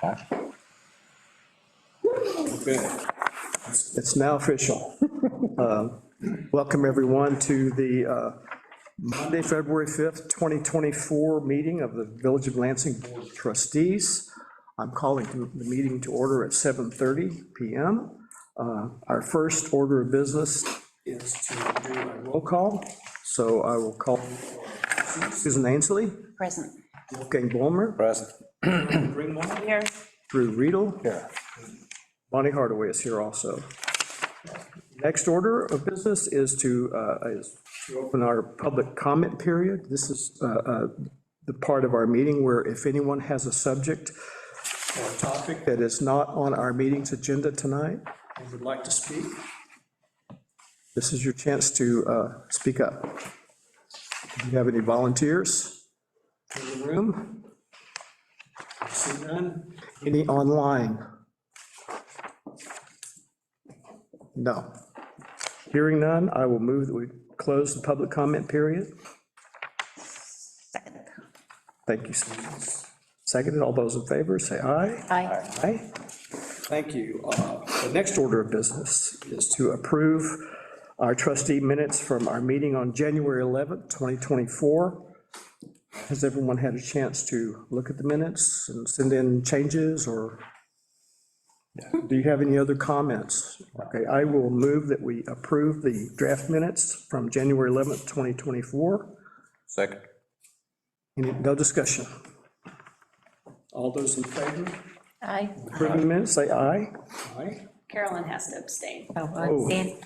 Okay. It's now official. Welcome, everyone, to the Monday, February 5th, 2024 meeting of the Village of Lansing Board of Trustees. I'm calling the meeting to order at 7:30 p.m. Our first order of business is to do a roll call. So I will call Susan Ainsley. Present. Wolfgang Bulmer. Present. Ringwald. Here. Drew Riedel. Here. Bonnie Hardaway is here also. Next order of business is to open our public comment period. This is the part of our meeting where if anyone has a subject or a topic that is not on our meeting's agenda tonight and would like to speak, this is your chance to speak up. Do you have any volunteers in the room? I see none. Any online? No. Hearing none, I will move that we close the public comment period. Second. Thank you, Susan. Seconded, all those in favor, say aye. Aye. Aye. Thank you. The next order of business is to approve our trustee minutes from our meeting on January 11th, 2024. Has everyone had a chance to look at the minutes and send in changes, or do you have any other comments? Okay, I will move that we approve the draft minutes from January 11th, 2024. Second. No discussion. All those in favor? Aye. Approving the minutes, say aye. Aye. Carolyn has to abstain. Oh. Abstain.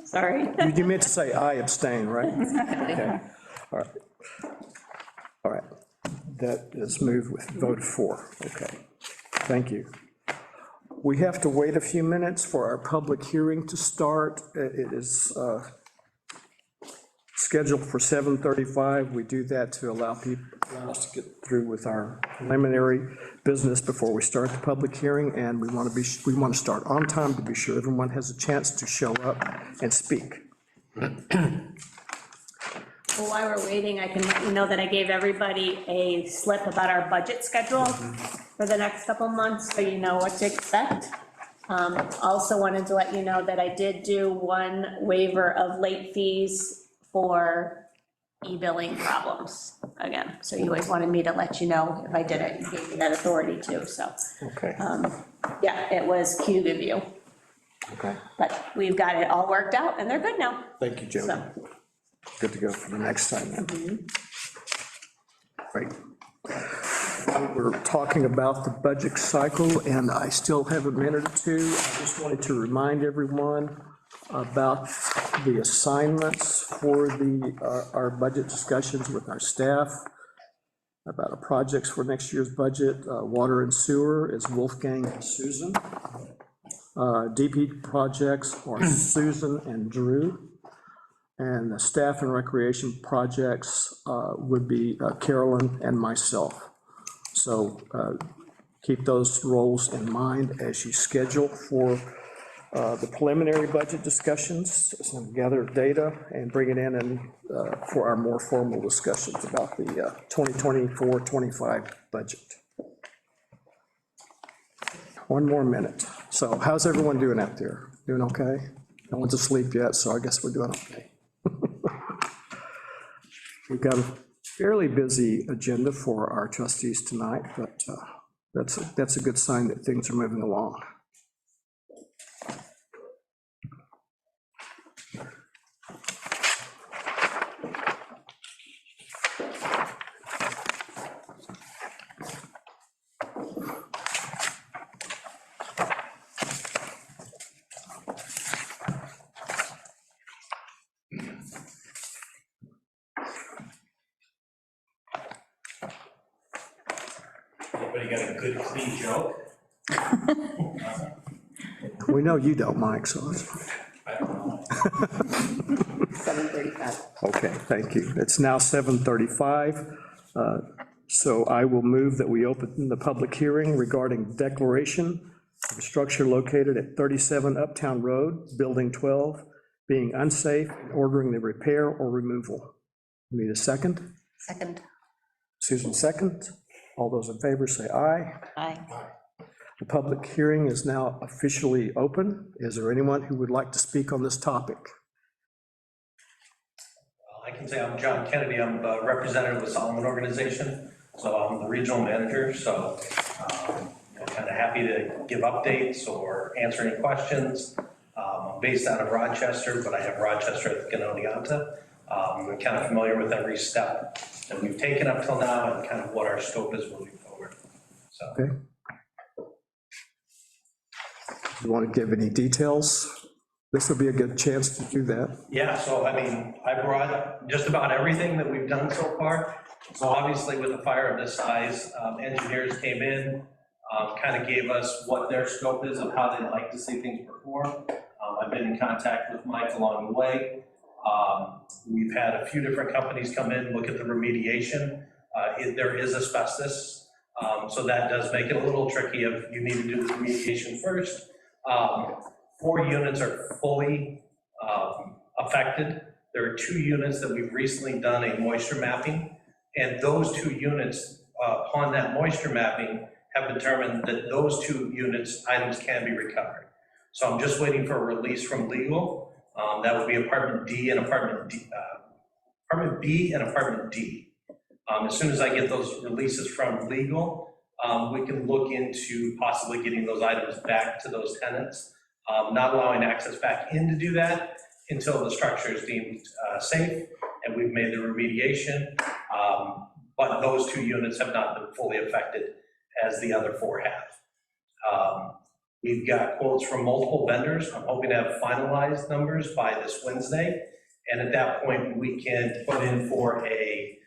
Sorry. You meant to say I abstain, right? Okay. All right. All right. That is moved with vote 4. Okay. Thank you. We have to wait a few minutes for our public hearing to start. It is scheduled for 7:35. We do that to allow us to get through with our preliminary business before we start the public hearing, and we want to start on time to be sure everyone has a chance to show up and speak. Well, while we're waiting, I can let you know that I gave everybody a slip about our budget schedule for the next couple months, so you know what to expect. Also wanted to let you know that I did do one waiver of late fees for e-billing problems again. So you always wanted me to let you know if I did it, you gave me that authority too, so. Okay. Yeah, it was Q to view, Okay. but we've got it all worked out and they're good now. Thank you, Jody. So. Good to go for the next time then. Great. We're talking about the budget cycle, and I still have a minute or two. I just wanted to remind everyone about the assignments for our budget discussions with our staff, about our projects for next year's budget. Water and sewer is Wolfgang and Susan. DP projects are Susan and Drew. And the staff and recreation projects would be Carolyn and myself. So keep those roles in mind as you schedule for the preliminary budget discussions, some gather data and bring it in and for our more formal discussions about the 2024-25 budget. One more minute. So how's everyone doing out there? Doing okay? No one's asleep yet, so I guess we're doing okay. We've got a fairly busy agenda for our trustees tonight, but that's a good sign that things are moving along. Anybody got a good, clean joke? We know you don't, Mike, so it's fine. I don't know. 7:35. Okay, thank you. It's now 7:35. So I will move that we open the public hearing regarding declaration of a structure located at 37 Uptown Road, Building 12, being unsafe and ordering the repair or removal. Need a second? Second. Susan, second. All those in favor say aye. Aye. The public hearing is now officially open. Is there anyone who would like to speak on this topic? I can say I'm John Kennedy. I'm the representative of Solomon Organization. So I'm the regional manager. So kind of happy to give updates or answer any questions. I'm based out of Rochester, but I have Rochester at the Canoniata. I'm kind of familiar with every step that we've taken up till now and kind of what our scope is moving forward. So. Okay. You want to give any details? This would be a good chance to do that. Yeah, so I mean, I brought just about everything that we've done so far. So obviously with a fire of this size, engineers came in, kind of gave us what their scope is of how they'd like to see things perform. I've been in contact with Mike along the way. We've had a few different companies come in, look at the remediation. There is asbestos, so that does make it a little tricky if you need to do the remediation first. 4 units are fully affected. There are 2 units that we've recently done a moisture mapping, and those 2 units, upon that moisture mapping, have determined that those 2 units, items can be recovered. So I'm just waiting for a release from legal. That would be apartment D and apartment D, apartment B and apartment D. As soon as I get those releases from legal, we can look into possibly getting those items back to those tenants, not allowing access back in to do that until the structure is deemed safe and we've made the remediation. But those 2 units have not been fully affected as the other 4 have. We've got quotes from multiple vendors. I'm hoping to have finalized numbers by this Wednesday. And at that point, we can put in for a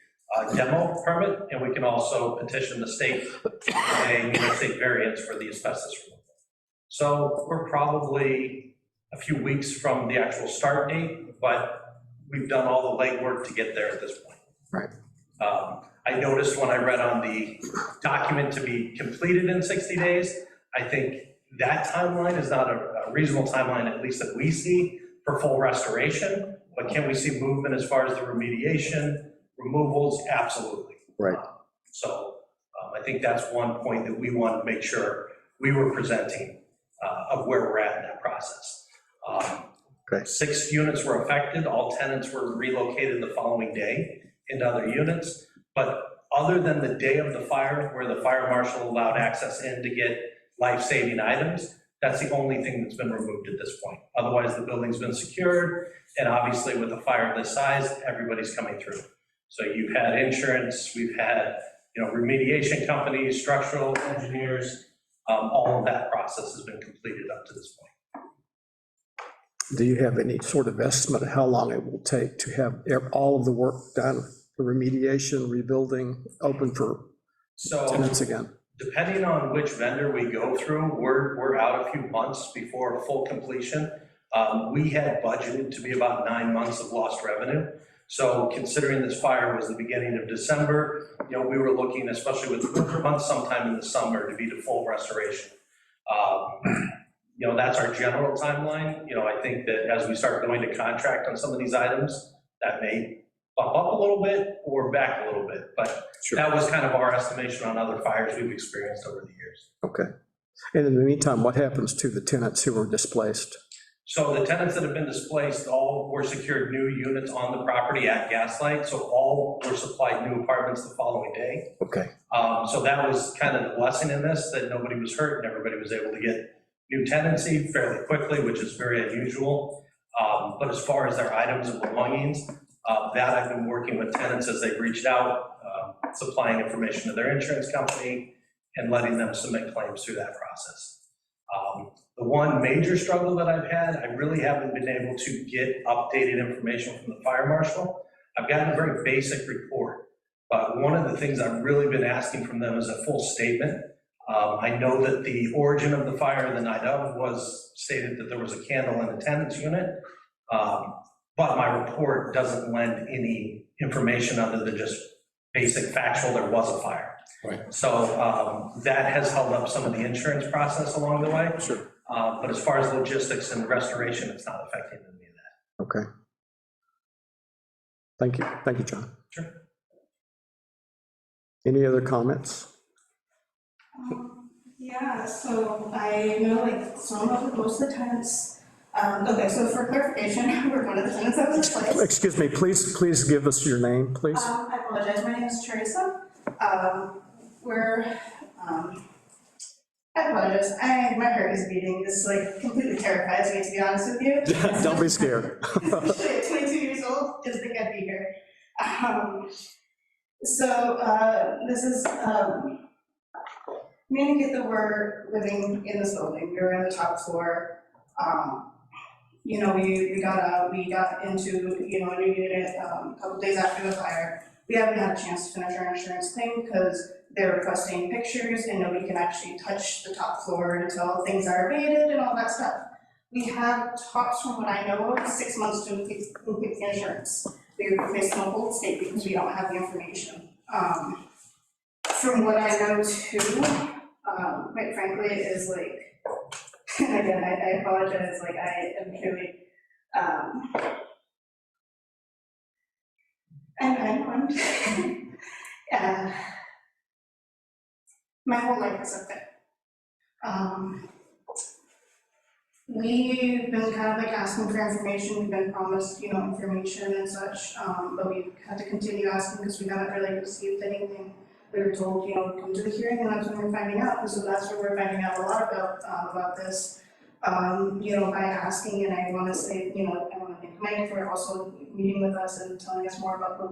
demo permit, and we can also petition the state for a New York State variance for the asbestos removal. So we're probably a few weeks from the actual start date, but we've done all the legwork to get there at this point. Right. I noticed when I read on the document to be completed in 60 days, I think that timeline is not a reasonable timeline, at least that we see, for full restoration. But can we see movement as far as the remediation, removals? Absolutely. Right. So I think that's one point that we want to make sure we were presenting of where we're at in that process. Okay. 6 units were affected. All tenants were relocated the following day into other units. But other than the day of the fire, where the fire marshal allowed access in to get life-saving items, that's the only thing that's been removed at this point. Otherwise, the building's been secured, and obviously with a fire of this size, everybody's coming through. So you've had insurance, we've had remediation companies, structural engineers, all of that process has been completed up to this point. Do you have any sort of estimate of how long it will take to have all of the work done, the remediation, rebuilding, open for tenants again? Depending on which vendor we go through, we're out a few months before full completion. We had budgeted to be about 9 months of lost revenue. So considering this fire was the beginning of December, we were looking, especially with the winter months, sometime in the summer to be to full restoration. That's our general timeline. I think that as we start going to contract on some of these items, that may bump up a little bit or back a little bit, but sure. That was kind of our estimation on other fires we've experienced over the years. Okay. And in the meantime, what happens to the tenants who were displaced? So the tenants that have been displaced, all were secured new units on the property at Gaslight, so all were supplied new apartments the following day. Okay. So that was kind of the blessing in this, that nobody was hurt and everybody was able to get new tenancy fairly quickly, which is very unusual. But as far as their items and belongings, that I've been working with tenants as they've reached out, supplying information to their insurance company and letting them submit claims through that process. The one major struggle that I've had, I really haven't been able to get updated information from the fire marshal. I've gotten a very basic report, but one of the things I've really been asking from them is a full statement. I know that the origin of the fire the night of was stated that there was a candle in the tenant's unit, but my report doesn't lend any information other than just basic factual, there was a fire. Right. So that has held up some of the insurance process along the way. Sure. But as far as logistics and restoration, it's not affecting any of that. Okay. Thank you. Thank you, John. Sure. Any other comments? Yeah, so I know like some of, most of the tenants, okay, so for clarification, we're one of the tenants that was displaced. Excuse me, please give us your name, please. I apologize, my name is Teresa. We're, I apologize, my heart is beating, this like completely terrifies me, to be honest with you. Don't be scared. Especially at 22 years old, didn't think I'd be here. This is, me and Nikita were living in this building, we were in the top floor. You know, we got into, you know, a new unit, a couple days after the fire. We haven't had a chance to finish our insurance claim because they're requesting pictures and nobody can actually touch the top floor until things are abated and all that stuff. We have talks, from what I know of, 6 months to complete the insurance. We're facing a whole state because we don't have the information. From what I know too, quite frankly, is like, and again, I apologize, like I am really, my whole life is up there. We've been kind of like asking for information, we've been promised, you know, information and such, but we've had to continue asking because we haven't really received anything. We were told, you know, come to the hearing, and that's when we're finding out, and so that's where we're finding out a lot about this. You know, by asking, and I wanna say, you know, I wanna thank Mike for also meeting with us and telling us more about the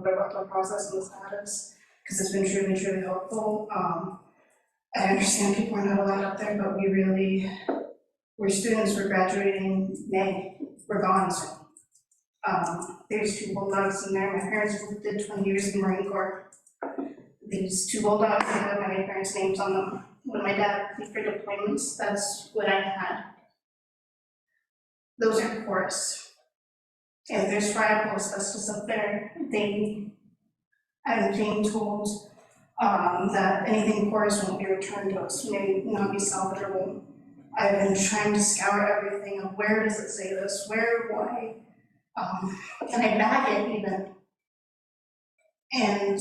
process and the status, because it's been truly, truly helpful. I understand people are not allowed up there, but we're students, we're graduating May, we're gone soon. There's 2 bulldogs in there, my parents did 20 years in the Marine Corps. These 2 bulldogs, they have my parents' names on them. When my dad left for deployments, that's what I had. Those are porous. If there's friable asbestos up there, I'm being told that anything porous won't be returned to us, may not be salvageable. I've been trying to scour everything of where does it say this, where, why, can I bag it even? And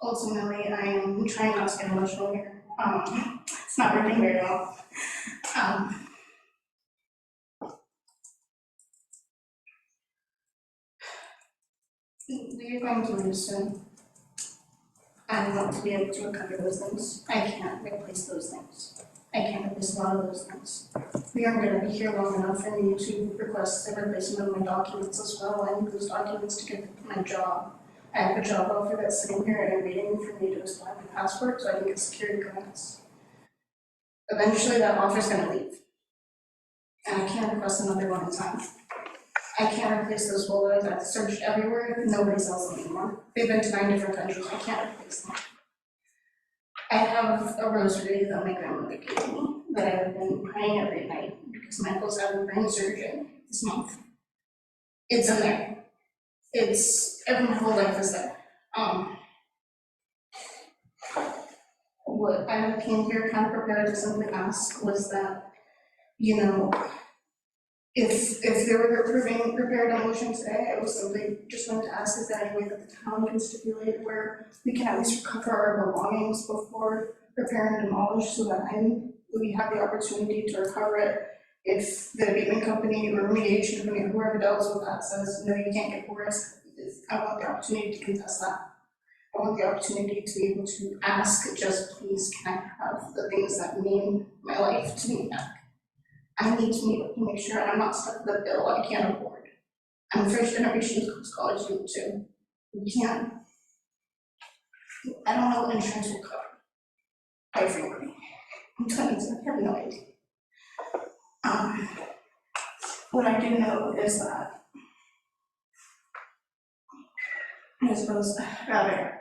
ultimately, I am trying not to get emotional here. It's not working very well. We're going to leave soon. I want to be able to recover those things. I can't replace those things. I can't replace a lot of those things. We aren't going to be here long enough for me to request a replacement of my documents as well. I need those documents to get my job. I have a job offer that's sitting here and waiting for me to apply my passport so I can get security clearance. Eventually that offer's going to leave. And I can't request another one in time. I can't replace those bulldogs. I've searched everywhere, nobody sells them anymore. They've been to 9 different countries, I can't replace them. I have a rosary that my grandmother gave me that I have been praying every night because my uncle's having brain surgery this month. It's in there. My whole life is there. What I came here kind of prepared to simply ask was that, you know, if there were prepared a motion today, I was simply just going to ask, is there any way that the town can stipulate where we can at least recover our belongings before repair and demolish so that we have the opportunity to recover it? If the abatement company or remediation company or whoever deals with that says, no, you can't get porous, I want the opportunity to contest that. I want the opportunity to be able to ask, just please, can I have the things that mean my life to me back? I need to make sure I'm not stuck with a bill I can't afford. I'm first generation college student too. We can't, I don't know what insurance will cover, quite frankly. I'm telling you, I have no idea. What I do know is that, I suppose, rather,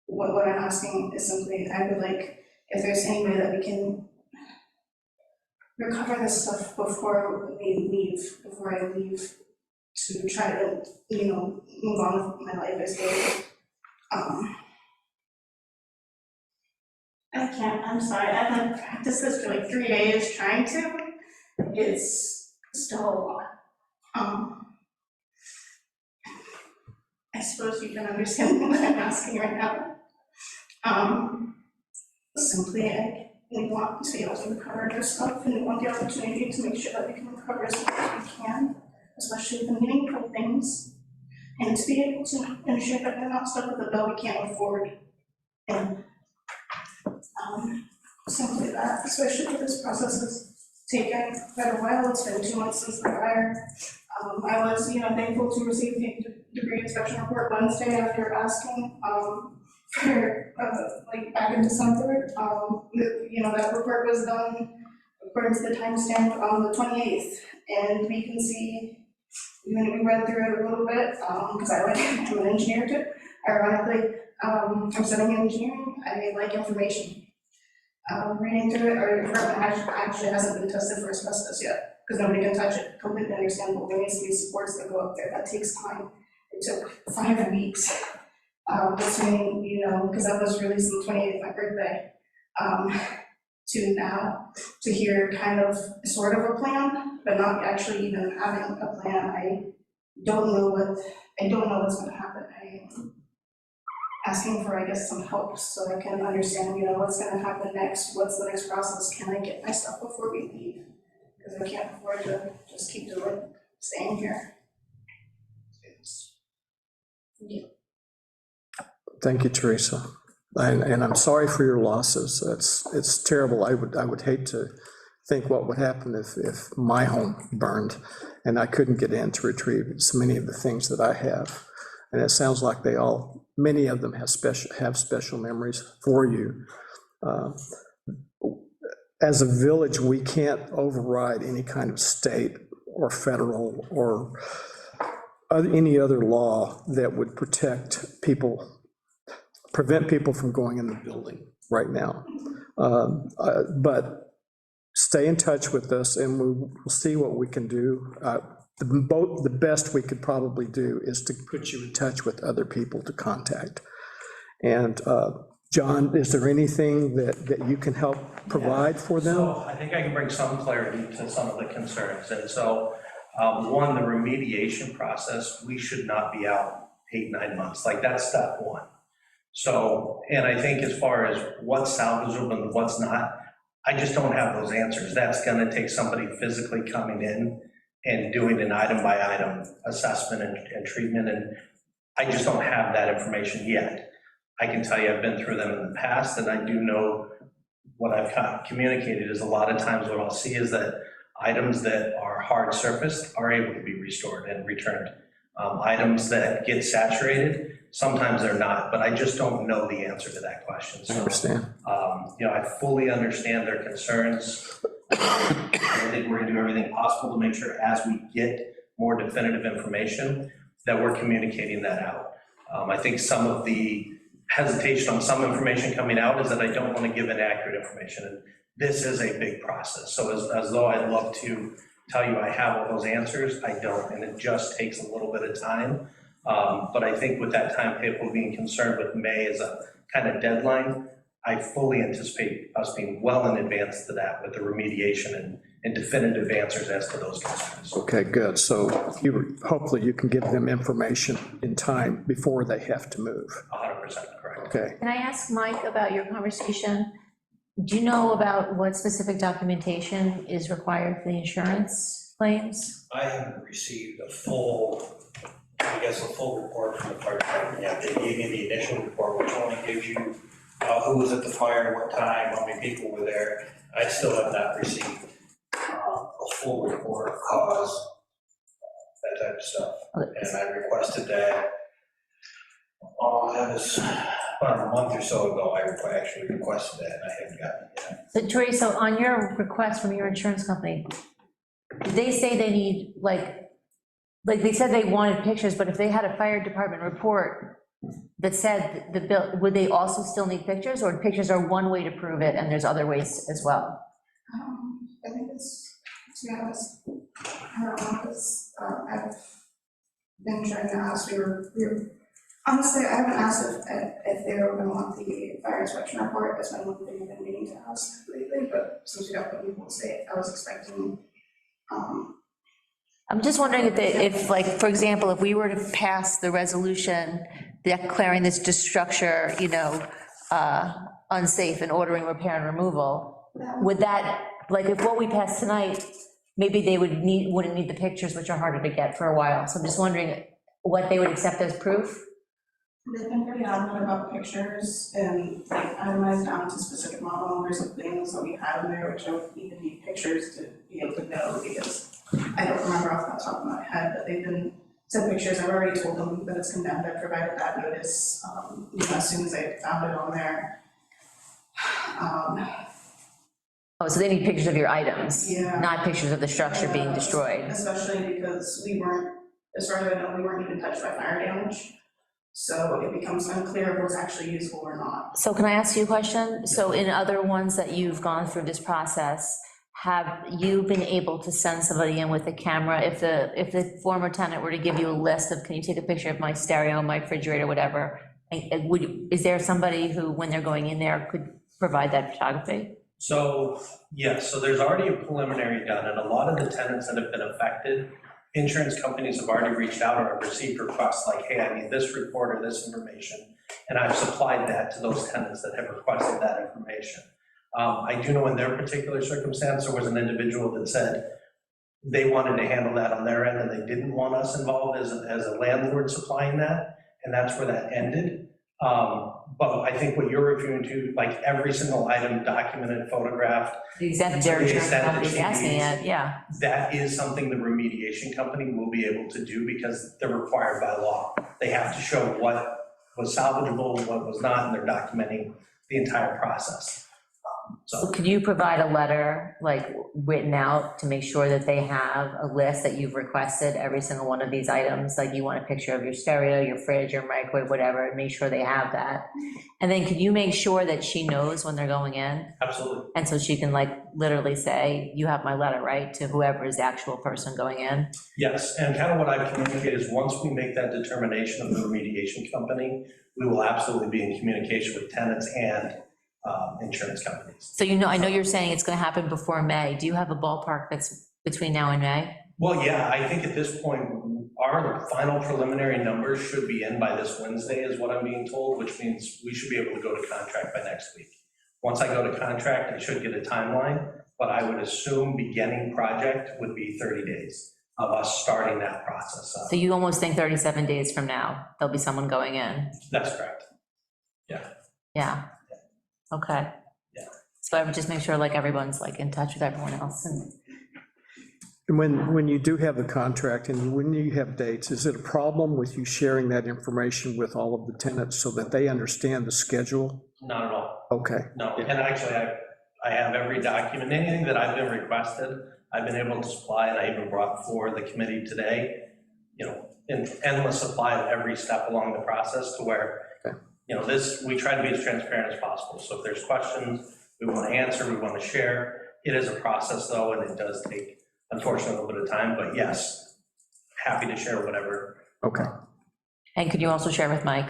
what I'm asking is simply, I would like, if there's any way that we can recover this stuff before I leave to try to, you know, move on with my life as daily. I can't, I'm sorry, I've been practicing this for like 3 days trying to, it's still a lot. I suppose you can understand what I'm asking right now. simply, we want to be able to recover their stuff, and we want the opportunity to make sure that we can recover as much as we can, especially the meaningful things, and to be able to ensure that we're not stuck with a bill we can't afford. And simply that, especially if this process has taken quite a while. It's been 2 months since the fire. I was, thankful to receive the degree inspection report Wednesday after asking for, back in December. That report was done according to the timestamp on the 28th, and we can see, we read through it a little bit, because I'm an engineer too. Ironically, I'm studying engineering, I like information. Reading through it, our department actually hasn't been tested for asbestos yet, because nobody can touch it. Completely understandable. There needs to be supports that go up there. That takes time. It took 5 weeks between, because that was released on the 28th, my birthday, to now, to hear kind of sort of a plan, but not actually even having a plan. I don't know what's going to happen. I'm asking for, I guess, some help so I can understand, what's going to happen next. What's the next process? Can I get my stuff before we leave? Because I can't afford to just keep staying here. Yeah. Thank you, Teresa. And I'm sorry for your losses. It's terrible. I would hate to think what would happen if my home burned and I couldn't get in to retrieve so many of the things that I have. And it sounds like many of them have special memories for you. As a village, we can't override any kind of state or federal or any other law that would prevent people from going in the building right now. But stay in touch with us and we'll see what we can do. The best we could probably do is to put you in touch with other people to contact. And John, is there anything that you can help provide for them? So I think I can bring some clarity to some of the concerns. And so, one, the remediation process, we should not be out 8-9 months. Like, that's step one. So, and I think as far as what's salvageable and what's not, I just don't have those answers. That's gonna take somebody physically coming in and doing an item-by-item assessment and treatment, and I just don't have that information yet. I can tell you I've been through them in the past, and I do know what I've kind of communicated is a lot of times what I'll see is that items that are hard surfaced are able to be restored and returned. Items that get saturated, sometimes they're not, but I just don't know the answer to that question. So, I understand. I fully understand their concerns. I think we're gonna do everything possible to make sure as we get more definitive information that we're communicating that out. I think some of the hesitation on some information coming out is that I don't want to give inaccurate information. And this is a big process. So as though I'd love to tell you I have all those answers, I don't, and it just takes a little bit of time. But I think with that time, people being concerned with May as a kind of deadline, I fully anticipate us being well in advance to that with the remediation and definitive answers as to those concerns. Okay, good. So hopefully you can give them information in time before they have to move. 100% correct. Okay. Can I ask Mike about your conversation? Do you know about what specific documentation is required for the insurance claims? I haven't received a full report from the fire department yet. They gave me the initial report, which only gives you who was at the fire, what time, how many people were there. I still have not received a full report of cause, that type of stuff. And I requested that, that was about a month or so ago, I actually requested that, and I haven't gotten it yet. So Teresa, on your request from your insurance company, did they say they need, like they said they wanted pictures, but if they had a fire department report that said the bill, would they also still need pictures, or pictures are one way to prove it and there's other ways as well? I think it's, to be honest, I don't know, because I've been trying to ask, honestly, I haven't asked if they were gonna want the fire inspection report. That's been one thing I've been meaning to ask lately, but since we got what people say, I was expecting, I'm just wondering if, like, for example, if we were to pass the resolution declaring this destructure, unsafe in ordering repair and removal, would that, like, if what we passed tonight, maybe they wouldn't need the pictures, which are harder to get for a while, so I'm just wondering what they would accept as proof? They've been pretty adamant about pictures and like itemized down to specific model numbers of things that we have in there, which I would even need pictures to be able to know, because I don't remember off the top of my head, but they've been sent pictures. I've already told them that it's condemned. I provided that notice, as soon as I found it on there. Oh, so they need pictures of your items? Yeah. Not pictures of the structure being destroyed? Especially because we weren't, as far as I know, we weren't even touched by fire damage. So it becomes unclear if what's actually usable or not. So can I ask you a question? So in other ones that you've gone through this process, have you been able to send somebody in with a camera? If the former tenant were to give you a list of, can you take a picture of my stereo, my refrigerator, whatever, is there somebody who, when they're going in there, could provide that photography? So, yes, so there's already a preliminary done, and a lot of the tenants that have been affected, insurance companies have already reached out or have received requests like, hey, I need this report or this information, and I've supplied that to those tenants that have requested that information. I do know in their particular circumstance, there was an individual that said they wanted to handle that on their end and they didn't want us involved as a landlord supplying that, and that's where that ended. But I think what you're referring to, like every single item documented, photographed. The extent their insurance company's asking it, yeah. That is something the remediation company will be able to do because they're required by law. They have to show what was salvageable, what was not, and they're documenting the entire process. So could you provide a letter, like, written out to make sure that they have a list that you've requested, every single one of these items, like you want a picture of your stereo, your fridge, your microwave, whatever, and make sure they have that? And then could you make sure that she knows when they're going in? Absolutely. And so she can, like, literally say, you have my letter, right, to whoever is the actual person going in? Yes, and kind of what I've communicated is once we make that determination of the remediation company, we will absolutely be in communication with tenants and insurance companies. So I know you're saying it's gonna happen before May. Do you have a ballpark that's between now and May? Well, yeah, I think at this point, our final preliminary numbers should be in by this Wednesday is what I'm being told, which means we should be able to go to contract by next week. Once I go to contract, I should get a timeline, but I would assume beginning project would be 30 days of us starting that process. So you almost think 37 days from now, there'll be someone going in? That's correct. Yeah, okay. Yeah. So I would just make sure, like, everyone's, like, in touch with everyone else, and And when you do have the contract and when you have dates, is it a problem with you sharing that information with all of the tenants so that they understand the schedule? Not at all. Okay. No, and actually, I have every document, anything that I've been requested, I've been able to supply, and I even brought for the committee today, an endless supply of every step along the process to where, we try to be as transparent as possible. So if there's questions, we want to answer, we want to share. It is a process though, and it does take, unfortunately, a little bit of time, but yes, happy to share whatever. Okay. and could you also share with Mike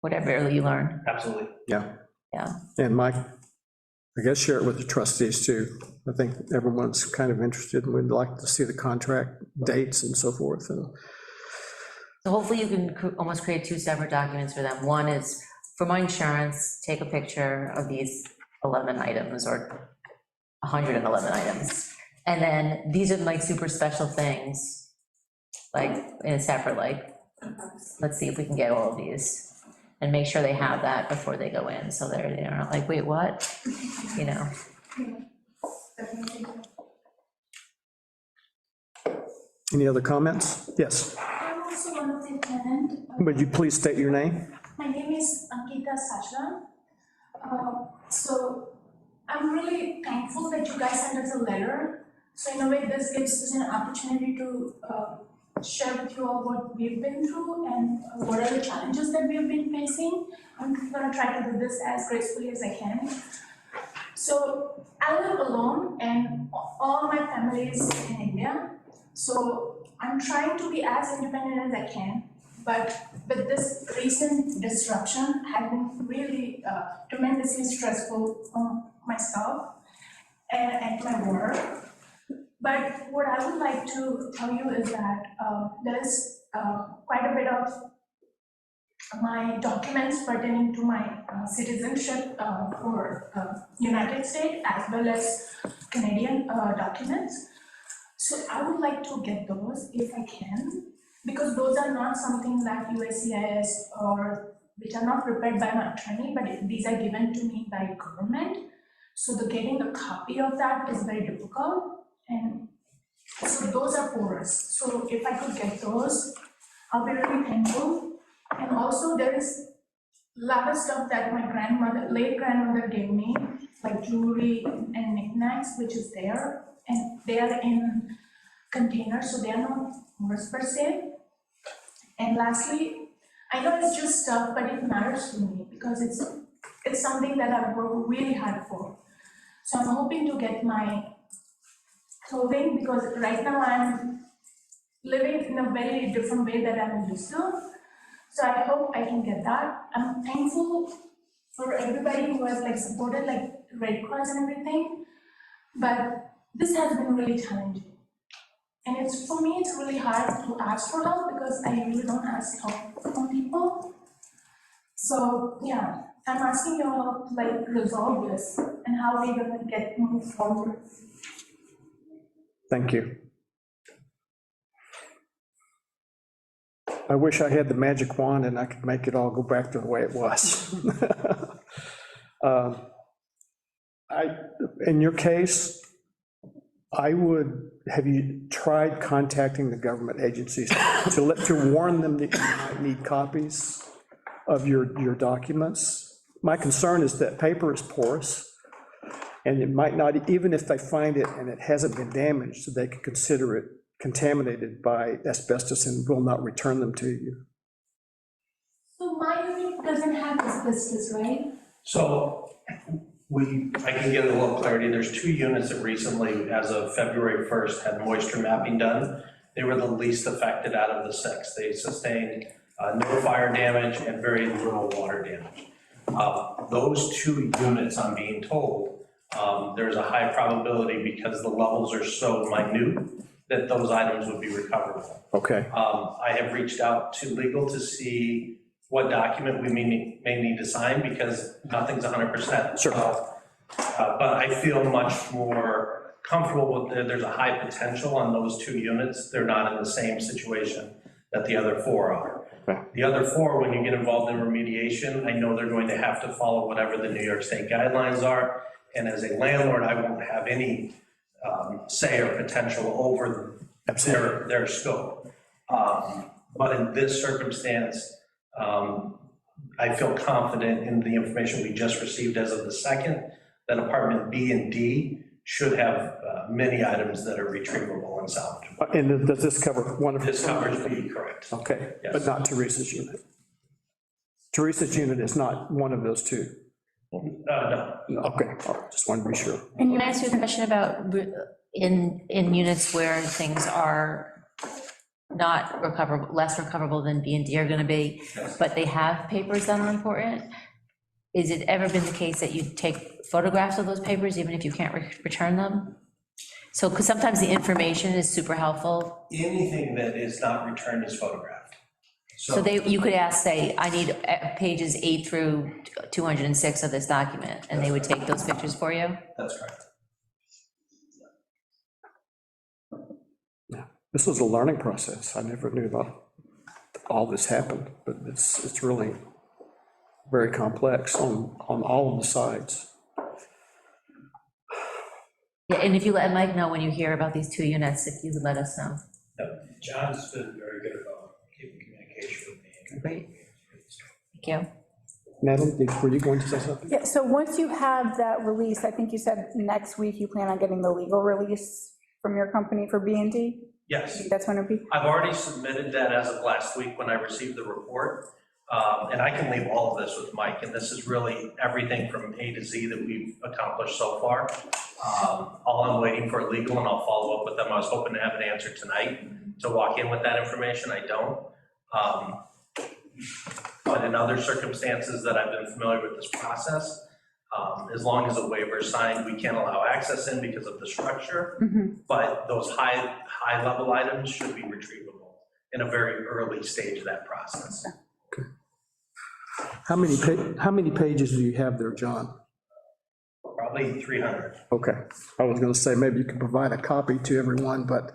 whatever you learn? Absolutely. Yeah. Yeah. And Mike, I guess share it with the trustees too. I think everyone's kind of interested and would like to see the contract dates and so forth. And So hopefully you can almost create two separate documents for them. One is, for my insurance, take a picture of these 11 items or 111 items. And then these are like super special things, like in a separate, like, let's see if we can get all of these and make sure they have that before they go in. So they're not like, wait, what? any other comments? Yes. I'm also one of the tenant. Would you please state your name? My name is Ankita Sajlan. So I'm really thankful that you guys sent us a letter. So in a way, this gives us an opportunity to share with you all what we've been through and what are the challenges that we've been facing. I'm gonna try to do this as gracefully as I can. So I live alone and all my family is in India. So I'm trying to be as independent as I can, but with this recent disruption has been really tremendously stressful on myself and my work. But what I would like to tell you is that there is quite a bit of my documents pertaining to my citizenship for United States as well as Canadian documents. So I would like to get those if I can, because those are not something that USCIS or which are not prepared by my attorney, but these are given to me by government. So the getting a copy of that is very difficult, and so those are porous. So if I could get those, I'll be really thankful. And also there is a lot of stuff that my late grandmother gave me, like jewelry and knickknacks, which is there, and they are in containers, so they are not porous per se. And lastly, I know it's just stuff, but it matters to me because it's something that I've worked really hard for. So I'm hoping to get my clothing, because right now I'm living in a very different way that I'm used to. So I hope I can get that. I'm thankful for everybody who has like supported like Red Cross and everything, but this has been really challenging. And it's, for me, it's really hard to ask for help because I usually don't ask help from people. So yeah, I'm asking your help to like resolve this and how we're gonna move forward. Thank you. I wish I had the magic wand and I could make it all go back to the way it was. In your case, have you tried contacting the government agencies to warn them that you might need copies of your documents? My concern is that paper is porous, and it might not, even if they find it and it hasn't been damaged, so they could consider it contaminated by asbestos and will not return them to you. So my unit doesn't have asbestos, right? So I can get a little clarity. There's 2 units that recently, as of February 1st, had moisture mapping done. They were the least affected out of the 6. They sustained no fire damage and very little water damage. Those 2 units, I'm being told, there's a high probability, because the levels are so minute, that those items would be recoverable. Okay. I have reached out to legal to see what document we may need to sign, because nothing's 100%. Sure. But I feel much more comfortable with there's a high potential on those 2 units. They're not in the same situation that the other 4 are. Okay. The other 4, when you get involved in remediation, I know they're going to have to follow whatever the New York State guidelines are. And as a landlord, I won't have any say or potential over their scope. But in this circumstance, I feel confident in the information we just received as of the 2nd, that apartment B and D should have many items that are retrievable and salvageable. And does this cover one of? This covers B, correct. Okay, Yes. but not Teresa's unit. Teresa's unit is not one of those 2. No. Okay, all right, just wanted to be sure. And can I ask you a question about in units where things are not recoverable, less recoverable than B and D are gonna be, but they have papers that are important? Is it ever been the case that you take photographs of those papers even if you can't return them? So, because sometimes the information is super helpful. Anything that is not returned is photographed. So you could ask, say, I need pages 8 through 206 of this document, and they would take those pictures for you? That's correct. Yeah, this was a learning process. I never knew about all this happened, but it's really very complex on all of the sides. Yeah, and if you let Mike know when you hear about these 2 units, if you would let us know. John's been very good about keeping communication with me. Great. Thank you. Natalie, were you going to say something? Yeah, so once you have that release, I think you said next week you plan on getting the legal release from your company for B&D? Yes. That's when it'll be? I've already submitted that as of last week when I received the report. And I can leave all of this with Mike, and this is really everything from A to Z that we've accomplished so far. All I'm waiting for legal, and I'll follow up with them. I was hoping to have an answer tonight to walk in with that information. I don't. But in other circumstances that I've been familiar with this process, as long as a waiver is signed, we can't allow access in because of the structure. But those high level items should be retrievable in a very early stage of that process. How many pages do you have there, John? Probably 300. Okay, I was gonna say, maybe you can provide a copy to everyone, but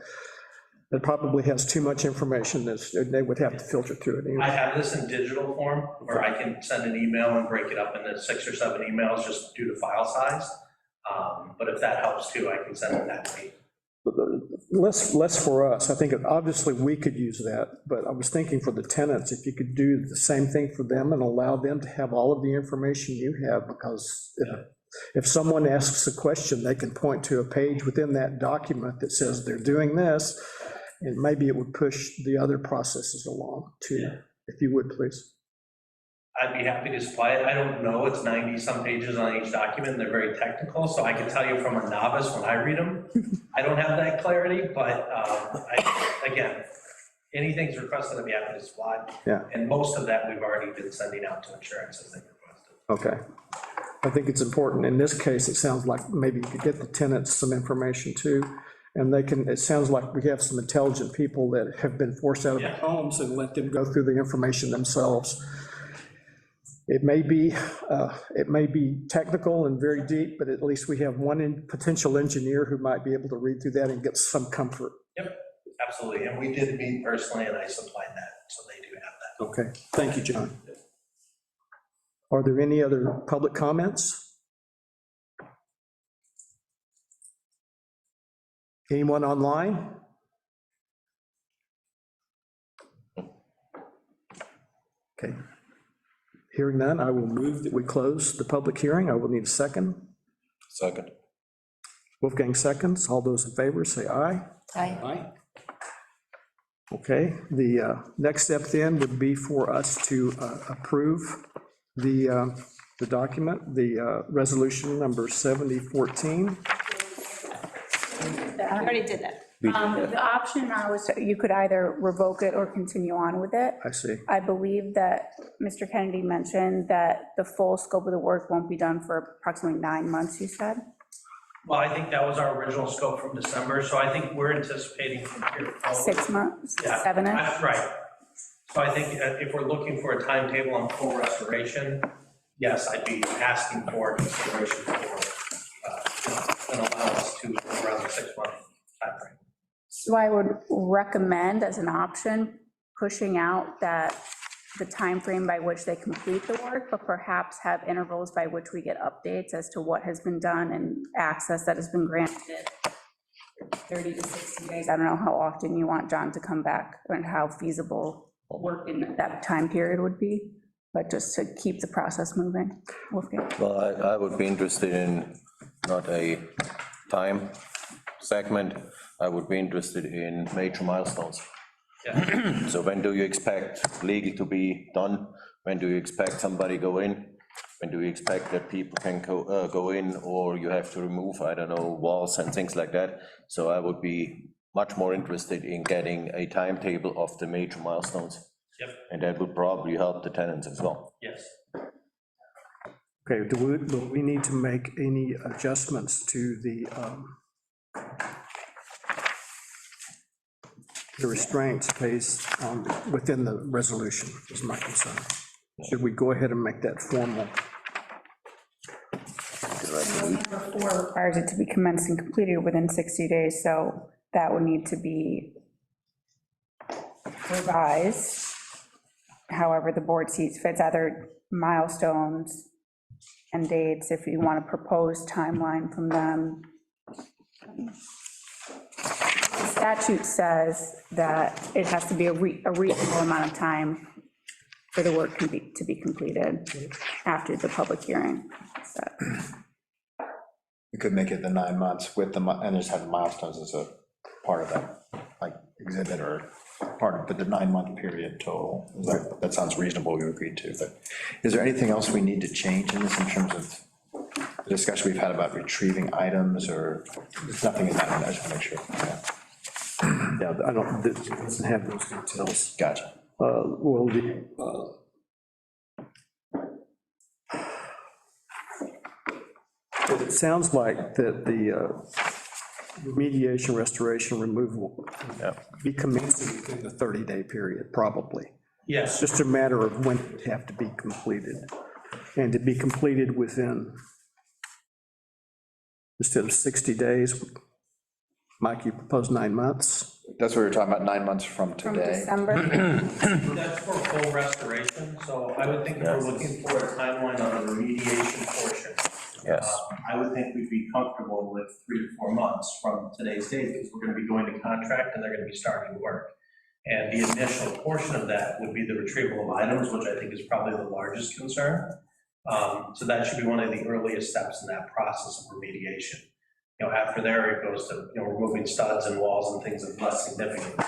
it probably has too much information that they would have to filter through it I anyway. have this in digital form, where I can send an email and break it up into 6 or 7 emails just due to file size. But if that helps too, I can send it that way. Less for us, I think obviously we could use that, but I was thinking for the tenants, if you could do the same thing for them and allow them to have all of the information you have, because if someone asks a question, they can point to a page within that document that says they're doing this, and maybe it would push the other processes along too, if you would, please. I'd be happy to supply it. I don't know, it's 90-some pages on each document, and they're very technical, so I can tell you from a novice when I read them, I don't have that clarity, but again, anything's requested, I'd be happy to supply. Yeah. And most of that we've already been sending out to insurance as they requested. Okay. I think it's important. In this case, it sounds like maybe you could get the tenants some information too, and they can, it sounds like we have some intelligent people that have been forced out of their homes, and let them go through the information themselves. It may be technical and very deep, but at least we have one potential engineer who might be able to read through that and get some comfort. Yep, absolutely, and we did meet personally, and I supplied that, so they do have that. Okay, thank you, John. Are there any other public comments? Anyone online? Okay. Hearing none, I will move that we close the public hearing. I will need a second. Second. Wolfgang seconds. All those in favor, say aye. Aye. Aye. Okay, the next step then would be for us to approve the document, the resolution number 7014. I already did that. The option now is you could either revoke it or continue on with it. I see. I believe that Mr. Kennedy mentioned that the full scope of the work won't be done for approximately 9 months, you said? Well, I think that was our original scope from December, so I think we're anticipating from here forward. 6 months, Yeah, 7-ish? Right. So I think if we're looking for a timetable on full restoration, yes, I'd be asking for consideration for an allowance to around the 6-month timeframe. So I would recommend as an option, pushing out that the timeframe by which they complete the work, but perhaps have intervals by which we get updates as to what has been done and access that has been granted. 30 to 60 days, I don't know how often you want John to come back and how feasible work in that time period would be, but just to keep the process moving. Wolfgang? Well, I would be interested in not a time segment, I would be interested in major milestones. Yeah. So when do you expect legal to be done? When do you expect somebody go in? When do you expect that people can go in, or you have to remove, I don't know, walls and things like that? So I would be much more interested in getting a timetable of the major milestones. Yep. And that would probably help the tenants as well. Yes. Okay, do we need to make any adjustments to the restraints based on, within the resolution, is my concern. Should we go ahead and make that formal? Number 4 requires it to be commenced and completed within 60 days, so that would need to be revised. However, the board sees fits, either milestones and dates, if you want to propose timeline from them. The statute says that it has to be a reasonable amount of time for the work to be completed after the public hearing. So, We could make it the 9 months with the, and just have the milestones as a part of that, like exhibit or part of the 9-month period total. That sounds reasonable, we agreed to, but is there anything else we need to change in this in terms of the discussion we've had about retrieving items, or there's nothing in that, I just want to make sure. Yeah, I don't, it doesn't have those details. Gotcha. Well, it sounds like that the remediation, restoration, removal be commencing within the 30-day period, probably. Yes. It's just a matter of when it have to be completed, and to be completed within, instead of 60 days, Mike, you propose 9 months? That's what we were talking about, 9 months from From today. December, That's for full restoration, so I would think if we're looking for a timeline on the remediation portion, Yes. I would think we'd be comfortable with 3 to 4 months from today's date, because we're gonna be going to contract and they're gonna be starting work. And the initial portion of that would be the retrieval of items, which I think is probably the largest concern. So that should be one of the earliest steps in that process of remediation. After there, it goes to, removing studs and walls and things of less significance.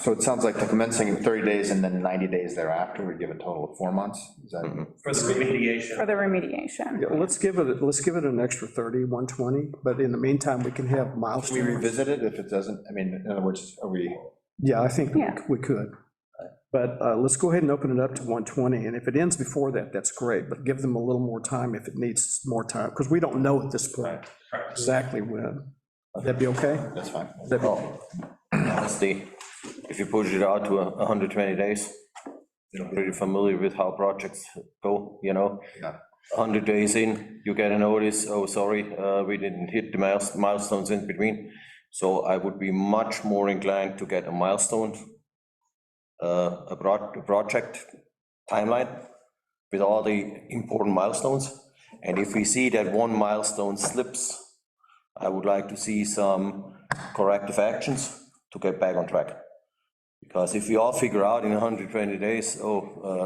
So it sounds like the commencing 30 days and then 90 days thereafter, we give a total of 4 months? Is that? For the remediation. for the remediation. Yeah, let's give it an extra 30, 120, but in the meantime, we can have Can we milestones. revisit it if it doesn't, I mean, in other words, are we? Yeah, I think Yeah. we could. But let's go ahead and open it up to 120, and if it ends before that, that's great, but give them a little more time if it needs more time, because we don't know at this point exactly when. That'd be okay? That's fine. That'd be- Honestly, if you push it out to 120 days, you're pretty familiar with how projects go, Yeah. 100 days in, you get a notice, oh, sorry, we didn't hit the milestones in between. So I would be much more inclined to get a milestone, a project timeline with all the important milestones. And if we see that one milestone slips, I would like to see some corrective actions to get back on track. Because if we all figure out in 120 days,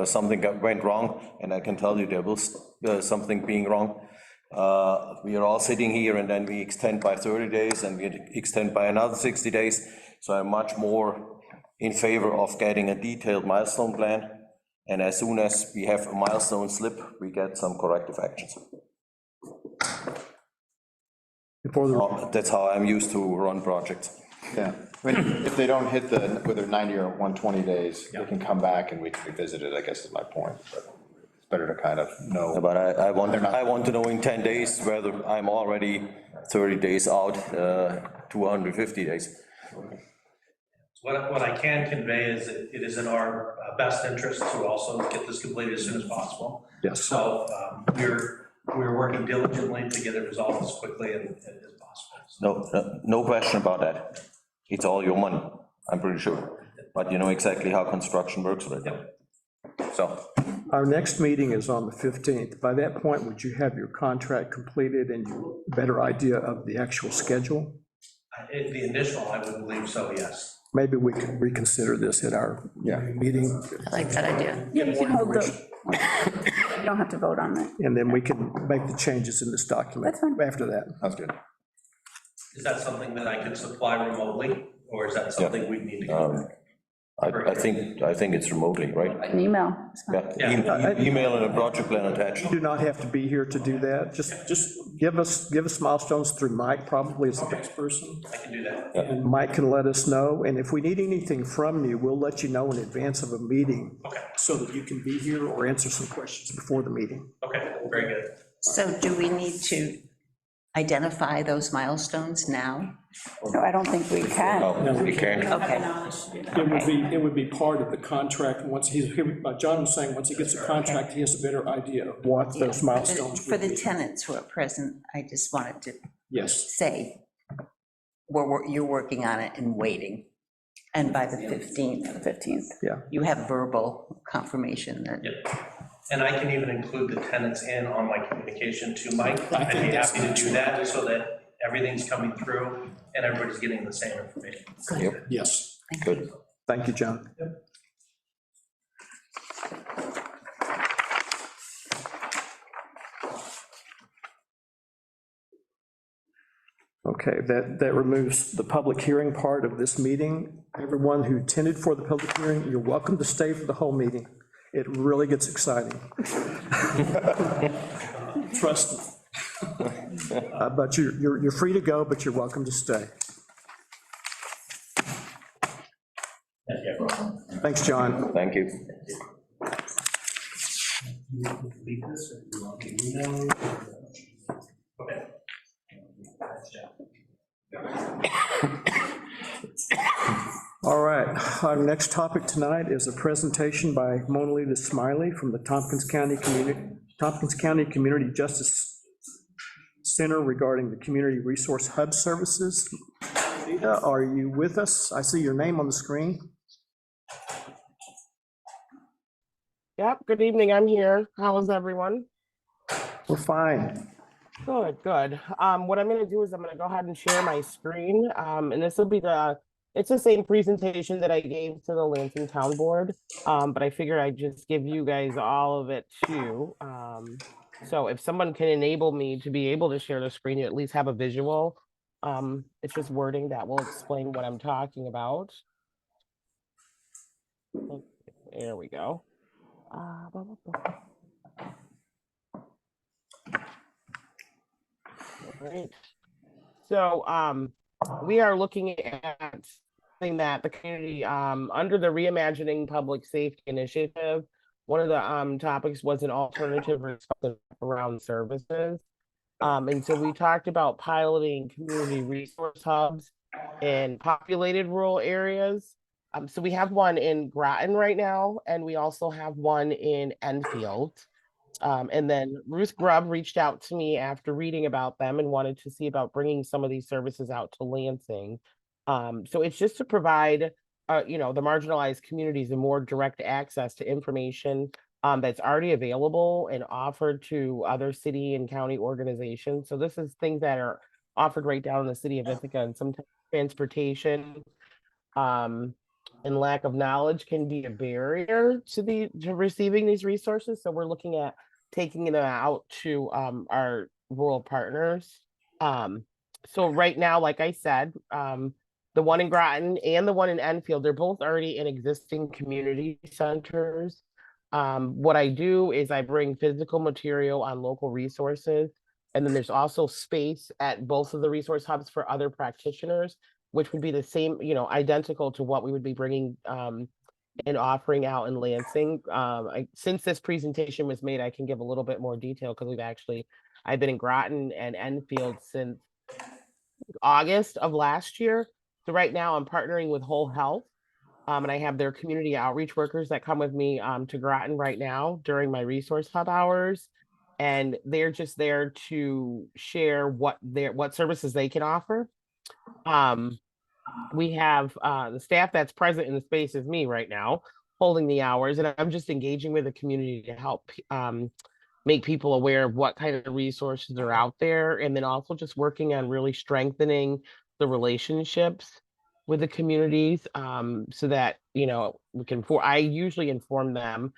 something went wrong, and I can tell you there was something being wrong, we are all sitting here and then we extend by 30 days and we extend by another 60 days. So I'm much more in favor of getting a detailed milestone plan. And as soon as we have a milestone slip, we get some corrective actions. That's how I'm used to run projects. Yeah, I mean, if they don't hit whether 90 or 120 days, they can come back and we can revisit it, I guess is my point. But it's better to kind of know. But I want to know in 10 days whether I'm already 30 days out to 150 days. What I can convey is that it is in our best interest to also get this completed as soon as possible. Yes. So we're working diligently to get it resolved as quickly as possible. No question about that. It's all your money, I'm pretty sure. But you know exactly how construction works right now. So. Our next meeting is on the 15th. By that point, would you have your contract completed and you better idea of the actual schedule? The initial, I would believe so, yes. Maybe we can reconsider this at our meeting. I like that idea. Yeah, you can hold you don't have to vote on it. And then we can make the changes in this document That's fine. after that. That's good. Is that something that I could supply remotely, or is that something we need to go? I think it's remotely, right? An email. Yeah, email and a project plan attached. You do not have to be here to do that. Just give us milestones through Mike, probably is the best person. I can do that. And Mike can let us know, and if we need anything from you, we'll let you know in advance of a meeting. Okay. So that you can be here or answer some questions before the meeting. Okay, very good. So do we need to identify those milestones now? No, I don't think we can. Oh, we can. Okay. It would be part of the contract, once John was saying, once he gets a contract, he has a better idea of what those milestones For would the be. tenants who are present, I just wanted to Yes, say, you're working on it and waiting. And by the 15th, 15th. you have verbal confirmation that. Yep. And I can even include the tenants in on my communication to Mike. I I'd think be that's happy to do that so that everything's coming through and everybody's getting the same information. Yep, yes. good. Thank you, John. Okay, that removes the public hearing part of this meeting. Everyone who attended for the public hearing, you're welcome to stay for the whole meeting. It really gets exciting. Trust me. But you're free to go, but you're welcome to stay. Thanks, John. Thank you. Okay. All right, our next topic tonight is a presentation by Mona Lisa Smiley from the Tompkins County Community Justice Center regarding the Community Resource Hub Services. Rita, are you with us? I see your name on the screen. Yep, good evening, I'm here. How is everyone? We're fine. Good, good. What I'm gonna do is I'm gonna go ahead and share my screen, and this will be it's the same presentation that I gave to the Lansing Town Board, but I figured I'd just give you guys all of it too. So if someone can enable me to be able to share the screen, you at least have a visual. It's just wording that will explain what I'm talking about. There we go. Blah, blah, blah. All right. So we are looking at something that the community, under the Reimagining Public Safety Initiative, one of the topics was an alternative around services. And so we talked about piloting community resource hubs in populated rural areas. So we have one in Groton right now, and we also have one in Enfield. And then Ruth Grubb reached out to me after reading about them and wanted to see about bringing some of these services out to Lansing. So it's just to provide, the marginalized communities a more direct access to information that's already available and offered to other city and county organizations. So this is things that are offered right down in the city of Ithaca, and sometimes transportation and lack of knowledge can be a barrier to receiving these resources. So we're looking at taking them out to our rural partners. So right now, like I said, the one in Groton and the one in Enfield, they're both already in existing community centers. What I do is I bring physical material on local resources. And then there's also space at both of the resource hubs for other practitioners, which would be the same, identical to what we would be bringing and offering out in Lansing. Since this presentation was made, I can give a little bit more detail because I've been in Groton and Enfield since August of last year. So right now I'm partnering with Whole Health. And I have their community outreach workers that come with me to Groton right now during my resource hub hours. And they're just there to share what services they can offer. We have the staff that's present in the space is me right now, holding the hours, and I'm just engaging with the community to help make people aware of what kind of resources are out there, and then also just working on really strengthening the relationships with the communities, so that I usually inform them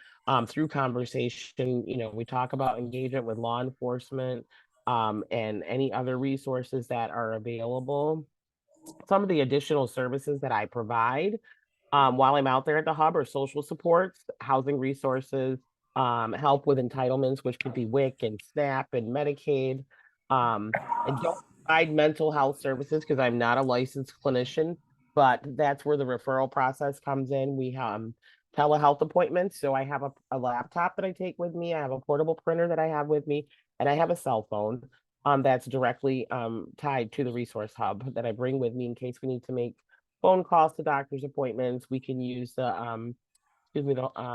through conversation. We talk about engagement with law enforcement and any other resources that are available. Some of the additional services that I provide while I'm out there at the hub are social supports, housing resources, help with entitlements, which could be WIC and SNAP and Medicaid. I don't provide mental health services because I'm not a licensed clinician, but that's where the referral process comes in. We telehealth appointments. So I have a laptop that I take with me. I have a portable printer that I have with me, and I have a cell phone that's directly tied to the resource hub that I bring with me in case we need to make phone calls to doctor's appointments. We can use the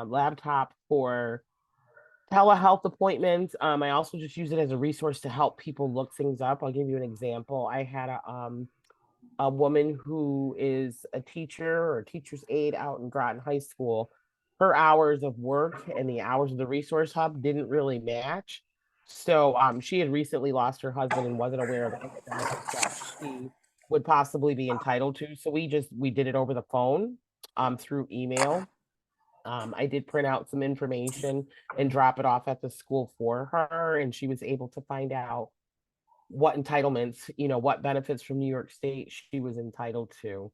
laptop for telehealth appointments. I also just use it as a resource to help people look things up. I'll give you an example. I had a woman who is a teacher or a teacher's aide out in Groton High School. Her hours of work and the hours of the resource hub didn't really match. So she had recently lost her husband and wasn't aware of any benefits that she would possibly be entitled to. So we did it over the phone through email. I did print out some information and drop it off at the school for her, and she was able to find out what entitlements, what benefits from New York State she was entitled to.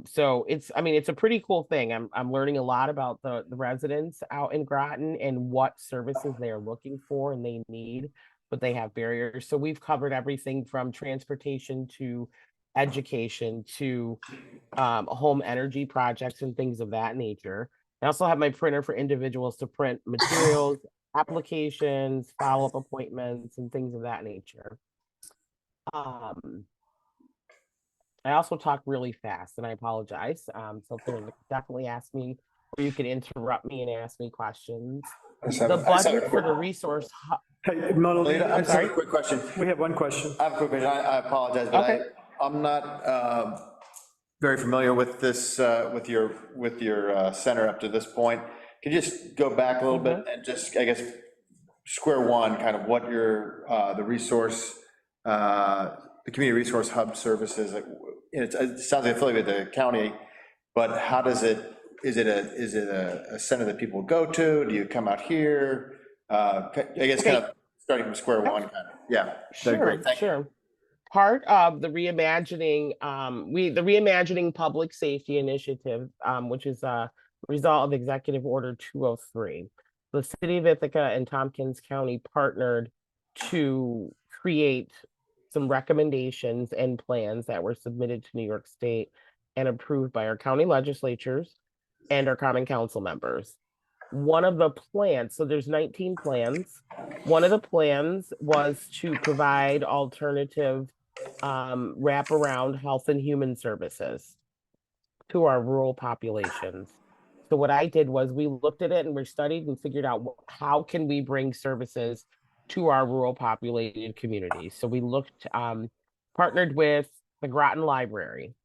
So it's a pretty cool thing. I'm learning a lot about the residents out in Groton and what services they are looking for and they need, but they have barriers. So we've covered everything from transportation to education to home energy projects and things of that nature. I also have my printer for individuals to print materials, applications, follow-up appointments, and things of that nature. I also talk really fast and I apologize. So definitely ask me, or you can interrupt me and ask me questions. The budget for the resource, Hey, Mona Lisa, I just have a sorry? quick question. we have one question. I have a quick question. I apologize, but Okay. I'm not very familiar with this, with your center up to this point. Can you just go back a little bit and just, I guess, square one, kind of what your, the resource, the community resource hub services, it sounds like affiliated with the county, but how does it, is it a center that people go to? Do you come out here? I guess kind of starting from square one, kind of, yeah. That'd be great. Thank you. Sure. Part of the reimagining, the reimagining public safety initiative, which is a result of Executive Order 203. The city of Ithaca and Tompkins County partnered to create some recommendations and plans that were submitted to New York State and approved by our county legislatures and our common council members. One of the plans, so there's 19 plans. One of the plans was to provide alternative wraparound health and human services to our rural populations. So what I did was we looked at it and we studied and figured out how can we bring services to our rural populated communities. So we looked, partnered with the Groton Library.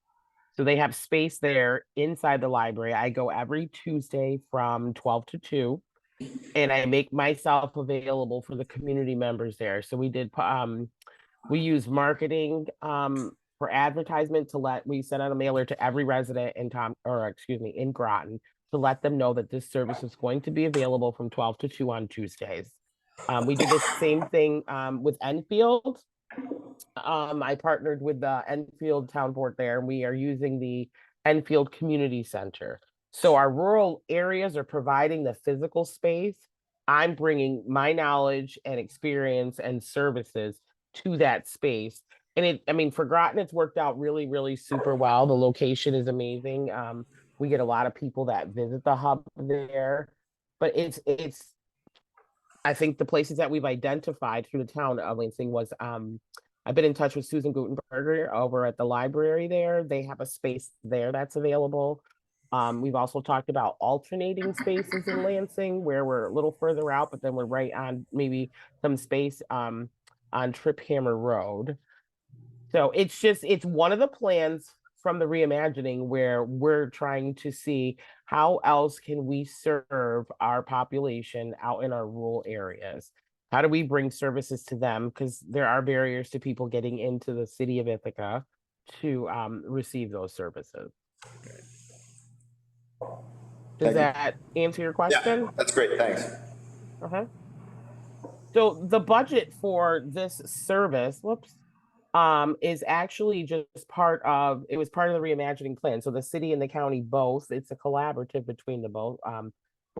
So they have space there inside the library. I go every Tuesday from 12 to 2, and I make myself available for the community members there. So we use marketing for advertisement we sent out a mailer to every resident in Groton to let them know that this service is going to be available from 12 to 2 on Tuesdays. We did the same thing with Enfield. I partnered with the Enfield Town Board there, and we are using the Enfield Community Center. So our rural areas are providing the physical space. I'm bringing my knowledge and experience and services to that space. And I mean, for Groton, it's worked out really, really super well. The location is amazing. We get a lot of people that visit the hub there, but I think the places that we've identified through the town of Lansing was, I've been in touch with Susan Gutenberger over at the library there. They have a space there that's available. We've also talked about alternating spaces in Lansing where we're a little further out, but then we're right on maybe some space on Trip Hammer Road. So it's one of the plans from the reimagining where we're trying to see how else can we serve our population out in our rural areas. How do we bring services to them? Because there are barriers to people getting into the city of Ithaca to receive those services. Does that answer your question? Yeah, that's great, thanks. So the budget for this service, is actually just it was part of the reimagining plan. So the city and the county both, it's a collaborative between the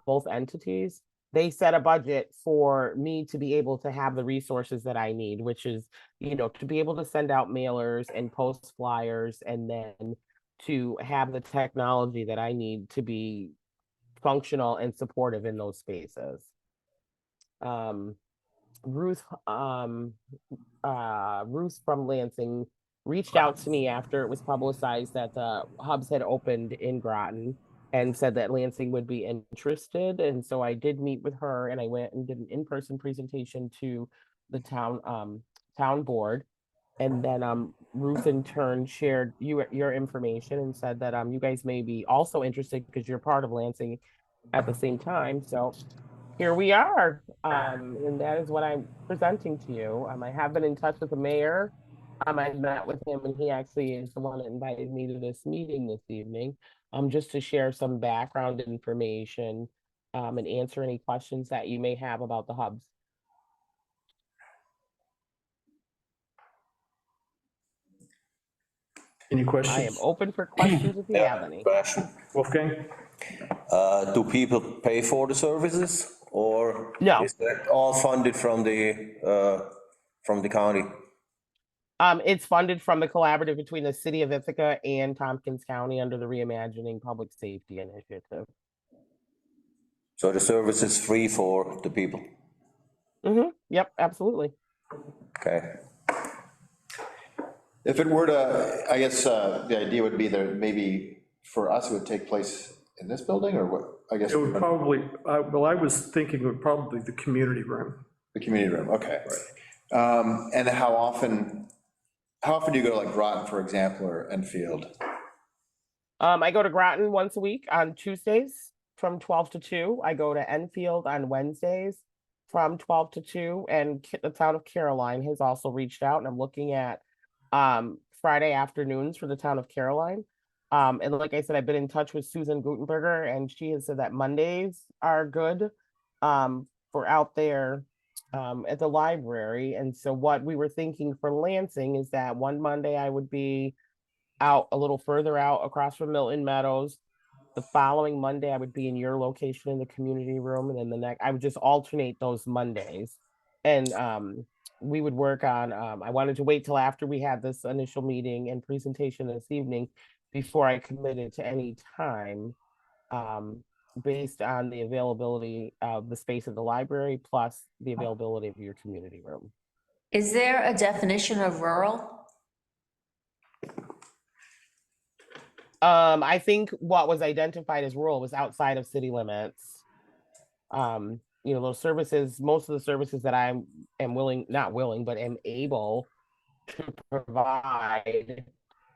both entities. They set a budget for me to be able to have the resources that I need, which is, to be able to send out mailers and post flyers, and then to have the technology that I need to be functional and supportive in those spaces. Ruth from Lansing reached out to me after it was publicized that the hubs had opened in Groton and said that Lansing would be interested. And so I did meet with her, and I went and did an in-person presentation to the town board. And then Ruth in turn shared your information and said that you guys may be also interested because you're part of Lansing at the same time. So here we are, and that is what I'm presenting to you. I have been in touch with the mayor. I met with him, and he actually is the one that invited me to this meeting this evening, just to share some background information, and answer any questions that you may have about the hubs. Any questions? I am open for questions if you have any. Question. Wolfgang? Do people pay for the services, or No. is that all funded from the county? It's funded from the collaborative between the city of Ithaca and Tompkins County under the Reimagining Public Safety Initiative. So the service is free for the people? Yep, absolutely. Okay. If it were to, I guess, the idea would be that maybe for us, it would take place in this building, or what, I guess, It would probably, well, I was thinking it would probably the community room. the community room, okay. And how often do you go to like Groton, for example, or Enfield? I go to Groton once a week on Tuesdays from 12 to 2. I go to Enfield on Wednesdays from 12 to 2. And the town of Caroline has also reached out, and I'm looking at Friday afternoons for the town of Caroline. And like I said, I've been in touch with Susan Gutenberger, and she has said that Mondays are good for out there at the library. And so what we were thinking for Lansing is that one Monday I would be out a little further out across from Milton Meadows. The following Monday, I would be in your location in the community room, and then the next, I would just alternate those Mondays. And we would work on, I wanted to wait till after we had this initial meeting and presentation this evening before I committed to any time, based on the availability of the space of the library plus the availability of your community room. Is there a definition of rural? I think what was identified as rural was outside of city limits. Those services, most of the services that I am willing, not willing, but am able to provide,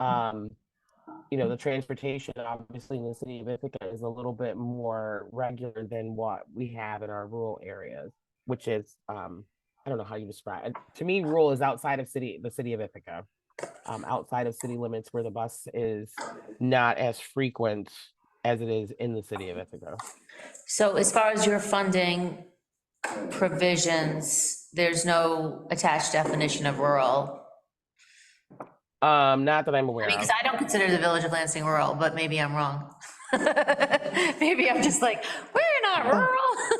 the transportation, obviously in the city of Ithaca is a little bit more regular than what we have in our rural areas, which is, I don't know how you describe it. To me, rural is outside of the city of Ithaca. Outside of city limits where the bus is not as frequent as it is in the city of Ithaca. So as far as your funding provisions, there's no attached definition of rural? Not that I'm aware of. Because I don't consider the village of Lansing rural, but maybe I'm wrong. Maybe I'm just like, we're not rural.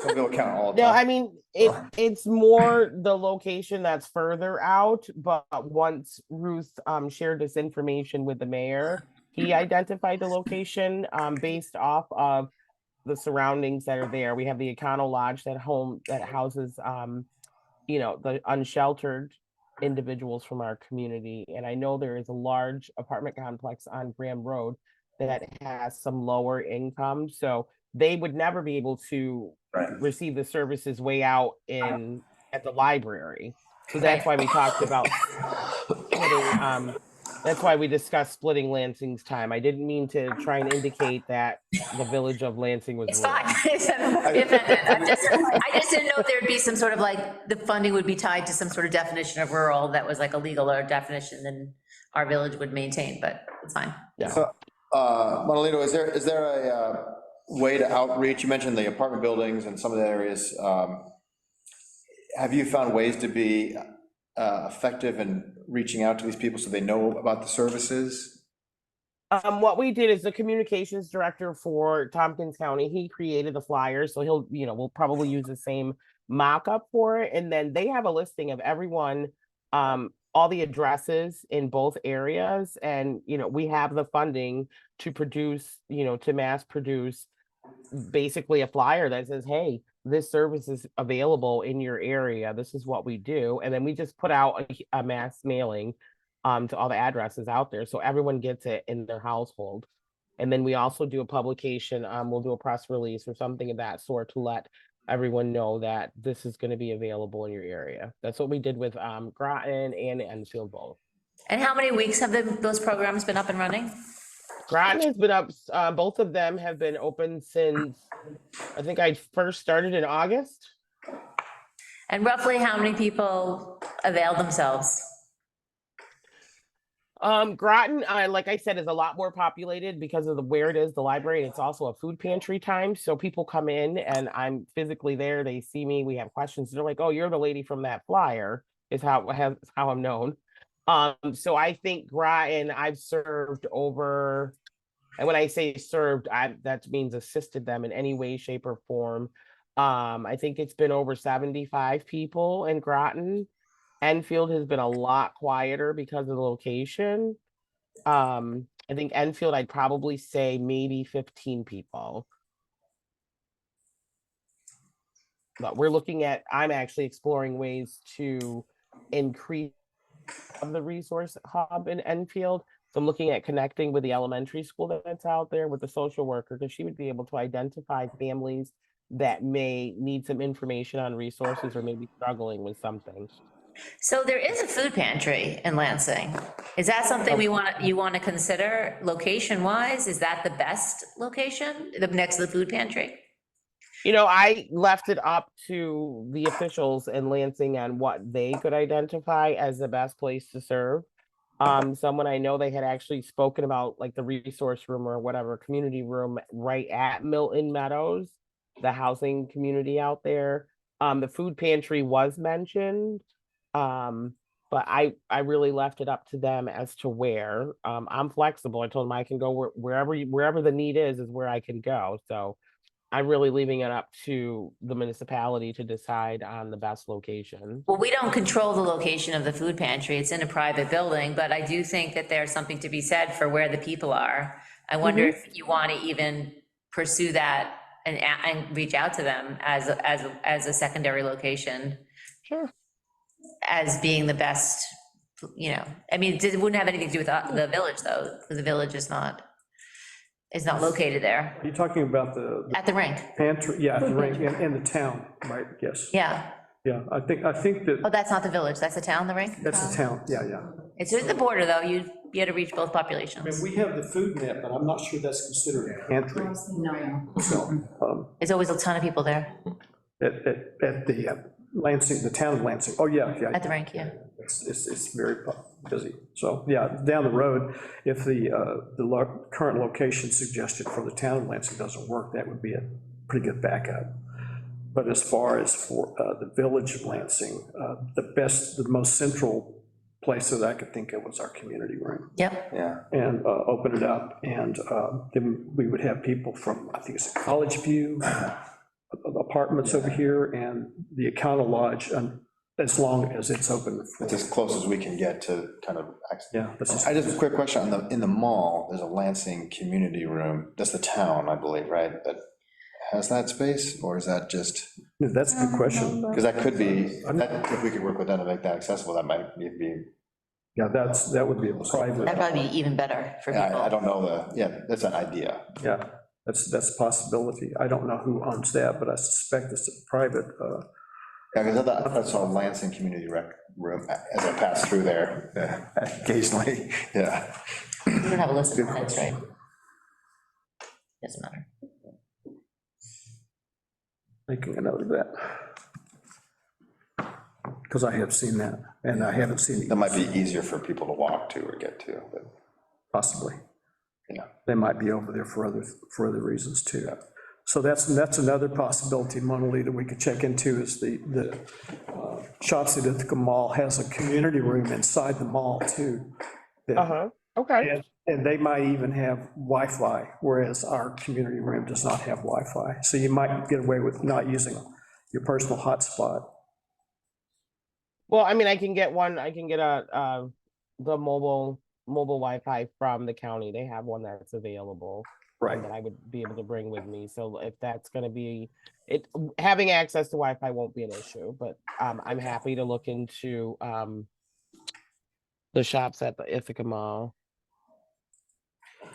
We'll count all of No, them. I mean, it's more the location that's further out, but once Ruth shared this information with the mayor, he identified the location based off of the surroundings that are there. We have the Econo Lodge that houses the unsheltered individuals from our community. And I know there is a large apartment complex on Graham Road that has some lower income, so they would never be able to receive the services way out at the library. So that's why we talked about splitting, that's why we discussed splitting Lansing's time. I didn't mean to try and indicate that the village of Lansing was It's rural. fine. I just didn't know if there'd be some sort of like, the funding would be tied to some sort of definition of rural that was like a legal or definition and our village would maintain, but it's fine. Yeah. So, Monalito, is there a way to outreach? You mentioned the apartment buildings and some of the areas. Have you found ways to be effective in reaching out to these people so they know about the services? What we did is the communications director for Tompkins County, he created the flyers, so we'll probably use the same mock-up for it. And then they have a listing of everyone, all the addresses in both areas. And, we have the funding to produce, to mass produce basically a flyer that says, hey, this service is available in your area. This is what we do. And then we just put out a mass mailing to all the addresses out there. So everyone gets it in their household. And then we also do a publication. We'll do a press release or something of that sort to let everyone know that this is going to be available in your area. That's what we did with Groton and Enfield both. And how many weeks have those programs been up and running? Groton has been up, both of them have been open since, I think I first started in August. And roughly how many people avail themselves? Groton, like I said, is a lot more populated because of where it is, the library. It's also a food pantry time. So people come in and I'm physically there. They see me, we have questions. They're like, oh, you're the lady from that flyer, is how I'm known. So I think Groton, I've served over, and when I say served, that means assisted them in any way, shape, or form. I think it's been over 75 people in Groton. Enfield has been a lot quieter because of the location. I think Enfield, I'd probably say maybe 15 people. But I'm actually exploring ways to increase of the resource hub in Enfield. So I'm looking at connecting with the elementary school that's out there with the social worker, because she would be able to identify families that may need some information on resources or maybe struggling with something. So there is a food pantry in Lansing. Is that something you want to consider location-wise? Is that the best location, next to the food pantry? You know, I left it up to the officials in Lansing on what they could identify as the best place to serve. Someone I know, they had actually spoken about like the resource room or whatever, community room right at Milton Meadows, the housing community out there. The food pantry was mentioned. But I really left it up to them as to where. I'm flexible. I told them I can go wherever the need is where I can go. So I'm really leaving it up to the municipality to decide on the best location. Well, we don't control the location of the food pantry. It's in a private building, but I do think that there's something to be said for where the people are. I wonder if you want to even pursue that and reach out to them as a secondary location. Sure. As being the best, I mean, it wouldn't have anything to do with the village, though, because the village is not located there, Are you talking about the at the rink. pantry? Yeah, the rink in the town, right, yes. Yeah. Yeah, I think Oh, that, that's not the village, that's the town, the rink? that's the town, yeah, yeah. It's at the border, though, you'd be able to reach both I mean, populations. we have the food net, but I'm not sure that's considered a pantry. So, There's always a ton of people there, at the Lansing, the town of Lansing, oh, yeah, yeah. at the rink, yeah. It's very busy. So, yeah, down the road, if the current location suggested for the town of Lansing doesn't work, that would be a pretty good backup. But as far as for the village of Lansing, the most central place that I could think of was our community room. Yep. Yeah. And open it up, and then we would have people from, I think it's College View, apartments over here, and the Econo Lodge, as long as it's open. It's as close as we can get to kind of. Yeah. I just, a quick question, in the mall, there's a Lansing community room, that's the town, I believe, right, that has that space, or is that just, That's a good question. because that could be, if we could work with them to make that accessible, that might be, Yeah, that would be a private, That'd probably be even better for I people. don't know that's an idea. yeah, that's a possibility. I don't know who owns that, but I suspect it's a private, Yeah, because I thought I saw Lansing Community Rec Room as I passed through there occasionally, yeah. You don't have a list of tenants, right? Doesn't matter. making a note of that. Because I have seen that, and I haven't seen That it, might be easier for people to walk to or get to, but, possibly. yeah. They might be over there for other reasons too. So that's another possibility, Mona Lisa, we could check into, is the Shops at Ithaca Mall has a community room inside the mall too. that- Okay. And they might even have Wi-Fi, whereas our community room does not have Wi-Fi. So you might get away with not using your personal hotspot. Well, I mean, I can get the mobile Wi-Fi from the county. They have one that's available. Right. That I would be able to bring with me. So if that's gonna be, having access to Wi-Fi won't be an issue, but I'm happy to look into the shops at the Ithaca Mall.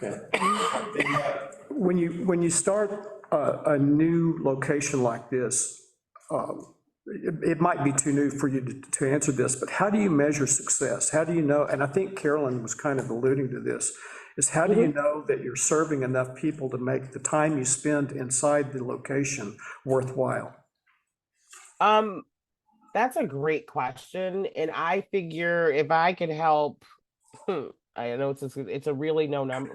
Okay. When you start a new location like this, it might be too new for you to answer this, but how do you measure success? How do you know, and I think Carolyn was kind of alluding to this, is how do you know that you're serving enough people to make the time you spend inside the location worthwhile? That's a great question, and I figure if I could help, I know it's a really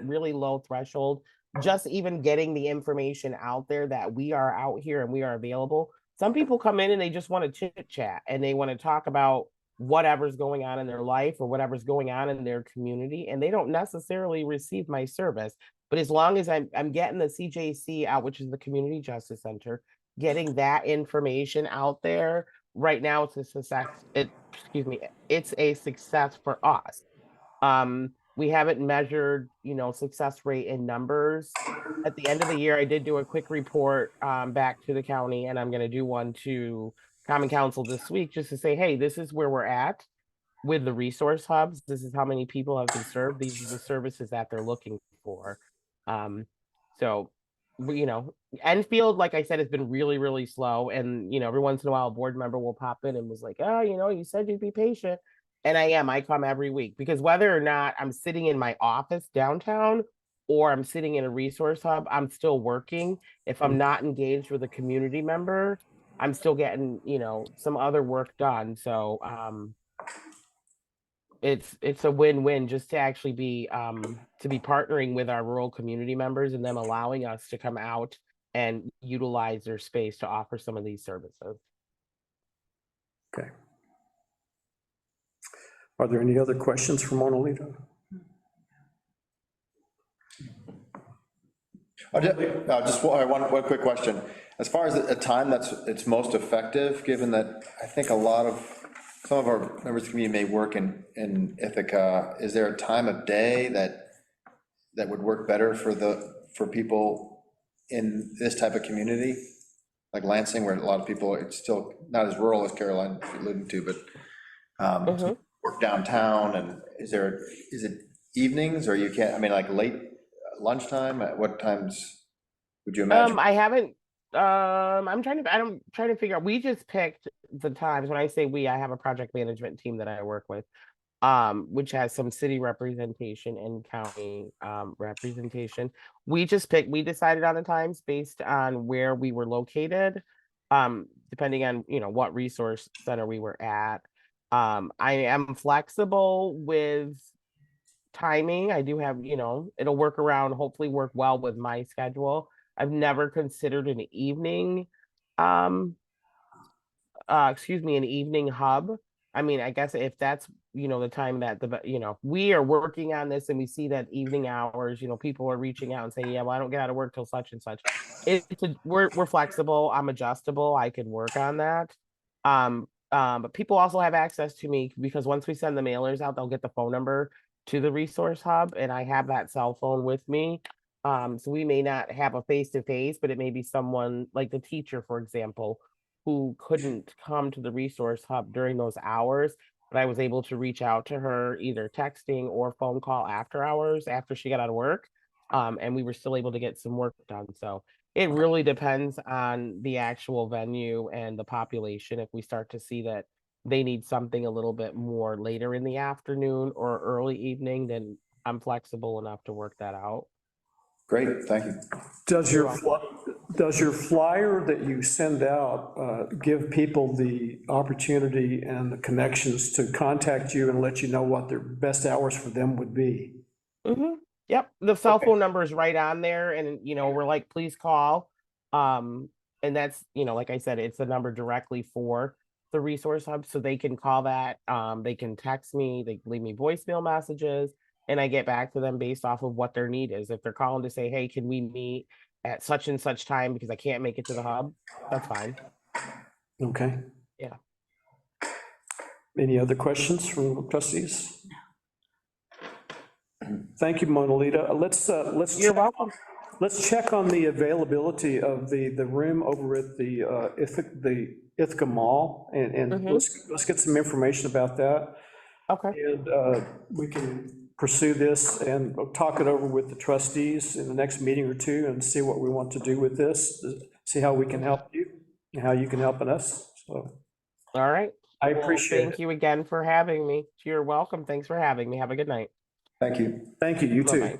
really low threshold, just even getting the information out there that we are out here and we are available. Some people come in and they just want to chit chat and they want to talk about whatever's going on in their life or whatever's going on in their community, and they don't necessarily receive my service. But as long as I'm getting the CJC out, which is the Community Justice Center, getting that information out there, right now it's a success. It's a success for us. We haven't measured, success rate in numbers. At the end of the year, I did do a quick report back to the county, and I'm going to do one to Common Council this week just to say, hey, this is where we're at. with the resource hubs, this is how many people have been served, these are the services that they're looking for. So, Enfield, like I said, has been really, really slow, and, every once in a while, a board member will pop in and was like, oh, you said you'd be patient, and I come every week, because whether or not I'm sitting in my office downtown, or I'm sitting in a resource hub, I'm still working. If I'm not engaged with a community member, I'm still getting, some other work done, so, it's a win-win just to actually be partnering with our rural community members and them allowing us to come out and utilize their space to offer some of these services. Okay. Are there any other questions for Mona Lisa? One quick question. As far as a time it's most effective, given that I think some of our members of the community may work in Ithaca, is there a time of day that would work better for people in this type of community? Like Lansing, where a lot of people, it's still not as rural as Caroline alluded to, but work downtown, and is it evenings, or you can't, like late lunchtime? At what times would you imagine? I haven't, I'm trying to figure out, we just picked the times. When I say we, I have a project management team that I work with, which has some city representation and county representation. We decided on the times based on where we were located, depending on, what resource center we were at. I am flexible with timing. I do have, it'll hopefully work well with my schedule. I've never considered an evening, an evening hub. I guess if that's, the time that we are working on this and we see that evening hours, people are reaching out and saying, yeah, well, I don't get out of work till such and such. We're flexible. I'm adjustable. I can work on that. But people also have access to me, because once we send the mailers out, they'll get the phone number to the resource hub, and I have that cell phone with me. So we may not have a face-to-face, but it may be someone like the teacher, for example, who couldn't come to the resource hub during those hours, but I was able to reach out to her either texting or phone call after hours, after she got out of work. And we were still able to get some work done. So it really depends on the actual venue and the population. If we start to see that they need something a little bit more later in the afternoon or early evening, then I'm flexible enough to work that out. Great, thank you. Does your flyer that you send out give people the opportunity and the connections to contact you and let you know what their best hours for them would be? Yep, the cell phone number is right on there, and we're like, please call. And that's, like I said, it's a number directly for the resource hub, so they can call that. They can text me, they leave me voicemail messages, and I get back to them based off of what their need is. If they're calling to say, hey, can we meet at such and such time because I can't make it to the hub, that's fine. Okay. Yeah. Any other questions from trustees? Thank you, Mona Lisa. You're welcome. Let's check on the availability of the room over at the Ithaca Mall, and let's get some information about that. Okay. And we can pursue this and talk it over with the trustees in the next meeting or two and see what we want to do with this, see how we can help you and how you can help us. So, all right. I appreciate it. Thank you again for having me. You're welcome. Thanks for having me. Have a good night. Thank you. Thank you, you too. Bye-bye.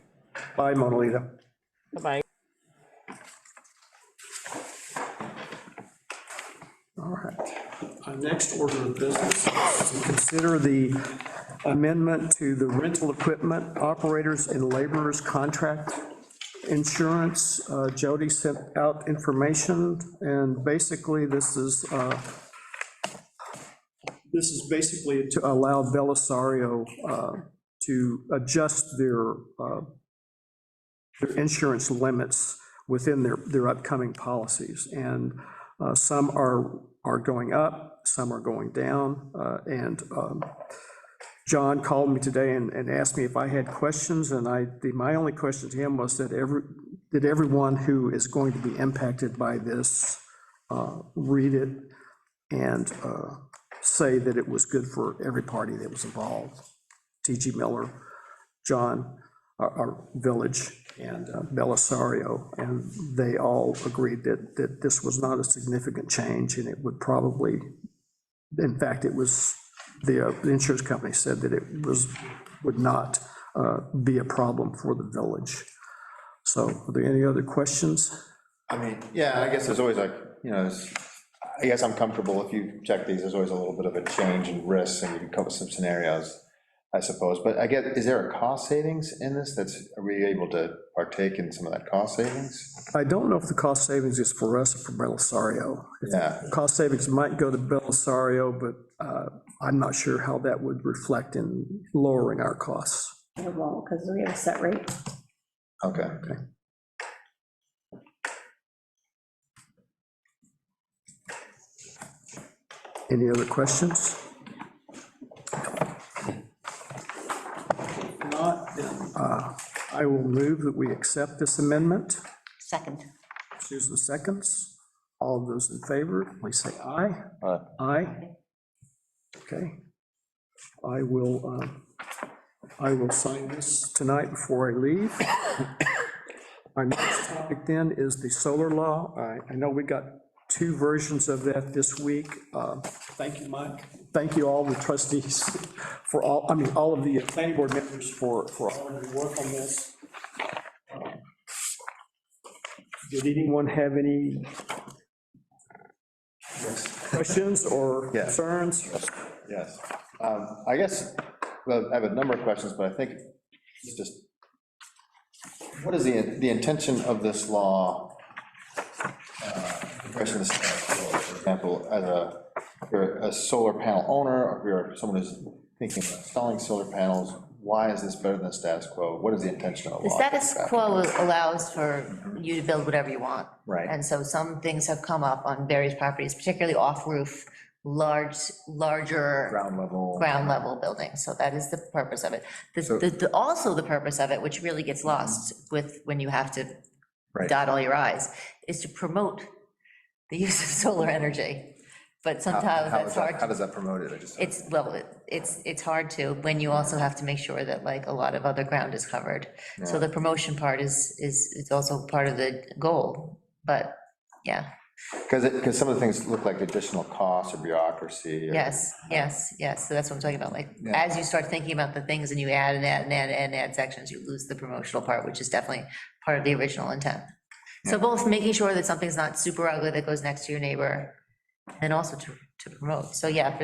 Bye, Mona Lisa. Bye-bye. All right. Our next order of business is to consider the amendment to the rental equipment operators and laborers contract insurance. Jody sent out information, and basically this is basically to allow Belisario to adjust their insurance limits within their upcoming policies. And some are going up, some are going down. And John called me today and asked me if I had questions, and my only question to him was that did everyone who is going to be impacted by this read it and say that it was good for every party that was involved. T.G. Miller, John, our village, and Belisario, and they all agreed that this was not a significant change, and it would probably, in fact, it was, the insurance company said that it would not be a problem for the village. So are there any other questions? I mean, yeah, I guess there's always like, I guess I'm comfortable if you check these, there's always a little bit of a change in risks, and you can come up with some scenarios, I suppose. But I get, is there a cost savings in this? Are we able to partake in some of that cost savings? I don't know if the cost savings is for us or for Belisario. Yeah. Cost savings might go to Belisario, but I'm not sure how that would reflect in lowering our costs. It won't, because we have a set rate. Okay. Any other questions? If not, then I will move that we accept this amendment. Second. Susan seconds. All of those in favor, please say aye. Aye. Aye. Okay. I will sign this tonight before I leave. Our next topic then is the solar law. I know we got 2 versions of that this week. Thank you, Mike. Thank you, all the trustees, for all of the planning board members for all of your work on this. Did anyone have any questions or concerns? Yes. I guess, well, I have a number of questions, but I think it's just, what is the intention of this law? For example, as if you're a solar panel owner, or if you're someone who's thinking about installing solar panels, why is this better than the status quo? What is the intention of the The law? status quo allows for you to build whatever you want. Right. And so some things have come up on various properties, particularly off-roof, larger Ground level. buildings. So that is the purpose of it. So- Also the purpose of it, which really gets lost with, when you have to Right. dot all your i's, is to promote the use of solar energy. But sometimes that's hard. How does that promote it? It's hard to, when you also have to make sure that like a lot of other ground is covered. So the promotion part is also part of the goal, but yeah. Because some of the things look like additional costs or bureaucracy. Yes. So that's what I'm talking about. Like, Yeah. as you start thinking about the things and you add and add and add and add sections, you lose the promotional part, which is definitely part of the original intent. So both making sure that something's not super ugly that goes next to your neighbor, and also to promote. So yeah,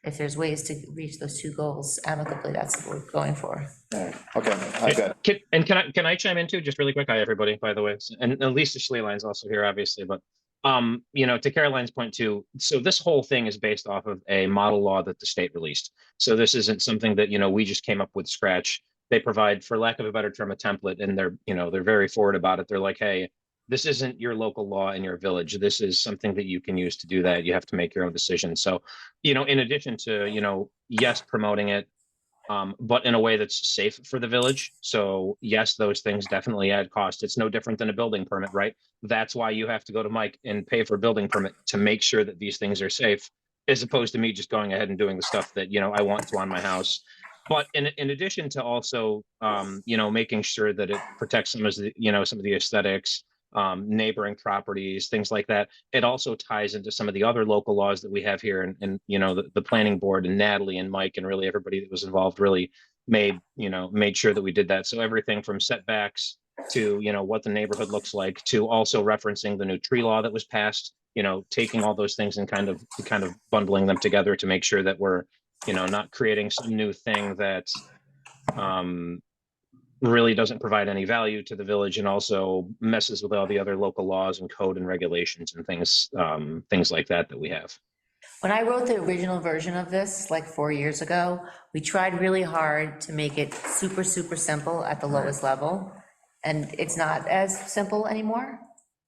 if there's ways to reach those 2 goals amicably, that's what we're going for. Okay, I got. Can I chime in too, just really quick? Hi, everybody, by the way, and Lisa Schleyline's also here, obviously, but to Caroline's point too, so this whole thing is based off of a model law that the state released. So this isn't something that, we just came up with scratch. They provide, for lack of a better term, a template, and they're very forward about it. They're like, hey, this isn't your local law in your village. This is something that you can use to do that. You have to make your own decision. So, in addition to, yes, promoting it, but in a way that's safe for the village. So yes, those things definitely add cost. It's no different than a building permit, right? That's why you have to go to Mike and pay for a building permit to make sure that these things are safe, as opposed to me just going ahead and doing the stuff that, I want to on my house. But in addition to also, making sure that it protects some of the aesthetics, neighboring properties, things like that. It also ties into some of the other local laws that we have here, and the planning board and Natalie and Mike and really everybody that was involved really made sure that we did that. So everything from setbacks to what the neighborhood looks like, to also referencing the new tree law that was passed, taking all those things and kind of bundling them together to make sure that we're not creating some new thing that really doesn't provide any value to the village, and also messes with all the other local laws and code and regulations and things like that we have. When I wrote the original version of this, like 4 years ago, we tried really hard to make it super, super simple at the lowest level. And it's not as simple anymore.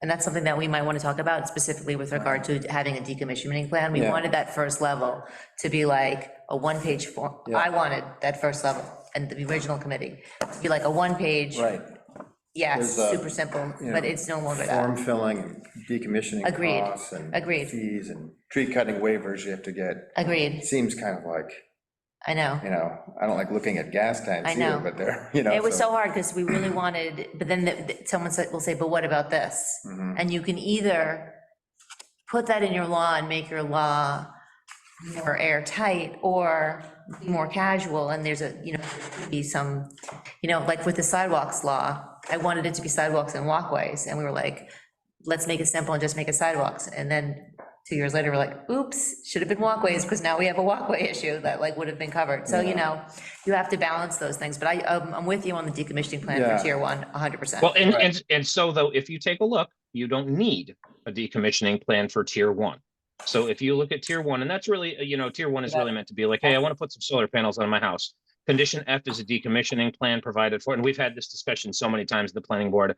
And that's something that we might want to talk about specifically with regard to having a decommissioning plan. We wanted that first level to be like a one-page form. I wanted that first level, and the original committee, to be like a one-page. Right. Yes, There's, super simple, but it's no longer that. Form filling, decommissioning Agreed. costs and Agreed. fees and tree cutting waivers you have to get. Agreed, Seems kind of like, I know. I don't like looking at gas tanks I either, know. but they're, It was so hard because we really wanted, but then someone will say, but what about this? Mhm. And you can either put that in your law and make your law more airtight, or be more casual, and there's be some, like with the sidewalks law, I wanted it to be sidewalks and walkways, and we were like, let's make it simple and just make it sidewalks, and then 2 years later, we're like, oops, should have been walkways, because now we have a walkway issue that like would have been covered, so, you have to balance those things, but I'm with you on the decommissioning plan Yeah. for tier one, 100%. Well, and so though, if you take a look, you don't need a decommissioning plan for tier one. So if you look at tier one, and that's really, tier one is really meant to be like, hey, I want to put some solar panels on my house. Condition F is a decommissioning plan provided for, and we've had this discussion so many times, the planning board.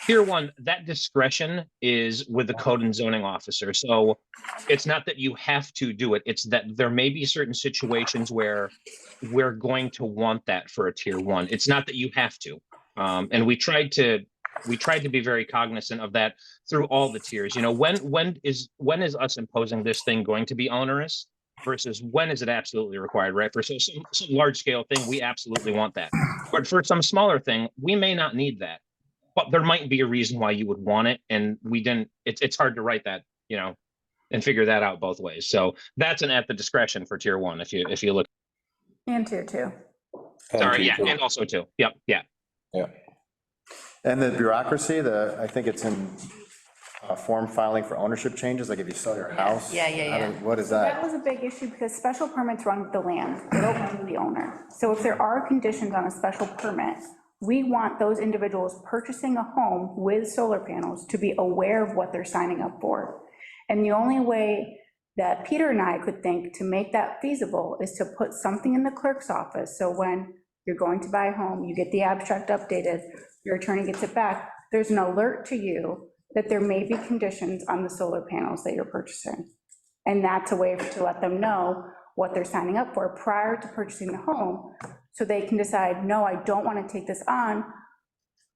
Tier one, that discretion is with the code and zoning officer. So it's not that you have to do it. It's that there may be certain situations where we're going to want that for a tier one. It's not that you have to. And we tried to be very cognizant of that through all the tiers. When is us imposing this thing going to be onerous versus when is it absolutely required, right? For some large scale thing, we absolutely want that. But for some smaller thing, we may not need that. But there might be a reason why you would want it, and we didn't. It's hard to write that, and figure that out both ways. So that's at the discretion for tier one. If you look. And tier two. Sorry, yeah, and also two. Yep, yeah. Yeah. And the bureaucracy, I think it's in form filing for ownership changes, like if you sell your house. Yeah. What is That that? was a big issue because special permits run with the land, they don't run with the owner. So if there are conditions on a special permit, we want those individuals purchasing a home with solar panels to be aware of what they're signing up for. And the only way that Peter and I could think to make that feasible is to put something in the clerk's office. So when you're going to buy a home, you get the abstract updated, your attorney gets it back, there's an alert to you that there may be conditions on the solar panels that you're purchasing. And that's a way to let them know what they're signing up for prior to purchasing the home, so they can decide, no, I don't want to take this on,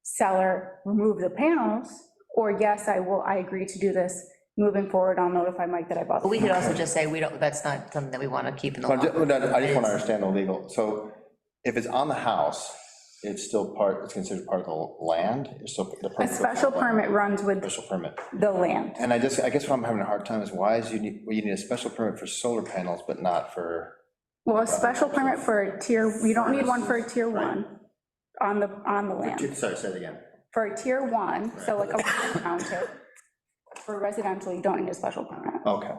seller, remove the panels, or yes, I agree to do this, moving forward, I'll notify Mike that I bought. But we could also just say, that's not something that we want to keep in the law. I just want to understand the legal, so if it's on the house, it's considered part of the land? It's still the A special permit runs with special permit. the land. And I guess what I'm having a hard time is why you need a special permit for solar panels, but not for. Well, a special permit for a tier, you don't need one for a tier one on the land. Sorry, say it again. For a tier one, so like a mounted, for residential, you don't need a special permit. Okay.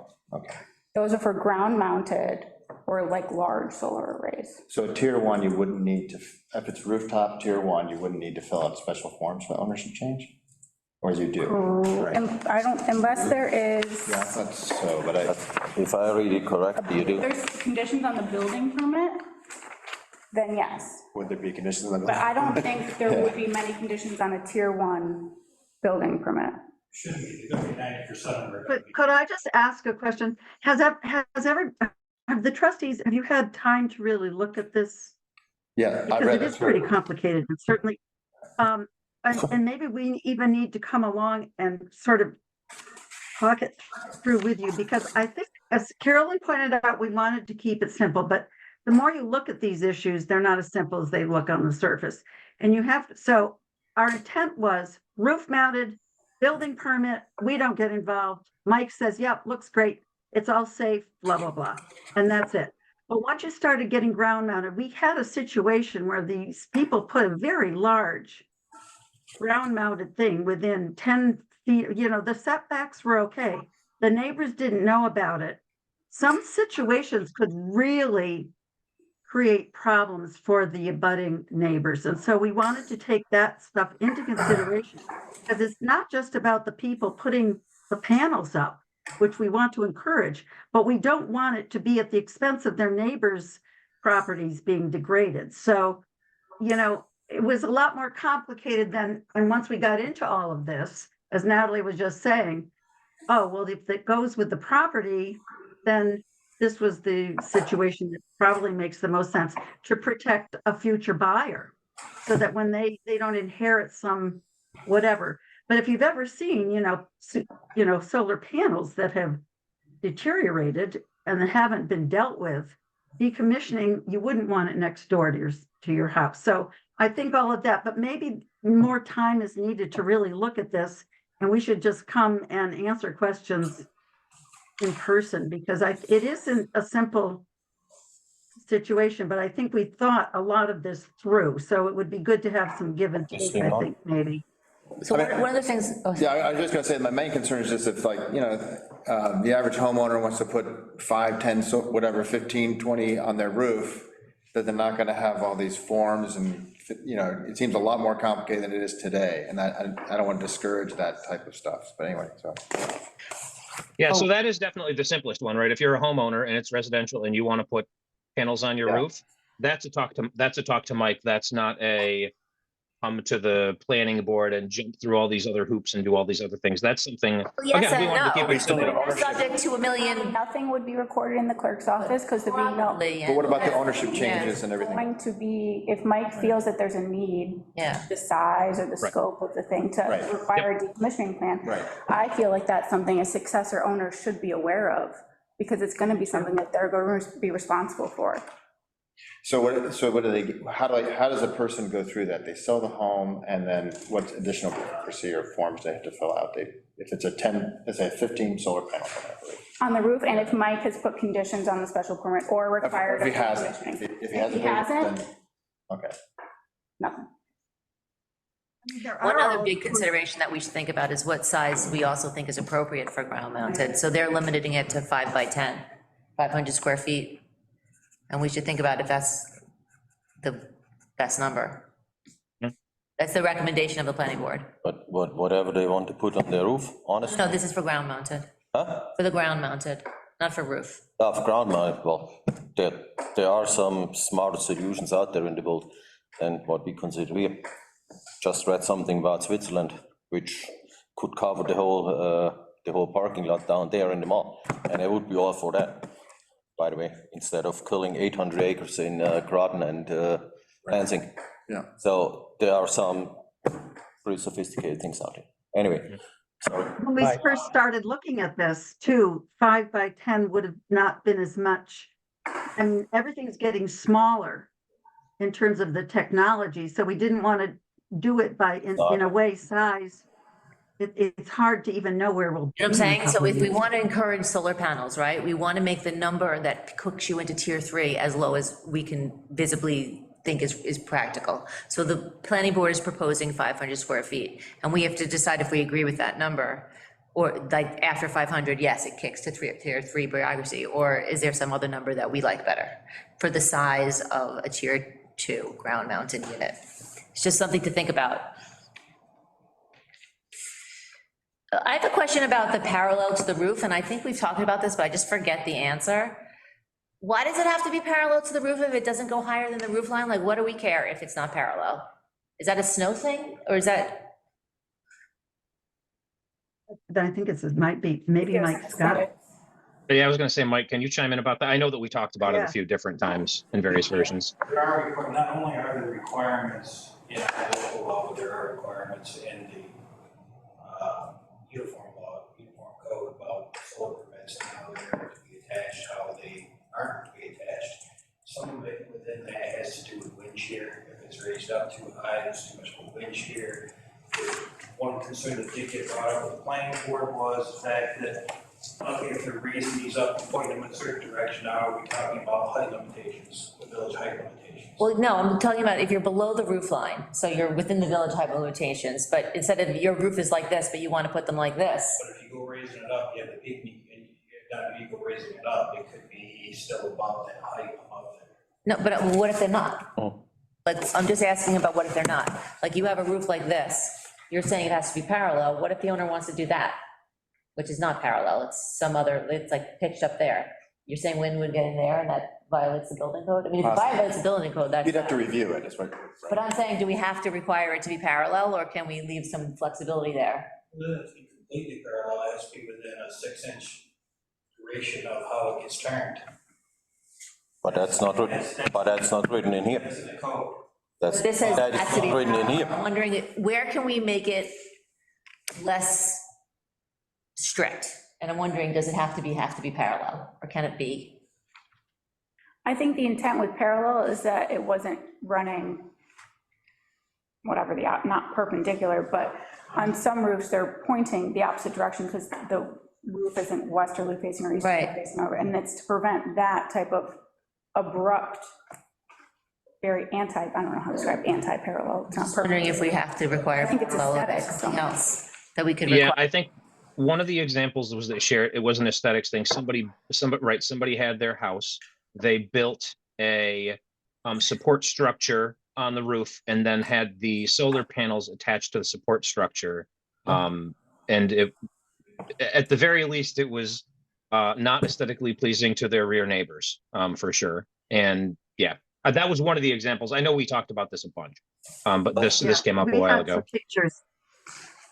Those are for ground mounted or like large solar arrays. So tier one, you wouldn't need to, if it's rooftop tier one, you wouldn't need to fill out special forms for ownership change? Or you do? Right. And I don't, unless there is. Yeah, that's so, but If I read it correctly, you do. There's conditions on the building permit, then yes. would there be conditions on the? But I don't think there would be many conditions on a tier one building permit. Should be, it's gonna be 90% of it. But could I just ask a question? Have the trustees, have you had time to really look at this? Yeah, I Because read it is it. pretty complicated, and certainly, and maybe we even need to come along and sort of talk it through with you, because I think, as Carolyn pointed out, we wanted to keep it simple, but the more you look at these issues, they're not as simple as they look on the surface. And you have, so our intent was roof mounted, building permit, we don't get involved. Mike says, yep, looks great, it's all safe, blah, blah, blah, and that's it. But once you started getting ground mounted, we had a situation where these people put a very large ground mounted thing within 10 feet, the setbacks were okay. The neighbors didn't know about it. Some situations could really create problems for the abutting neighbors. And so we wanted to take that stuff into consideration, because it's not just about the people putting the panels up, which we want to encourage, but we don't want it to be at the expense of their neighbors' properties being degraded. So, it was a lot more complicated than, and once we got into all of this, as Natalie was just saying, oh, well, if it goes with the property, then this was the situation that probably makes the most sense, to protect a future buyer, so that when they don't inherit some whatever. But if you've ever seen, solar panels that have deteriorated and haven't been dealt with, decommissioning, you wouldn't want it next door to your house. So I think all of that, but maybe more time is needed to really look at this, and we should just come and answer questions in person, because it isn't a simple situation, but I think we thought a lot of this through, so it would be good to have some give and take, I think, maybe. So one of the things. Oh, Yeah, I was just gonna say, my main concern is just if, like, the average homeowner wants to put 5, 10, so whatever, 15, 20 on their roof, that they're not gonna have all these forms, and, it seems a lot more complicated than it is today, and I don't want to discourage that type of stuff, but anyway, so. Yeah, so that is definitely the simplest one, right? If you're a homeowner and it's residential and you want to put panels on your roof, that's a talk to Mike. That's not a come to the planning board and jump through all these other hoops and do all these other things. That's something, Yes again, we and want to keep no. it simple. We're subject to 1 million. Nothing would be recorded in the clerk's office because there'd be no. Probably, But what about the yeah. ownership changes and everything? Going to be, if Mike feels that there's a need, Yeah. the size or the Right. scope of the thing to Right. require a decommissioning plan. Right. I feel like that's something a successor owner should be aware of, because it's gonna be something that they're going to be responsible for. So what do they, how does a person go through that? They sell the home, and then what additional bureaucracy or forms they have to fill out? If it's let's say 15 solar panels on that roof. On the roof, and if Mike has put conditions on the special permit or required. If he hasn't, decommissioning. if he hasn't, then, okay. Nothing. One other big consideration that we should think about is what size we also think is appropriate for ground mounted. So they're limiting it to 5 by 10, 500 square feet. And we should think about if that's the best number. That's the recommendation of the planning board. But whatever they want to put on their roof, honestly. No, this is for ground mounted, Huh? for the ground mounted, not for roof. For ground mount, well, there are some smarter solutions out there in the world than what we consider here. Just read something about Switzerland, which could cover the whole parking lot down there in the mall, and I would be all for that, by the way, instead of killing 800 acres in Groton and Lansing. Yeah. So there are some pretty sophisticated things out there. Anyway, sorry. When we first started looking at this, too, 5 by 10 would have not been as much, and everything's getting smaller in terms of the technology, so we didn't want to do it in a way size. It's hard to even know where we'll be. You know what I'm saying? So if we want to encourage solar panels, right, we want to make the number that cooks you into tier 3 as low as we can visibly think is practical. So the planning board is proposing 500 square feet, and we have to decide if we agree with that number, or like after 500, yes, it kicks to tier 3 bureaucracy, or is there some other number that we like better for the size of a tier 2 ground mounted unit? It's just something to think about. I have a question about the parallel to the roof, and I think we've talked about this, but I just forget the answer. Why does it have to be parallel to the roof if it doesn't go higher than the roof line? Like, what do we care if it's not parallel? Is that a snow thing, or is that? I think might be, maybe Mike's got it. Yeah, I was gonna say, Mike, can you chime in about that? I know that we talked about it Yeah. a few different times in various versions. There are, not only are there requirements in the local law, but there are requirements in the uniform law, uniform code about solar permits and how they're to be attached, how they aren't to be attached. Some of it within that has to do with wind shear. If it's raised up too high, there's too much wind shear. One concern that did get brought up with the planning board was the fact that, okay, if they're raising these up and pointing them in a certain direction, now are we talking about height limitations, the village height limitations? Well, no, I'm talking about if you're below the roof line, so you're within the village height limitations, but instead of your roof is like this, but you want to put them like this. But if you go raising it up, you have the peak, you go raising it up, it could be still above that height above there. No, but what if they're not? Like, I'm just asking about what if they're not? Like, you have a roof like this, you're saying it has to be parallel, what if the owner wants to do that? Which is not parallel, it's some other, it's like pitched up there. You're saying wind would get in there and that violates the building code? I mean, if it violates the building code, that's. You'd have to review it, that's right. But I'm saying, do we have to require it to be parallel, or can we leave some flexibility there? It has to be completely parallel, it has to be within a 6-inch duration of how it gets turned. But that's not written in here. That's in the code. That's, This says that it is has to be not written in parallel. here. I'm wondering, where can we make it less strict. And I'm wondering, does it have to be parallel, or can it be? I think the intent with parallel is that it wasn't running, whatever the, not perpendicular, but on some roofs, they're pointing the opposite direction because the roof isn't westerly facing or easterly Right. facing over, and it's to prevent that type of abrupt, very I don't know how to describe anti-parallel. It's not Wondering if we have to require I think it's parallel or aesthetics, something so. else that we could Yeah, require. I think one of the examples was they shared, it was an aesthetics thing. Somebody had their house. They built a support structure on the roof and then had the solar panels attached to the support structure. And it, at the very least, it was not aesthetically pleasing to their rear neighbors, for sure. And yeah, that was one of the examples. I know we talked about this a bunch, but this came up a We while had some ago. pictures.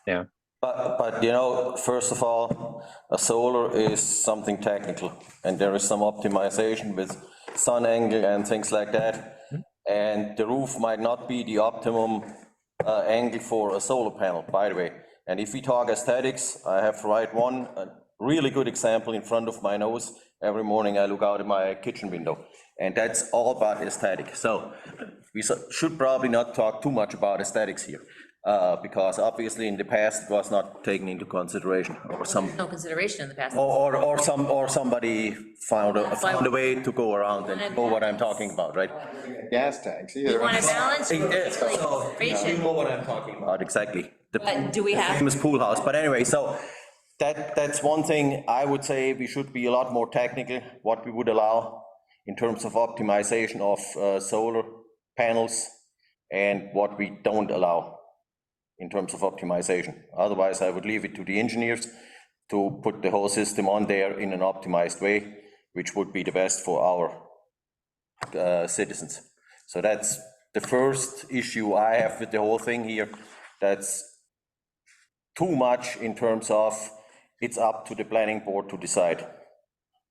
Yeah. But you know, first of all, a solar is something technical, and there is some optimization with sun angle and things like that. And the roof might not be the optimum angle for a solar panel, by the way. And if we talk aesthetics, I have right one, a really good example in front of my nose. Every morning I look out of my kitchen window, and that's all about aesthetic. So we should probably not talk too much about aesthetics here. Because obviously in the past it was not taken into consideration, or No consideration in the past. or somebody found a way to go around and know what I'm talking about, right? Gas tanks We either. want to balance You consideration, know what I'm talking about, exactly. The but do we have? famous pool house, but anyway, so that's one thing I would say we should be a lot more technical, what we would allow in terms of optimization of solar panels and what we don't allow in terms of optimization. Otherwise, I would leave it to the engineers to put the whole system on there in an optimized way, which would be the best for our citizens. So that's the first issue I have with the whole thing here. That's too much in terms of it's up to the planning board to decide.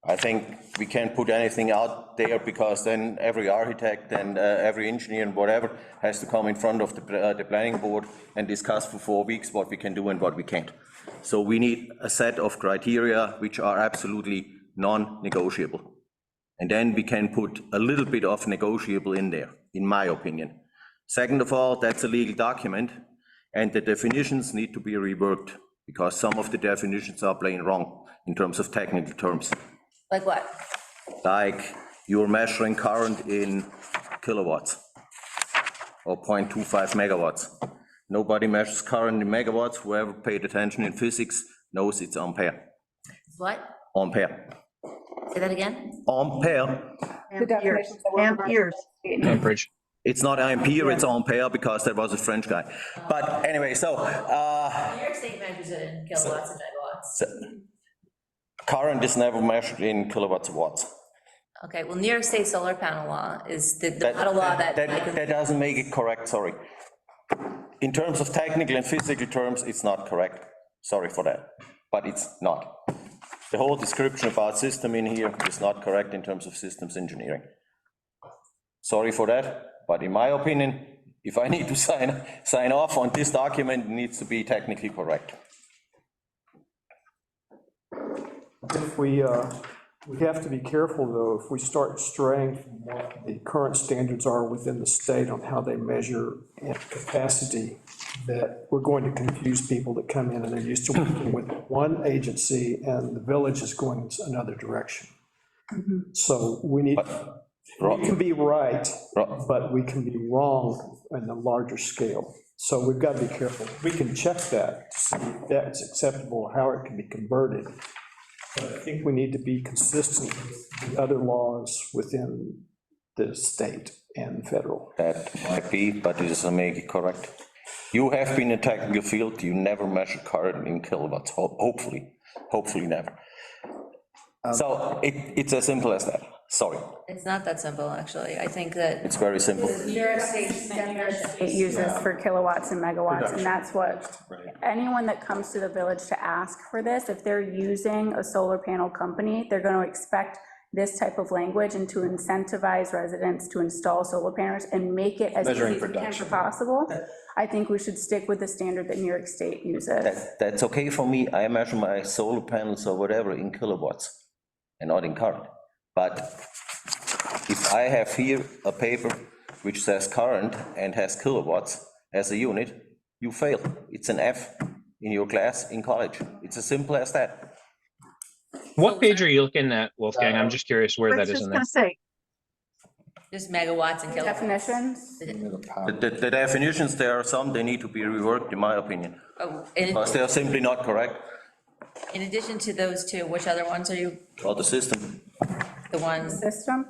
I think we can't put anything out there because then every architect and every engineer and whatever has to come in front of the planning board and discuss for 4 weeks what we can do and what we can't. So we need a set of criteria which are absolutely non-negotiable. And then we can put a little bit of negotiable in there, in my opinion. Second of all, that's a legal document, and the definitions need to be reworked because some of the definitions are plain wrong in terms of technical terms. Like what? Like you're measuring current in kilowatts or 0.25 megawatts. Nobody measures current in megawatts. Whoever paid attention in physics knows it's ampere. What? Ampere. Say that again? Ampere. Amperes. Amperage. It's not ampere, it's ampere because there was a French guy. But anyway, so. New York State measures it in kilowatts and megawatts. Current is never measured in kilowatts or watts. Okay, well, New York State solar panel law is the model law that. That doesn't make it correct, sorry. In terms of technical and physical terms, it's not correct. Sorry for that, but it's not. The whole description about system in here is not correct in terms of systems engineering. Sorry for that, but in my opinion, if I need to sign off on this document, it needs to be technically correct. If we have to be careful, though, if we start straying from what the current standards are within the state on how they measure capacity, that we're going to confuse people that come in and they're used to working with one agency and the village is going another direction. So we can be right, but we can be wrong on a larger scale. So we've got to be careful. We can check that to see if that's acceptable, how it can be converted. But I think we need to be consistent with the other laws within the state and federal. That might be, but it doesn't make it correct. You have been in a technical field, you never measure current in kilowatts, hopefully never. So it's as simple as that, sorry. It's not that simple, actually. I think that. It's very simple. New York State's definition. It uses for kilowatts and megawatts, and that's what, anyone that comes to the village to ask for this, if they're using a solar panel company, they're going to expect this type of language and to incentivize residents to install solar panels and make it as easy Measuring as we can production. for possible, I think we should stick with the standard that New York State uses. That's okay for me. I measure my solar panels or whatever in kilowatts and not in current. But if I have here a paper which says current and has kilowatts as a unit, you fail. It's an F in your class in college. It's as simple as that. What page are you looking at, Wolfgang? I'm just curious where I that was is just in gonna there. say, Just megawatts and kilowatts. Definitions, The definitions, there are some, they need to be reworked, in my opinion, Oh, because they are simply not correct. in addition to those two, which other ones are you, Or the system, the ones? system?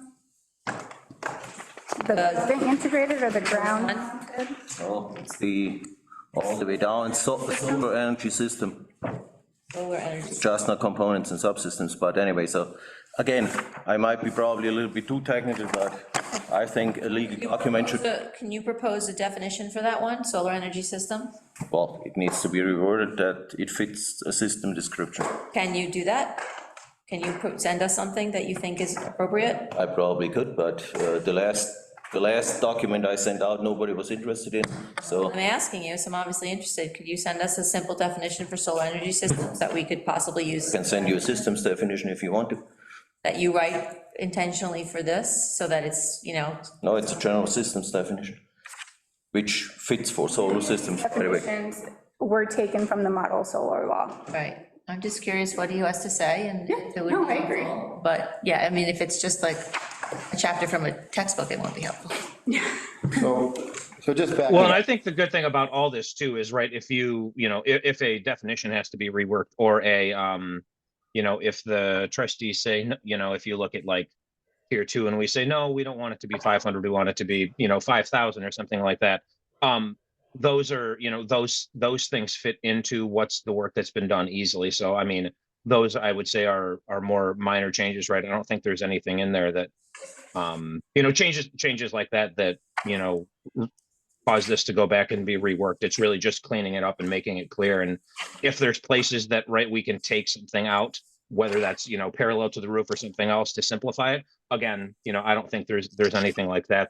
The integrated or the ground mounted? oh, it's the, all the way down, solar energy system. Solar energy. Just not components and subsystems, but anyway, so, again, I might be probably a little bit too technical, but I think a legal document should, Can you propose a definition for that one, solar energy system? well, it needs to be reworded that it fits a system description. Can you do that? Can you send us something that you think is appropriate? I probably could, but the last document I sent out, nobody was interested in, so, I'm asking you, so I'm obviously interested. Could you send us a simple definition for solar energy systems that we could possibly I use, can send you a systems definition if you want to. that you write intentionally for this, so that it's, No, it's a general systems definition, which fits for solar systems, anyway. Definitions were taken from the model solar law. right. I'm just curious what he has to say, and if it would no, be I agree. helpful. But, yeah, I mean, if it's just like a chapter from a textbook, it won't be helpful. So just back. Well, and I think the good thing about all this too is, right, if if a definition has to be reworked, or if the trustees say, if you look at like tier 2 and we say, no, we don't want it to be 500, we want it to be, 5,000 or something like that. Those are, those things fit into what's the work that's been done easily. So, I mean, those I would say are more minor changes, right? I don't think there's anything in there that, changes like that, cause this to go back and be reworked. It's really just cleaning it up and making it clear. And if there's places that, right, we can take something out, whether that's, parallel to the roof or something else to simplify it. Again, I don't think there's anything like that,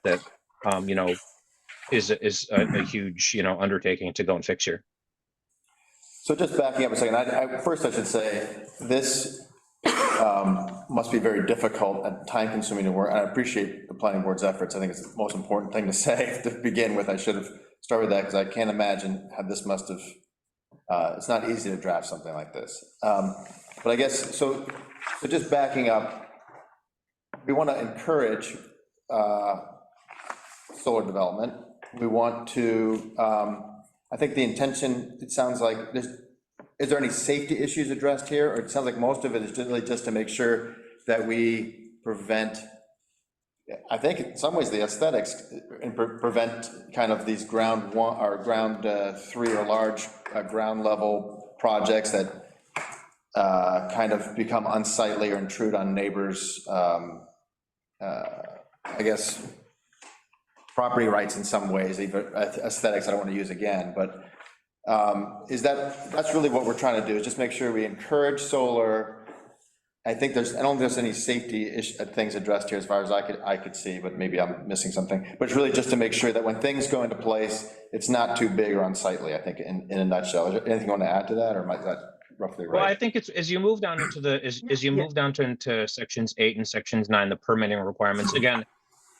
is a huge, undertaking to go and fix here. So just backing up a second, first I should say, this must be very difficult and time-consuming to work. I appreciate the planning board's efforts. I think it's the most important thing to say to begin with. I should have started with that, because I can't imagine how this must have, it's not easy to draft something like this. But I guess, so just backing up, we want to encourage solar development. We want to, I think the intention, it sounds like, is there any safety issues addressed here? Or it sounds like most of it is really just to make sure that we prevent, I think in some ways the aesthetics, and prevent kind of these ground 1 or ground 3 or large ground level projects that kind of become unsightly or intrude on neighbors, I guess, property rights in some ways, even aesthetics I don't want to use again, but that's really what we're trying to do, is just make sure we encourage solar. I think I don't think there's any safety things addressed here as far as I could see, but maybe I'm missing something. But it's really just to make sure that when things go into place, it's not too big or unsightly, I think, in a nutshell. Is there anything you want to add to that, or is that roughly right? Well, I think it's, as you move down into into sections 8 and sections 9, the permitting requirements, again,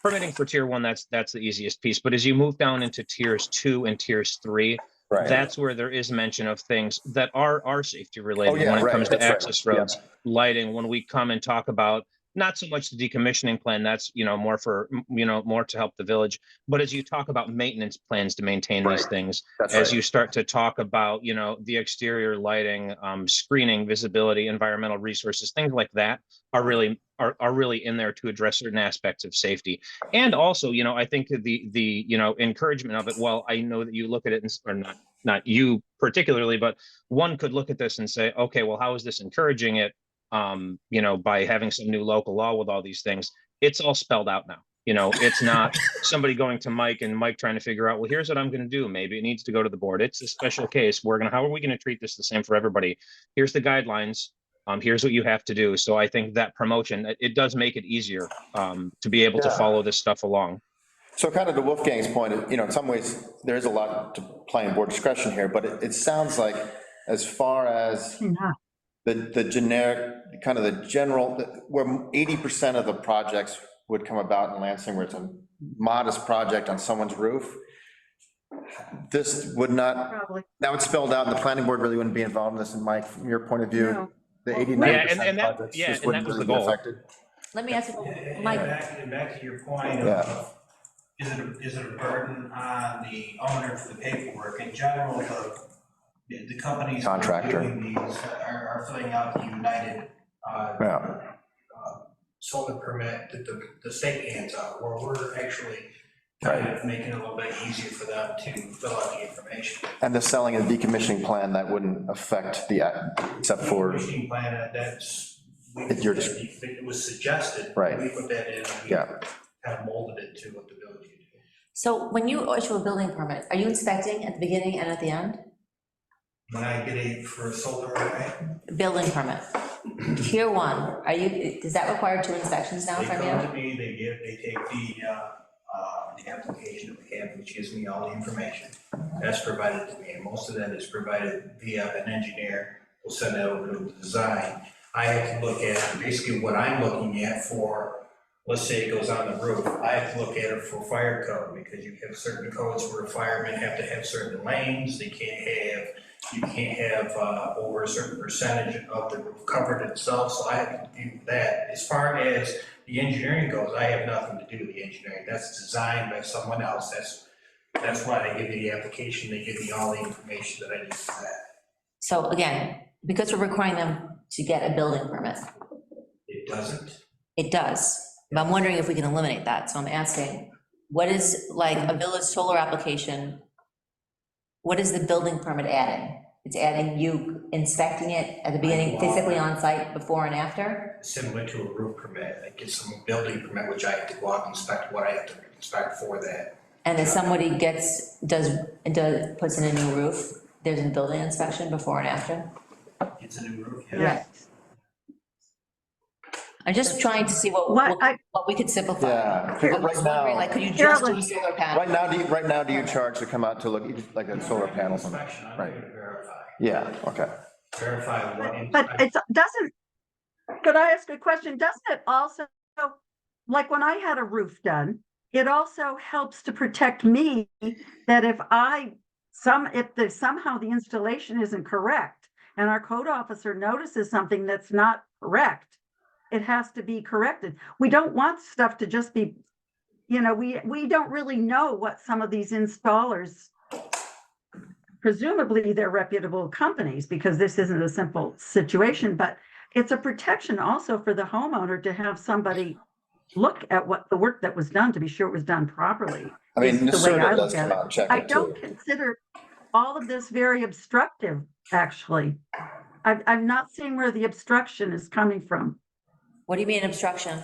permitting for tier 1, that's the easiest piece. But as you move down into tiers 2 and tiers 3, Right. That's where there is mention of things that are safety related. Oh, yeah, when it right, comes to that's right. access roads, lighting, when we come and talk about not so much the decommissioning plan, that's, more for, more to help the village. But as you talk about maintenance plans to maintain these things, That's as right. you start to talk about, the exterior lighting, screening, visibility, environmental resources, things like that are really in there to address certain aspects of safety. And also, I think the encouragement of it, well, I know that you look at it, or not you particularly, but one could look at this and say, okay, well, how is this encouraging it? By having some new local law with all these things, it's all spelled out now. It's not somebody going to Mike and Mike trying to figure out, well, here's what I'm going to do. Maybe it needs to go to the board. It's a special case. How are we going to treat this the same for everybody? Here's the guidelines. Here's what you have to do. So I think that promotion, it does make it easier to be able to Yeah. follow this stuff along. So kind of to Wolfgang's point, in some ways, there is a lot to planning board discretion here, but it sounds like as far as the generic, kind of the general, where 80% of the projects would come about in Lansing, where it's a modest project on someone's roof, this would not, Probably. that would spelled out, and the planning board really wouldn't be involved in this, and Mike, from your point of view, No. the Yeah, 89% and that- projects yeah, just and that wouldn't was really the be goal. affected. Let me ask you, And Mike, back to your point Yeah. of, is it a burden on the owner for the paperwork? In general, the companies who are Contractor. doing these are filling out the United Yeah. solar permit that the state hands out, where we're actually kind of making it a little bit easier for them to fill out the information. And the selling and decommissioning plan, that wouldn't affect the, except for, Machine plan, You're just- it was suggested. Right. We put that in, and we yeah. kind of molded it to what the village could do. so when you issue a building permit, are you inspecting at the beginning and at the end? When I get a, for a solar array, Building permit. Tier 1, does that require 2 inspections now they from come you? to me, they take the application that we have, which gives me all the information. That's provided to me, and most of that is provided via an engineer. We'll send that over to the design. I have to look at, basically what I'm looking at for, let's say it goes on the roof, I have to look at it for fire code, because you have certain codes where firemen have to have certain lanes, you can't have over a certain percentage of the roof covered itself, so I have to do that. As far as the engineering goes, I have nothing to do with the engineering, that's designed by someone else, that's why they give me the application, they give me all the information that I need for that. So again, because we're requiring them to get a building permit, It doesn't. it does. But I'm wondering if we can eliminate that, so I'm asking, what is, like, a village solar application, what is the building permit adding? It's adding you inspecting it at the beginning, physically on site, before and after? Similar to a roof permit, I get some building permit, which I have to go out and inspect what I have to inspect for that. And if somebody puts in a new roof, there's a building inspection before and after? It's a new roof, Yeah. I'm just trying to see what we could simplify. Yeah, I'm because just right wondering, now, like, could you just do a solar panel? right now, do you charge to come out to look, like at solar panels? And Inspection, I'm right. going to verify. Yeah, okay. Verify what. But it doesn't, could I ask a question? Doesn't it also, like when I had a roof done, it also helps to protect me that if somehow the installation isn't correct and our code officer notices something that's not correct, it has to be corrected. We don't want stuff to just be, we don't really know what some of these installers, presumably they're reputable companies because this isn't a simple situation, but it's a protection also for the homeowner to have somebody look at what the work that was done to be sure it was done properly. I mean, is the way I NYSERDA look does at come it. out and check I it too. don't consider all of this very obstructive, actually. I'm not seeing where the obstruction is coming from. What do you mean obstruction?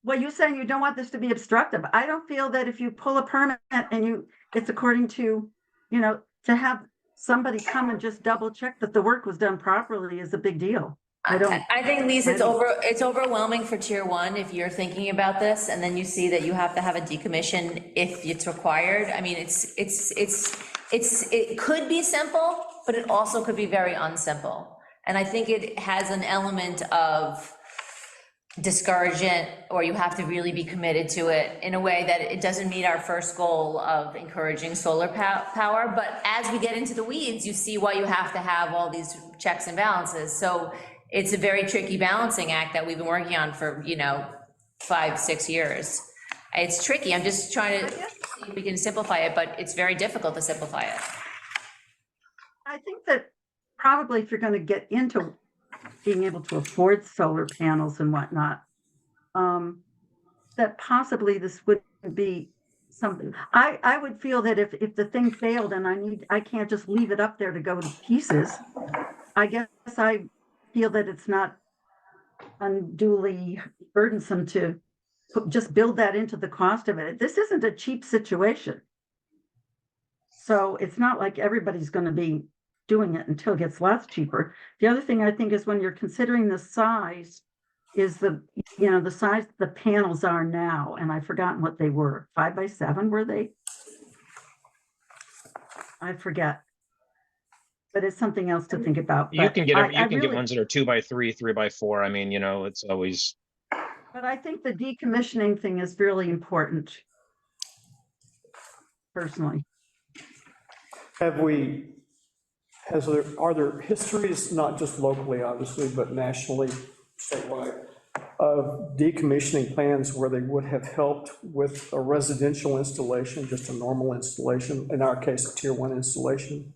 Well, you're saying you don't want this to be obstructive. I don't feel that if you pull a permit and it's according to, to have somebody come and just double check that the work was done properly is a big deal. I think, Lisa, it's overwhelming for tier 1 if you're thinking about this, and then you see that you have to have a decommission if it's required. I mean, it could be simple, but it also could be very unsimple. And I think it has an element of discouragement, or you have to really be committed to it in a way that it doesn't meet our first goal of encouraging solar power. But as we get into the weeds, you see why you have to have all these checks and balances. So it's a very tricky balancing act that we've been working on for, 5-6 years. It's tricky. I'm just trying to see if we can simplify it, but it's very difficult to simplify it. I think that probably if you're going to get into being able to afford solar panels and whatnot, that possibly this would be something. I would feel that if the thing failed and I can't just leave it up there to go to pieces, I guess I feel that it's not unduly burdensome to just build that into the cost of it. This isn't a cheap situation. So it's not like everybody's going to be doing it until it gets less cheaper. The other thing I think is when you're considering the size is the size the panels are now, and I've forgotten what they were. 5x7, were they? I forget. But it's something else to think about. You But can get, I you can get really, ones that are 2x3, 3x4. I mean, it's always, but I think the decommissioning thing is really important, personally. Are there histories, not just locally, obviously, but nationally, statewide, of decommissioning plans where they would have helped with a residential installation, just a normal installation, in our case, a tier 1 installation?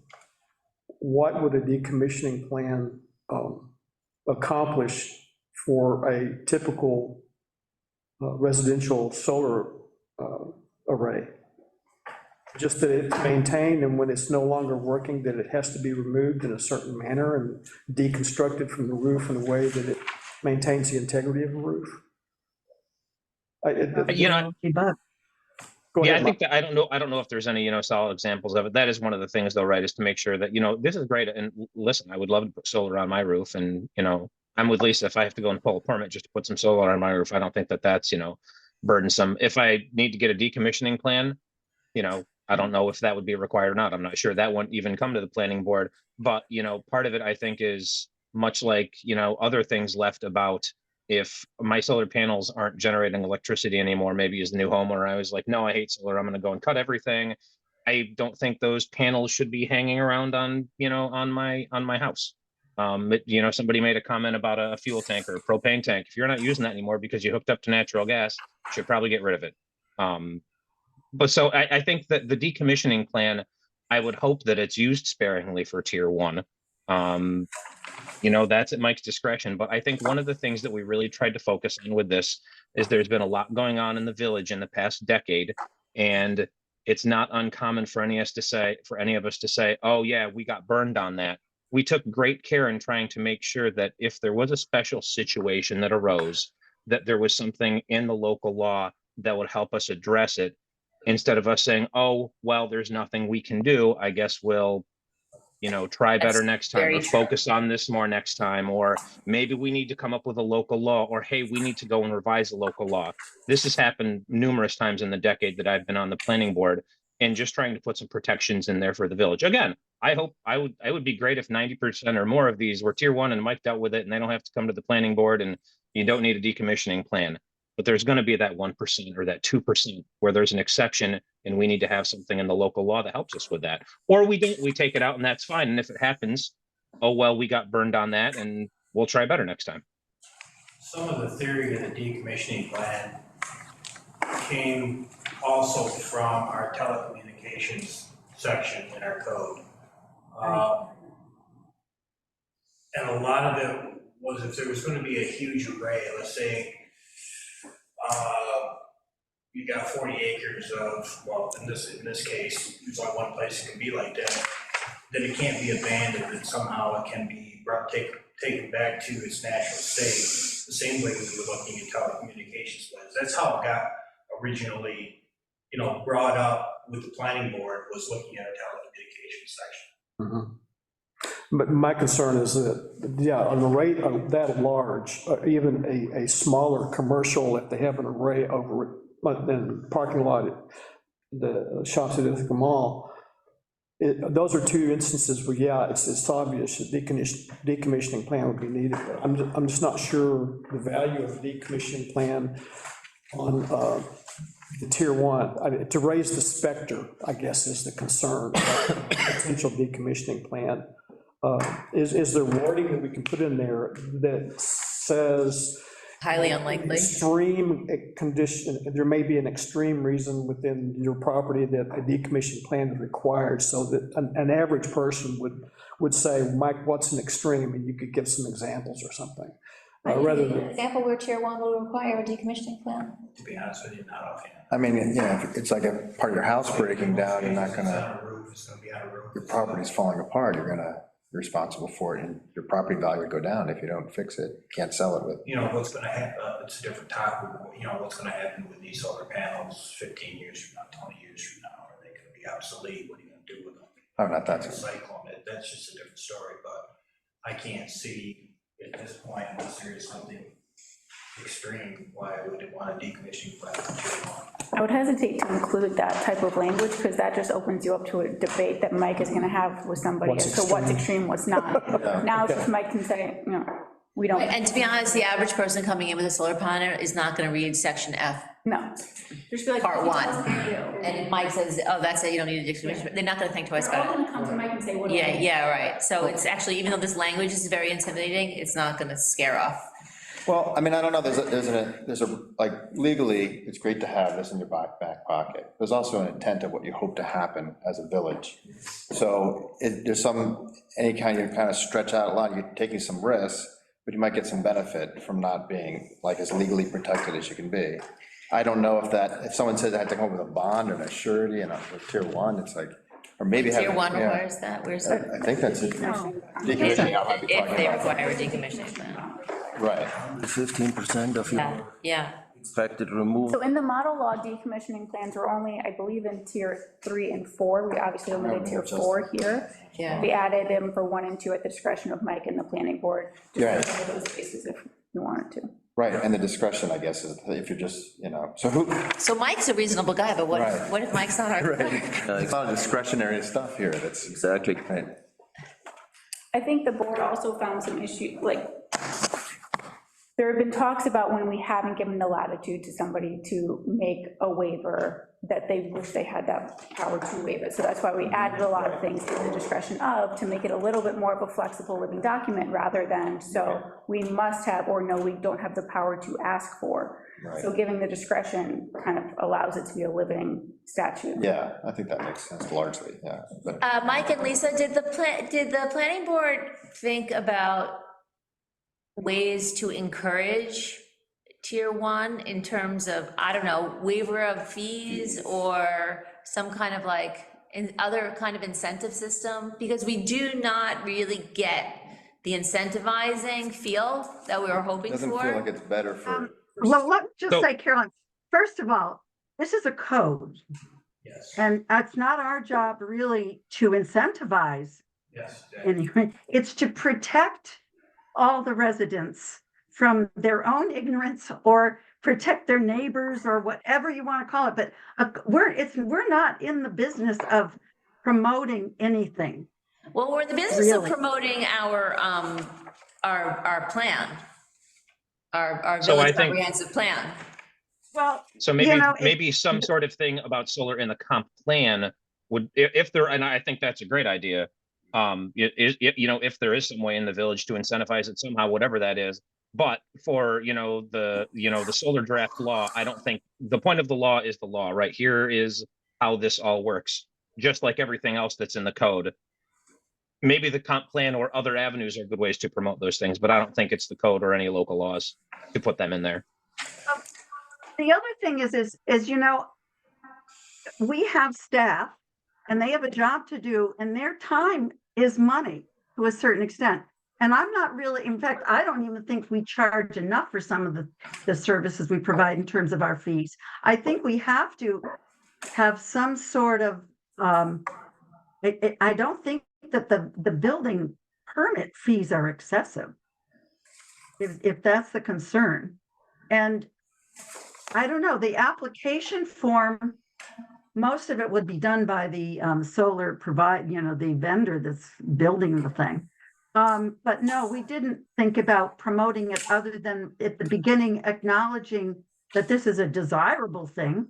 What would a decommissioning plan accomplish for a typical residential solar array? Just that it's maintained, and when it's no longer working, that it has to be removed in a certain manner and deconstructed from the roof in a way that it maintains the integrity of the roof? But Go yeah, ahead, I Mike. think that, I don't know if there's any, solid examples of it. That is one of the things though, right, is to make sure that, this is great. And listen, I would love to put solar on my roof, and, I'm with Lisa. If I have to go and pull a permit just to put some solar on my roof, I don't think that that's, burdensome. If I need to get a decommissioning plan, I don't know if that would be required or not. I'm not sure. That wouldn't even come to the planning board. But, part of it, I think, is much like, other things left about if my solar panels aren't generating electricity anymore, maybe as the new homeowner, I was like, no, I hate solar. I'm going to go and cut everything. I don't think those panels should be hanging around on, on my house. Somebody made a comment about a fuel tank or a propane tank. If you're not using that anymore because you hooked up to natural gas, you should probably get rid of it. But so I think that the decommissioning plan, I would hope that it's used sparingly for tier 1. That's at Mike's discretion. But I think one of the things that we really tried to focus on with this is there's been a lot going on in the village in the past decade. And it's not uncommon for any of us to say, oh yeah, we got burned on that. We took great care in trying to make sure that if there was a special situation that arose, that there was something in the local law that would help us address it, instead of us saying, oh, well, there's nothing we can do. I guess we'll, try better next time, or focus on this more next time, or maybe we need to come up with a local law, or hey, we need to go and revise a local law. This has happened numerous times in the decade that I've been on the planning board, and just trying to put some protections in there for the village. Again, I would be great if 90% or more of these were tier 1 and Mike dealt with it, and they don't have to come to the planning board, and you don't need a decommissioning plan. But there's going to be that 1% or that 2% where there's an exception, and we need to have something in the local law that helps us with that. Or we don't, we take it out, and that's fine. And if it happens, oh, well, we got burned on that, and we'll try better next time. Some of the theory of the decommissioning plan came also from our telecommunications section in our code. And a lot of it was if there was going to be a huge array, let's say, you got 40 acres of, well, in this case, there's only one place it can be like that, then it can't be abandoned, and somehow it can be taken back to its natural state, the same way we were looking at telecommunications plans. That's how it got originally, brought up with the planning board, was looking at a telecommunications section. Mm-hmm. But my concern is that, yeah, an array that large, even a smaller commercial, if they have an array over it, but then parking lot at the shops at Ithaca Mall, those are two instances where, yeah, it's obvious that decommissioning plan would be needed. But I'm just not sure the value of a decommissioning plan on the tier 1. I mean, to raise the specter, I guess, is the concern about potential decommissioning plan. Is there wording that we can put in there that says Highly unlikely. Extreme condition, there may be an extreme reason within your property that a decommissioning plan is required, so that an average person would say, Mike, what's an extreme? And you could give some examples or something. Rather than. An example where tier 1 will require a decommissioning plan? To be honest with you, not offhand. I mean, if it's like a part of your house breaking down, you're not gonna, It's gonna be on a roof. your property's falling apart, you're responsible for it, and your property value would go down if you don't fix it, can't sell it with. What's gonna happen, it's a different topic, what's gonna happen with these solar panels 15 years from now, 20 years from now, are they gonna be obsolete? What are you gonna do with them? Oh, not that. Cyclone it. that's just a different story, but I can't see at this point, unless there is something extreme, why I would want a decommissioning plan for tier one. I would hesitate to include that type of language, because that just opens you up to a debate that Mike is gonna have with somebody as to what's extreme, what's not. Now, if Mike can say, you know, we don't, And to be honest, the average person coming in with a solar panel is not gonna read section F, no. Just be like, part one. And And if Mike says, oh, that's it, you don't need a decommission, they're not gonna think twice they're all about it. gonna come to Mike and say, what do I? Yeah, right, so it's actually, even though this language is very intimidating, it's not gonna scare off. Well, I mean, I don't know, there's a, like, legally, it's great to have this in your back pocket. There's also an intent of what you hope to happen as a village. So there's any kind of stretch out a line, you're taking some risks, but you might get some benefit from not being like as legally protected as you can be. I don't know if someone says I have to come up with a bond or an surety and a tier one, it's like, or maybe have. Tier one yeah. requires that, where's that? I think that's it. Decommissioning, I might be If talking they about. require a decommissioning plan. Right. 15% of Yeah, your yeah. expected removal. So in the model law, decommissioning plans are only, I believe, in tier 3 and 4. We obviously eliminated tier 4 here. Yeah. We added them for 1 and 2 at the discretion of Mike and the planning board, Yeah. just for those cases if you wanted to. Right, and the discretion, I guess, is if you're just, so who, So Mike's a reasonable guy, but what Right. what if Mike's not our? it's not discretionary stuff here, that's. Exactly. Right. I think the board also found some issue, like, there have been talks about when we haven't given the latitude to somebody to make a waiver, that they wish they had that power to waive it. So that's why we added a lot of things to the discretion of, to make it a little bit more of a flexible living document, rather than, so we must have, or no, we don't have the power to ask for. Right. So giving the discretion kind of allows it to be a living statute. Yeah, I think that makes sense largely, yeah. But Mike and Lisa, did the planning board think about ways to encourage tier one in terms of, I don't know, waiver of fees or some kind of like, other kind of incentive system? Because we do not really get the incentivizing feel that we were hoping doesn't feel for. like it's better for. Well, let me just So- say, Carolyn, first of all, this is a code, Yes, and it's not our job really to incentivize yes. anything. It's to protect all the residents from their own ignorance, or protect their neighbors, or whatever you want to call it. But we're not in the business of promoting anything. Well, we're in the business of Really? promoting our plan, our So I village think- comprehensive plan. Well, So maybe some sort of thing about solar in the comp plan would, if there, and I think that's a great idea. If there is some way in the village to incentivize it somehow, whatever that is. But for, the solar draft law, I don't think, the point of the law is the law, right? Here is how this all works, just like everything else that's in the code. Maybe the comp plan or other avenues are good ways to promote those things, but I don't think it's the code or any local laws to put them in there. the other thing is, we have staff, and they have a job to do, and their time is money to a certain extent. And I'm not really, in fact, I don't even think we charge enough for some of the services we provide in terms of our fees. I think we have to have some sort of, I don't think that the building permit fees are excessive, if that's the concern. And I don't know, the application form, most of it would be done by the solar the vendor that's building the thing. But no, we didn't think about promoting it other than at the beginning acknowledging that this is a desirable thing,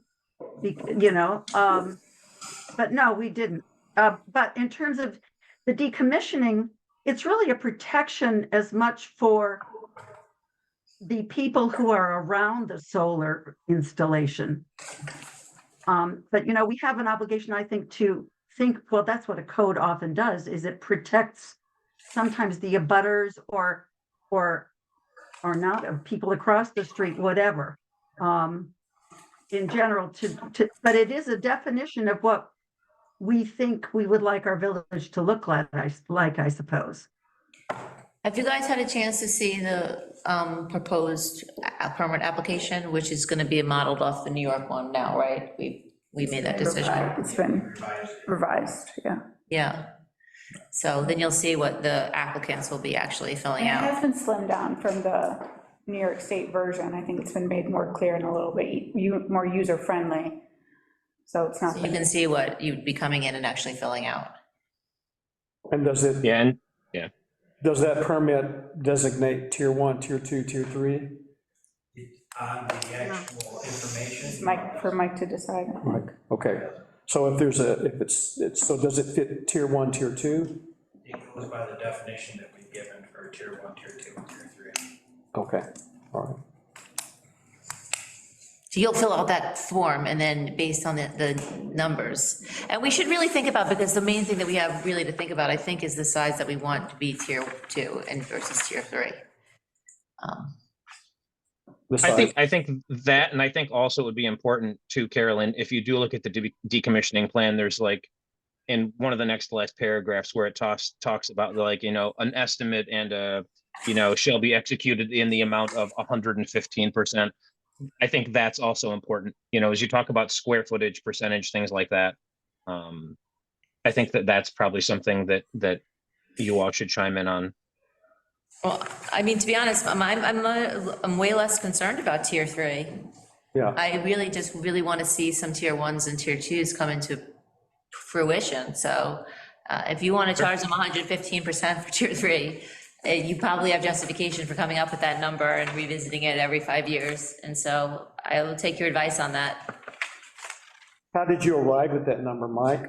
but no, we didn't. But in terms of the decommissioning, it's really a protection as much for the people who are around the solar installation. But, we have an obligation, I think, to think, well, that's what a code often does, is it protects sometimes the abutters or not, of people across the street, whatever. In general, but it is a definition of what we think we would like our village to look like, I suppose. Have you guys had a chance to see the proposed permit application, which is gonna be modeled off the New York one now, right? We made that decision. It's been revised, yeah. Yeah. So then you'll see what the applicants will be actually filling And it has out. been slimmed down from the New York State version. I think it's been made more clear and a little bit more user-friendly. So it's not. So you can see what you'd be coming in and actually filling out. And does it, Yeah, and, yeah. does that permit designate tier 1, tier 2, tier 3? On the actual information. For Mike to decide. Right, okay. So if there's so does it fit tier 1, tier 2? It goes by the definition that we've given for tier 1, tier 2, and tier 3. Okay, all right. So you'll fill out that form, and then based on the numbers. And we should really think about, because the main thing that we have really to think about, I think, is the size that we want to be tier 2 and versus tier 3. I think that, and I think also it would be important too, Carolyn, if you do look at the decommissioning plan, there's like, in one of the next to last paragraphs where it talks about like, you know, an estimate and you know, shall be executed in the amount of 115%. I think that's also important, you know, as you talk about square footage, percentage, things like that. I think that that's probably something that you all should chime in on. Well, I mean, to be honest, I'm way less concerned about tier 3. Yeah. I really just want to see some tier 1s and tier 2s come into fruition. So if you want to charge them 115% for tier 3, you probably have justification for coming up with that number and revisiting it every 5 years. And so I will take your advice on that. How did you arrive at that number, Mike?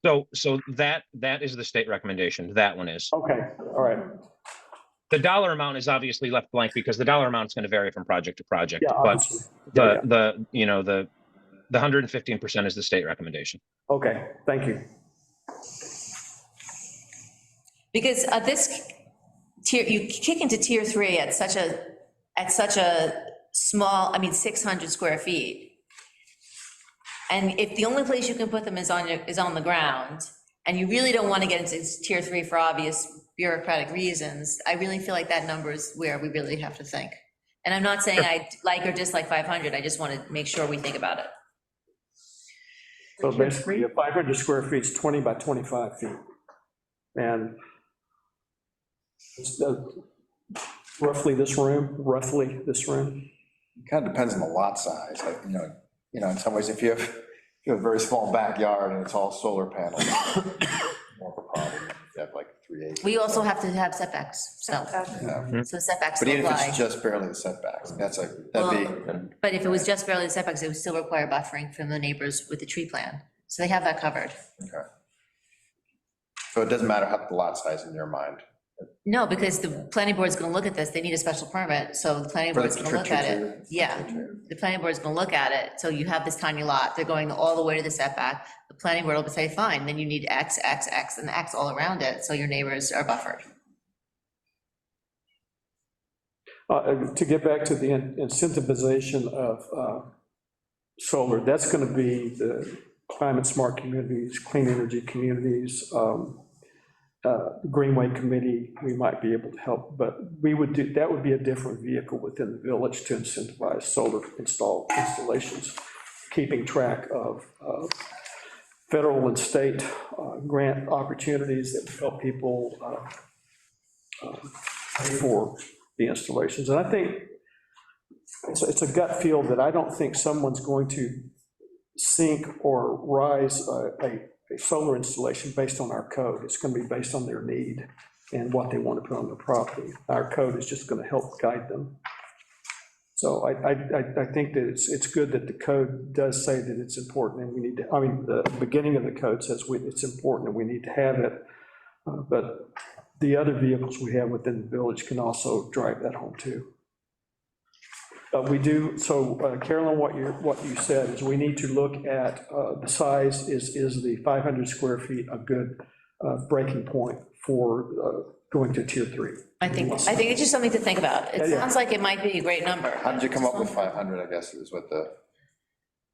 So that is the state recommendation. That one is. Okay, all right. The dollar amount is obviously left blank because the dollar amount is going to vary from project to project. Yeah, but obviously. the you know, the 115% is the state recommendation. Okay, thank you. Because this tier, you kick into tier 3 at such a small, I mean, 600 square feet. And if the only place you can put them is on the ground, and you really don't want to get into tier 3 for obvious bureaucratic reasons, I really feel like that number is where we really have to think. And I'm not saying I like or dislike 500, I just want to make sure we think about it. So basically, 500 square feet is 20 by 25 feet. And it's roughly this room. Kind of depends on the lot size, like, you know, in some ways, if you have a very small backyard and it's all solar panels, more of a problem. If you have like 3 acres. We also have to have setbacks, so setbacks But will even if apply. it's just barely the setbacks, that'd be. But if it was just barely the setbacks, it would still require buffering from the neighbors with the tree plan. So they have that covered. Okay. So it doesn't matter how the lot size in your mind. No, because the planning board's gonna look at this, they need a special permit, so the planning board's gonna look at it. Yeah, the planning board's gonna look at it, so you have this tiny lot, they're going all the way to the setback, the planning board will say, fine, then you need X, X, X, and X all around it, so your neighbors are buffered. To get back to the incentivization of solar, that's going to be the climate smart communities, clean energy communities, Greenway Committee, we might be able to help, but that would be a different vehicle within the village to incentivize solar installations, keeping track of federal and state grant opportunities that help people pay for the installations. And I think it's a gut feel that I don't think someone's going to sink or rise a solar installation based on our code. It's going to be based on their need and what they want to put on their property. Our code is just going to help guide them. So I think that it's good that the code does say that it's important and we need to, I mean, the beginning of the code says it's important and we need to have it, but the other vehicles we have within the village can also drive that home too. We do, so Carolyn, what you said is we need to look at the size, is the 500 square feet a good breaking point for going to tier 3? I think it's just something to think about. It Yeah. sounds like it might be a great number. How did you come up with 500, I guess, is what the.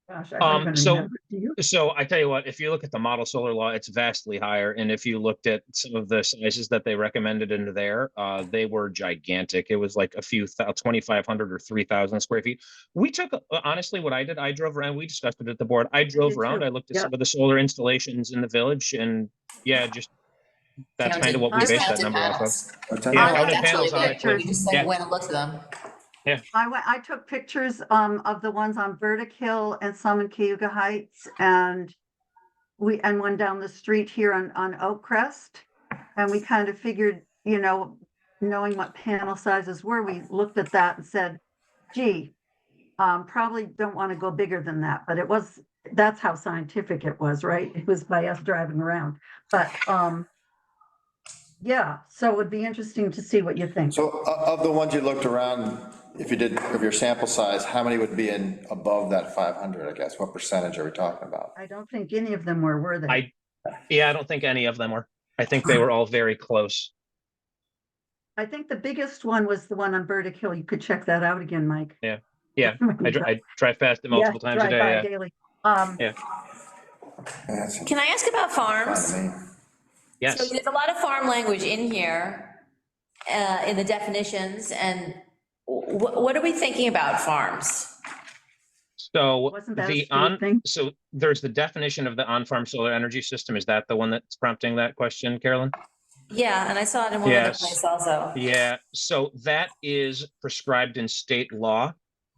Gosh, I don't even remember. Do you? So I tell you what, if you look at the model solar law, it's vastly higher. And if you looked at some of the sizes that they recommended into there, they were gigantic. It was like a few 2,500 or 3,000 square feet. We took, honestly, what I did, I drove around, we discussed it at the board. I drove around, I looked at some of the solar installations in the village and yeah, just That's kind Counted- of what we I've based that counted number off of. panels. What's that? Yeah, I think counted that's really panels on good. it. pictures. We just like Yeah. went and looked at them. I took pictures of the ones on Burdick Hill and some in Cayuga Heights, and one down the street here on Oak Crest. And we kind of figured, knowing what panel sizes were, we looked at that and said, gee, probably don't want to go bigger than that, but that's how scientific it was, right? It was by us driving around, but, yeah, so it would be interesting to see what you think. So of the ones you looked around, if you did, of your sample size, how many would be in above that 500, I guess? What percentage are we talking about? I don't think any of them were they? I don't think any of them were. I think they were all very close. I think the biggest one was the one on Burdick Hill. You could check that out again, Mike. Yeah. I drive past it multiple times a drive by day. daily. Yeah. Can I ask about farms? Yes. So there's a lot of farm language in here, in the definitions, and what are we thinking about farms? So Wasn't that a the state thing? so there's the definition of the on-farm solar energy system. Is that the one that's prompting that question, Carolyn? Yeah, and I saw it in one other Yes. place also. Yeah, so that is prescribed in state law,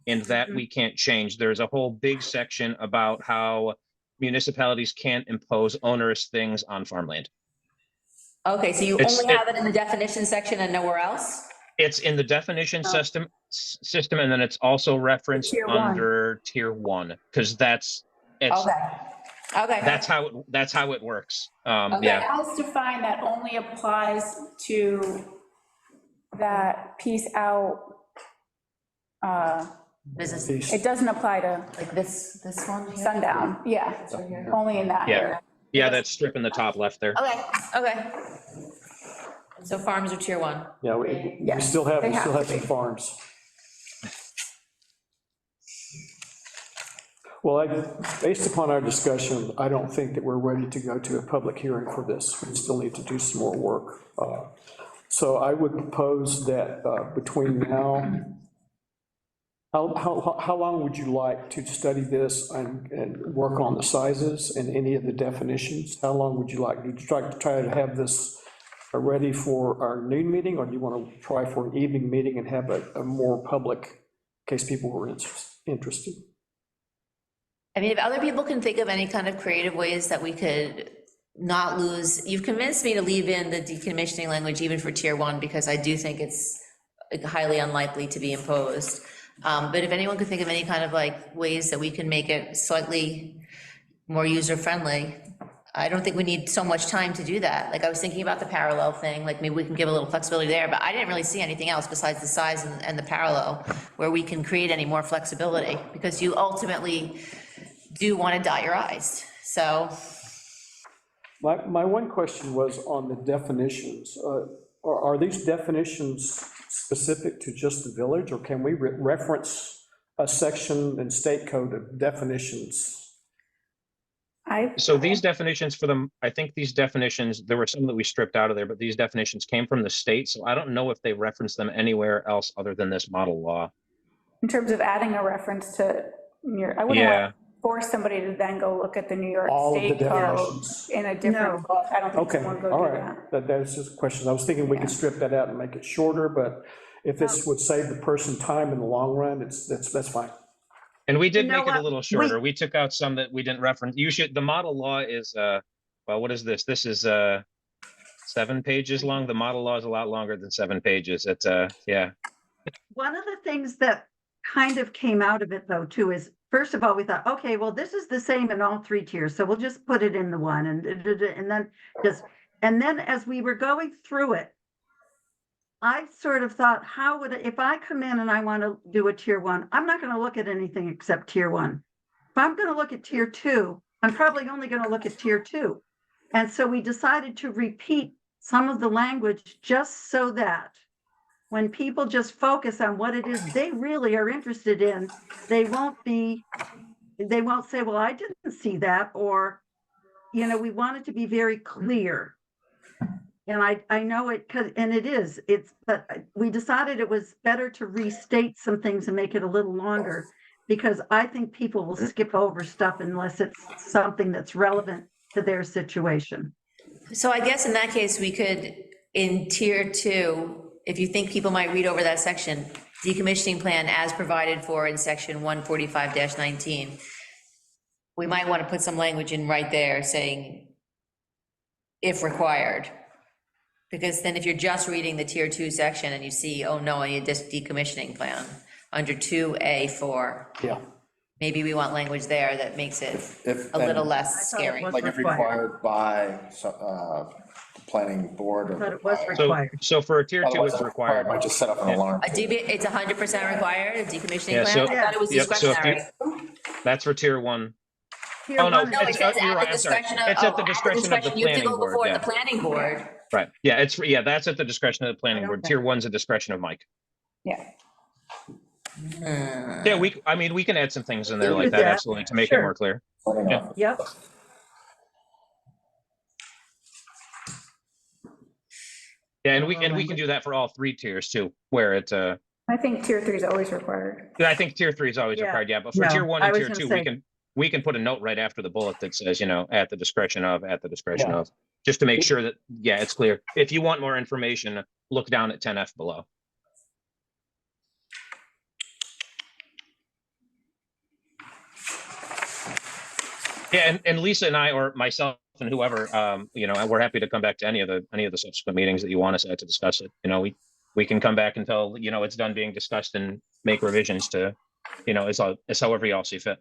and that Mhm. we can't change. There's a whole big section about how municipalities can't impose onerous things on farmland. Okay, so you It's- only have it in the definition section and nowhere else? It's in the definition system, and then it's also referenced Tier 1. under tier 1, because it's Okay, that's how it works. Okay. Yeah, Else defined that only applies to that piece out. business, It doesn't apply to like this one here? sundown, yeah, only in that Yeah. area. yeah, that strip in the top left there. Okay. So farms are tier 1. Yeah, we Yes, still have, they we still have have to some be. farms. Well, based upon our discussion, I don't think that we're ready to go to a public hearing for this. We still need to do some more work. So I would propose that between now, how long would you like to study this and work on the sizes and any of the definitions? How long would you like? Would you try to have this ready for our noon meeting, or do you want to try for an evening meeting and have a more public, in case people were interested? I mean, if other people can think of any kind of creative ways that we could not lose, you've convinced me to leave in the decommissioning language even for tier 1, because I do think it's highly unlikely to be imposed. But if anyone could think of any kind of like ways that we can make it slightly more user-friendly, I don't think we need so much time to do that. Like, I was thinking about the parallel thing, like maybe we can give a little flexibility there, but I didn't really see anything else besides the size and the parallel where we can create any more flexibility, because you ultimately do want to dot your i's, so. My one question was on the definitions. Are these definitions specific to just the village, or can we reference a section in state code of definitions? So these definitions for them, I think these definitions, there were some that we stripped out of there, but these definitions came from the state, so I don't know if they reference them anywhere else other than this model law. In terms of adding a reference to I wouldn't Yeah. want to force somebody to then go look at the New York All of the State code definitions. in a different book. I don't think Okay, someone would all go do right. that. That was just a question. I was thinking we could strip that out and make it shorter, but if this would save the person time in the long run, that's fine. And we did You know make it a what? little shorter. We took out some that we didn't reference. The model law is, well, what is this? This is 7 pages long. The model law is a lot longer than 7 pages. It's, yeah. One of the things that kind of came out of it though, too, is first of all, we thought, okay, well, this is the same in all 3 tiers, so we'll just put it in the one and then as we were going through it, I sort of thought, if I come in and I want to do a tier 1, I'm not going to look at anything except tier 1. If I'm going to look at tier 2, I'm probably only going to look at tier 2. And so we decided to repeat some of the language just so that when people just focus on what it is they really are interested in, they won't say, well, I didn't see that, or, we want it to be very clear. And I know it, and it is, but we decided it was better to restate some things and make it a little longer, because I think people will skip over stuff unless it's something that's relevant to their situation. So I guess in that case, we could, in tier 2, if you think people might read over that section, decommissioning plan as provided for in section 145-19, we might want to put some language in right there saying, if required. Because then if you're just reading the tier 2 section and you see, oh no, I need this decommissioning plan, under 2A4. Yeah. Maybe we want language there that makes it If, a little and less scary. like if required by, the planning board or. But it was by- So, required. so for a tier 2, Otherwise, it's it required. Might just set up an Yeah. alarm. It's 100% required, a decommissioning Yeah, plan? so- I thought it was Yep, so if you- discretionary. That's for tier 1. Tier Oh, no, one is- No, it says you're at right, the I'm sorry. discretion It's at the discretion of the you have to planning go board, before the yeah. planning board. Right, yeah, that's at the discretion of the planning board. Okay. Tier 1's a discretion of Mike. Yeah. Yeah, I mean, we can add some things in there We like can do that, that. absolutely, to make it Sure. more clear. Yeah. Yep, Yeah, and we can do that for all 3 tiers too, where it's, I think tier 3 is always required. I think tier 3 is always Yeah. required, yeah, but for No, tier 1 I and was tier gonna 2, say- we can put a note right after the bullet that says, at the discretion of, Yeah. just to make sure that, yeah, it's clear. If you want more information, look down at 10F below. Yeah, and Lisa and I, or myself and whoever, we're happy to come back to any of the subsequent meetings that you want us at to discuss it. We can come back until, it's done being discussed and make revisions to, it's however you all see fit.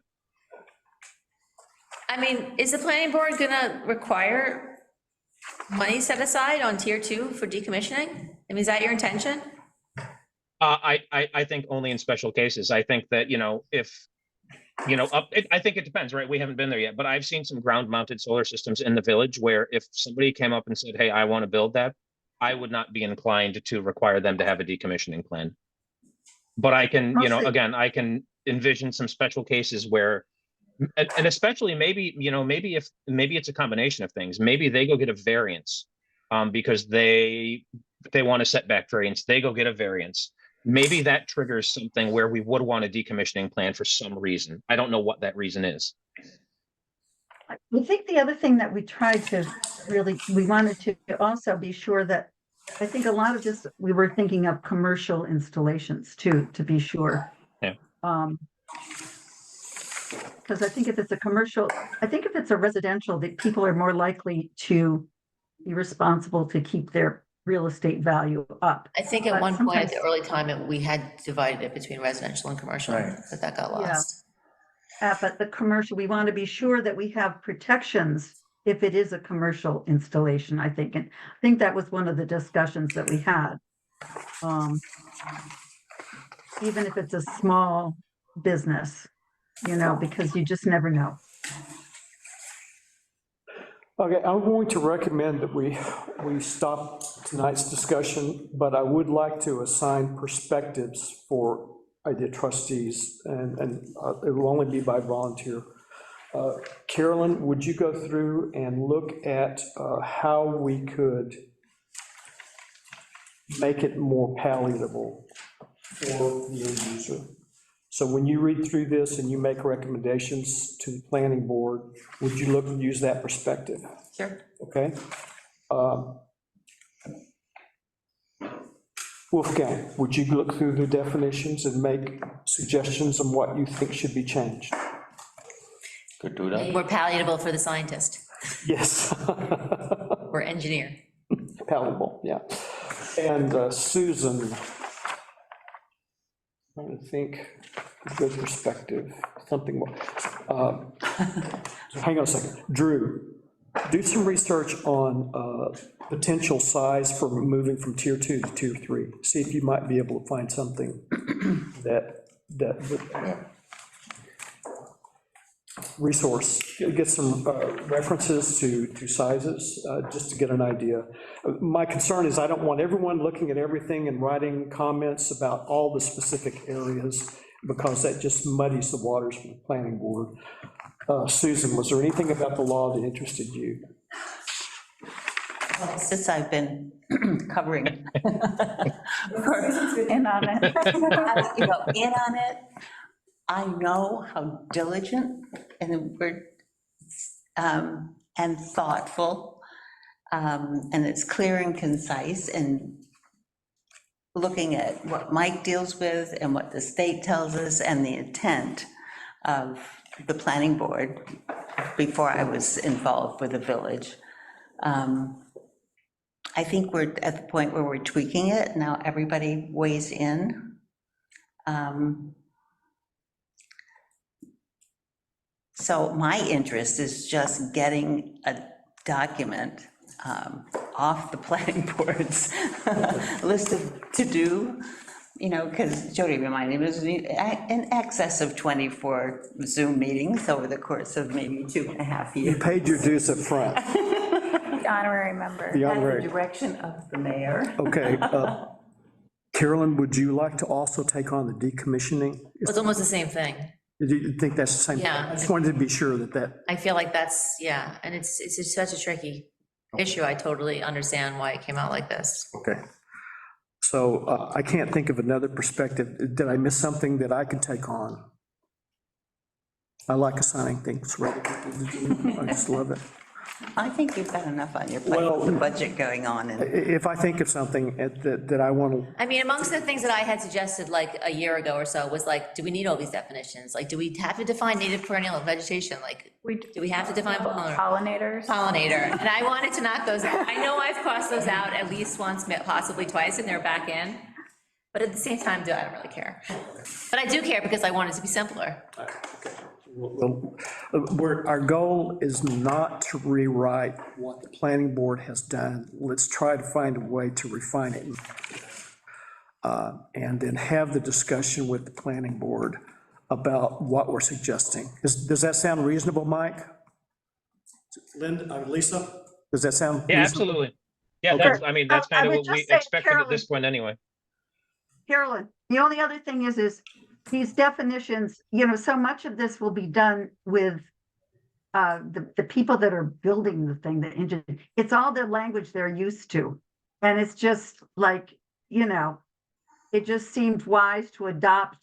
I mean, is the planning board gonna require money set aside on tier 2 for decommissioning? I mean, is that your intention? I think only in special cases. I think that, if, I think it depends, right? We haven't been there yet, but I've seen some ground mounted solar systems in the village where if somebody came up and said, hey, I want to build that, I would not be inclined to require them to have a decommissioning plan. But I can, Mostly- again, I can envision some special cases where, and especially maybe, maybe it's a combination of things. Maybe they go get a variance because they want a setback variance. They go get a variance. Maybe that triggers something where we would want a decommissioning plan for some reason. I don't know what that reason is. I think the other thing that we tried to we wanted to also be sure that, I think a lot of this, we were thinking of commercial installations too, to be sure. Yeah. Because I think if it's a residential, that people are more likely to be responsible to keep their real estate value up. I think at But one point at sometimes- the early time, we had divided it between residential and commercial, Right. but that got Yeah. lost. But the commercial, we want to be sure that we have protections if it is a commercial installation, I think. And I think that was one of the discussions that we had. Even if it's a small business, because you just never know. Okay, I'm going to recommend that we stop tonight's discussion, but I would like to assign perspectives for the trustees, and it will only be by volunteer. Carolyn, would you go through and look at how we could make it more palatable for the end user? So when you read through this and you make recommendations to the planning board, would you look and use that perspective? Sure. Okay? Wolfgang, would you look through the definitions and make suggestions on what you think should be changed? Could do that. More palatable for the scientist Yes. or engineer. Palatable, yeah. And Susan, I'm trying to think, good perspective, something more. Hang on a second. Drew, do some research on potential size for moving from tier 2 to tier 3. See if you might be able to find something that resource, get some references to sizes, just to get an idea. My concern is I don't want everyone looking at everything and writing comments about all the specific areas, because that just muddies the waters for the planning board. Susan, was there anything about the law that interested you? Well, since I've been covering. In on it. In on it, I know how diligent and thoughtful And it's clear and concise, and looking at what Mike deals with and what the state tells us and the intent of the planning board before I was involved with the village. I think we're at the point where we're tweaking it. Now everybody weighs in. So my interest is just getting a document off the planning board's list of to-do, because Jody reminded me, it was in excess of 24 Zoom meetings over the course of maybe 2.5 You years. paid your dues up front. The honorary member. The At the honorary. direction of the mayor. Okay. Carolyn, would you like to also take on the decommissioning? It's almost the same thing. Do you think that's the same? Yeah. I just wanted to be sure that. I feel like that's, yeah, and it's just such a tricky issue. I totally understand why it came out like this. Okay. So I can't think of another perspective. Did I miss something that I could take on? I like assigning things rather than, I just love it. I think you've got enough on your plate, Well- with the budget going on, and If I think of something that I want to, I mean, amongst the things that I had suggested like a year ago or so was like, do we need all these definitions? Like, do we have to define native perennial vegetation? Like, do we have to define Pollinators. pollinator? And I wanted to knock those out. I know I've crossed those out at least once, possibly twice, and they're back in. But at the same time, I don't really care. But I do care because I want it to be simpler. well, our goal is not to rewrite what the planning board has done. Let's try to find a way to refine it. And then have the discussion with the planning board about what we're suggesting. Does that sound reasonable, Mike? Linda, Lisa, does that sound? Yeah, reasonable? absolutely. Yeah, Okay. that's, I mean, that's I kind of would what we just say, expected at this point anyway. Carolyn, the only other thing is these definitions, so much of this will be done with the people that are building the thing, the engine. It's all the language they're used to. And it's just like, it just seemed wise to adopt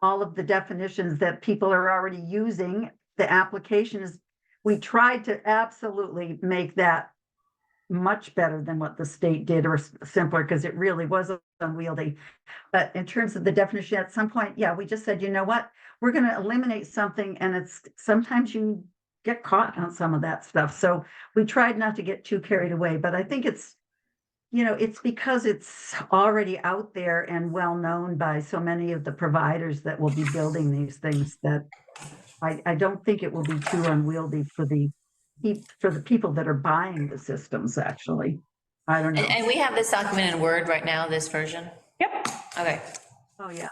all of the definitions that people are already using. The application is, we tried to absolutely make that much better than what the state did, or simpler, because it really was unwieldy. But in terms of the definition, at some point, yeah, we just said, you know what, we're going to eliminate something, and it's sometimes you get caught on some of that stuff. So we tried not to get too carried away, but I think it's, it's because it's already out there and well-known by so many of the providers that will be building these things that I don't think it will be too unwieldy for the people that are buying the systems, actually. I don't know. And we have this document in Word right now, this version? Yep, Okay. Oh, yeah.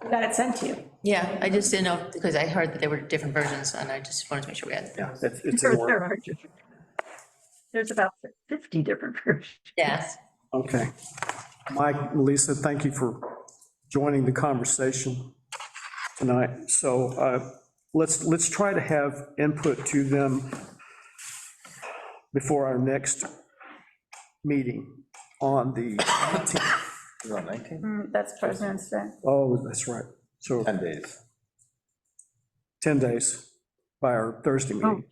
we got it sent to you. Yeah, I just didn't know, because I heard that there were different versions, and I just wanted to make sure we had. Yeah, it's There in work. are different. There's about 50 different versions. Yes. Okay. Mike, Lisa, thank you for joining the conversation tonight. So let's try to have input to them before our next meeting on the 19th. Is it on 19? That's President's Day. Oh, that's right. So 10 days. 10 days by our Thursday meeting.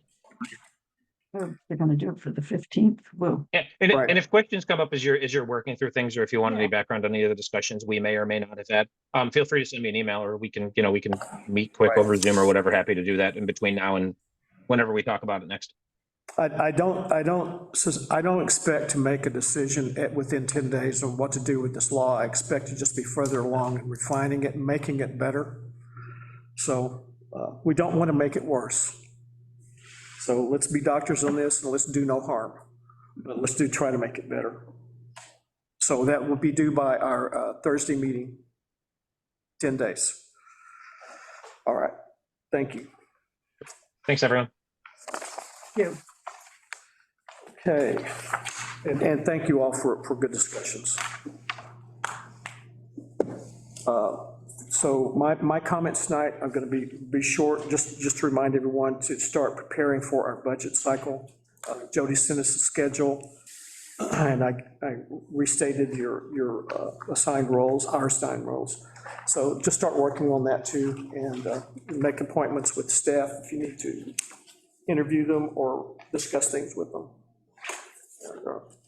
Oh, they're gonna do it for the 15th. Whoa. Yeah, and Right. if questions come up as you're working through things, or if you want any background on any of the discussions we may or may not have had, feel free to send me an email, or we can meet quick Right. over Zoom or whatever. Happy to do that in between now and whenever we talk about it next. I don't expect to make a decision within 10 days on what to do with this law. I expect to just be further along in refining it and making it better. So we don't want to make it worse. So let's be doctors on this, and let's do no harm, but let's try to make it better. So that will be due by our Thursday meeting, 10 days. All right, thank you. Thanks, everyone. You. Okay, and thank you all for good discussions. So my comments tonight are going to be short, just to remind everyone to start preparing for our budget cycle. Jody sent us a schedule, and I restated your assigned roles, our assigned roles. So just start working on that too, and make appointments with staff if you need to interview them or discuss things with them.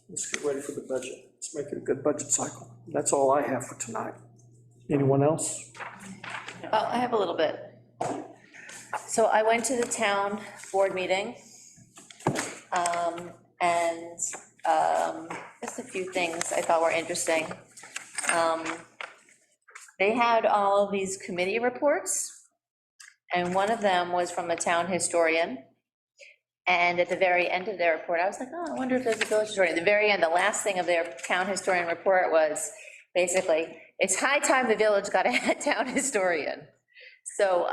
Let's get ready for the budget. Let's make it a good budget cycle. That's all I have for tonight. Anyone else? Oh, I have a little bit. So I went to the town board meeting, and just a few things I thought were interesting. They had all of these committee reports, and one of them was from a town historian. And at the very end of their report, I was like, oh, I wonder if there's a village historian. At the very end, the last thing of their town historian report was basically, it's high time the village got a town historian. So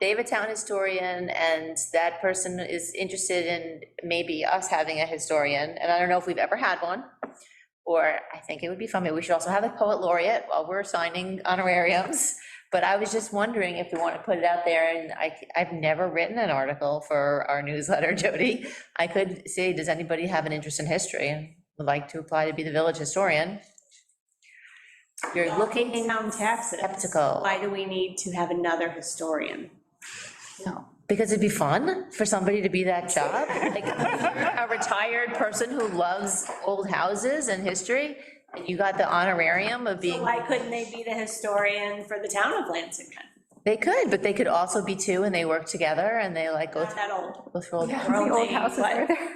they have a town historian, and that person is interested in maybe us having a historian, and I don't know if we've ever had one, or I think it would be fun, maybe we should also have a poet laureate while we're signing honorariums. But I was just wondering if we want to put it out there, and I've never written an article for our newsletter, Jody. I could say, does anybody have an interest in history and would like to apply to be the village historian? You're looking Town taxes. skeptical. Why do we need to have another historian? Because it'd be fun for somebody to be that job, like a retired person who loves old houses and history, and you got the honorarium of being. So why couldn't they be the historian for the town of Lansing then? They could, but they could also be two, and they work together, and they like go Not that old. through all the. We're The old only, houses what, are there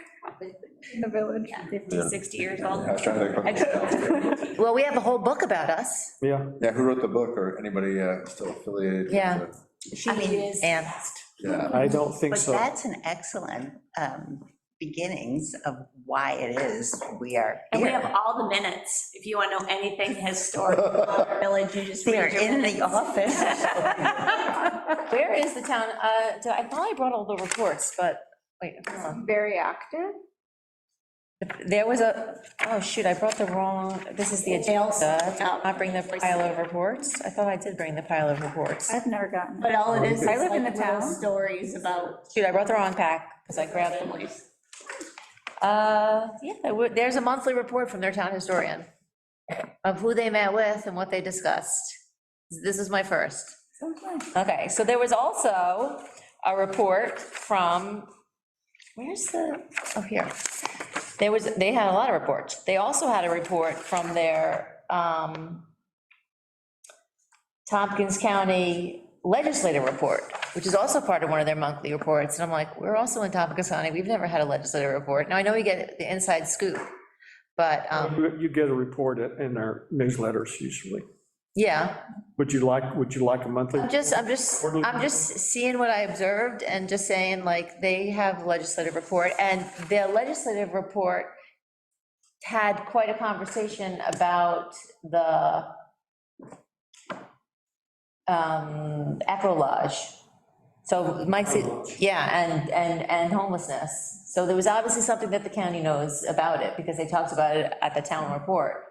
in the village. 50, 60 years old. I was trying to think. Well, we have a whole book about us. Yeah. Yeah, who wrote the book, or anybody still affiliated? with Yeah. it? She is. And Yeah. I don't think But so. that's an excellent beginnings of why it is we are And we have here. all the minutes. If you want to know anything historical about our village, you just They are read your in minutes. the office. where is the town? I thought I brought all the reports, but wait, hold on. Very active. There was a, oh shoot, I brought the wrong, this is the agenda. Did I bring the pile of reports? I thought I did bring the pile of reports. I've never gotten But it. all it is I live in like the little town. stories about Shoot, I brought the wrong pack, because I grabbed them. families. Yeah, there's a monthly report from their town historian of who they met with and what they discussed. This is my first. Sounds nice. Okay, so there was also a report from, where's the, oh, here. They had a lot of reports. They also had a report from their Tompkins County legislative report, which is also part of one of their monthly reports. And I'm like, we're also in Tompkins County. We've never had a legislative report. Now, I know we get the inside scoop, but You get a report in our newsletters usually. yeah. Would you like a monthly? I'm just seeing what I observed and just saying, like, they have legislative report, and the legislative report had quite a conversation about the acrolage. So Mike said, yeah, and homelessness. So there was obviously something that the county knows about it, because they talked about it at the town report.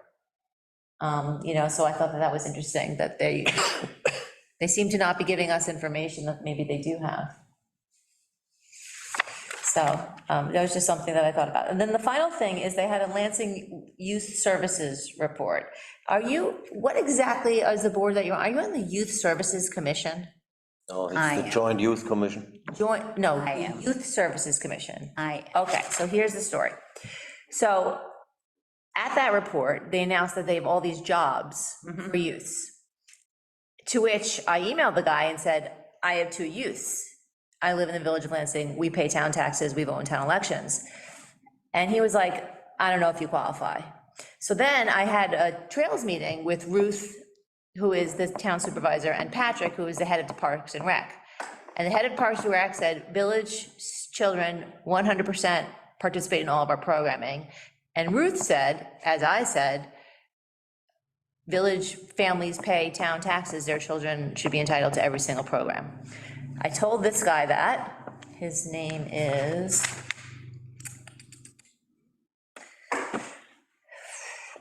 So I thought that was interesting, that they seem to not be giving us information that maybe they do have. So that was just something that I thought about. And then the final thing is they had a Lansing Youth Services report. What exactly is the board that are you on the Youth Services Commission? No, I it's the am. Joint Youth Commission. No, I am. Youth Services Commission. I, Okay, so here's the story. So at that report, they announced that they have all these jobs for youths. To which I emailed the guy and said, I have 2 youths. I live in the village of Lansing. We pay town taxes. We vote in town elections. And he was like, I don't know if you qualify. So then I had a Trails meeting with Ruth, who is the town supervisor, and Patrick, who is the head of the Parks and Rec. And the head of Parks and Rec said, village children 100% participate in all of our programming. And Ruth said, as I said, village families pay town taxes, their children should be entitled to every single program. I told this guy that, his name is,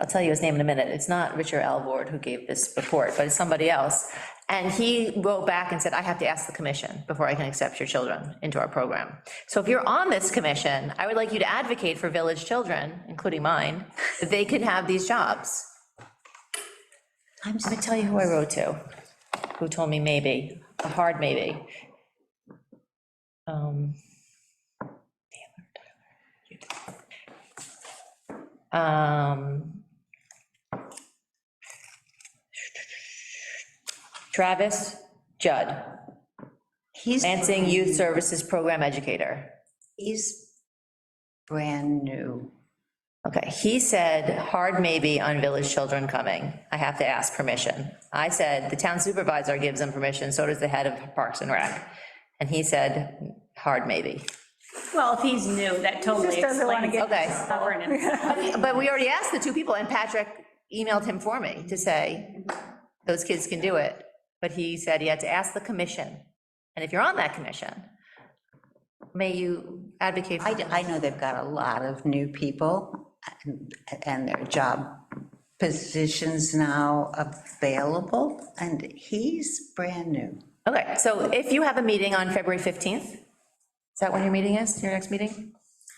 I'll tell you his name in a minute, it's not Richard Alvord who gave this report, but it's somebody else. And he wrote back and said, I have to ask the commission before I can accept your children into our program. So if you're on this commission, I would like you to advocate for village children, including mine, that they can have these jobs. I'm just gonna tell you who I wrote to, who told me maybe, a hard maybe. Travis Judd, He's. Lansing Youth Services Program Educator. He's brand new. Okay, he said, hard maybe on village children coming. I have to ask permission. I said, the town supervisor gives them permission, so does the head of Parks and Rec. And he said, hard maybe. Well, if he's new, that totally Just doesn't wanna explains get- Okay. stubbornness. But we already asked the two people, and Patrick emailed him for me to say, those kids can do it. But he said he had to ask the commission. And if you're on that commission, may you advocate for. I know they've got a lot of new people and their job positions now available, and he's brand new. Okay, so if you have a meeting on February 15th, is that when your meeting is, your next meeting?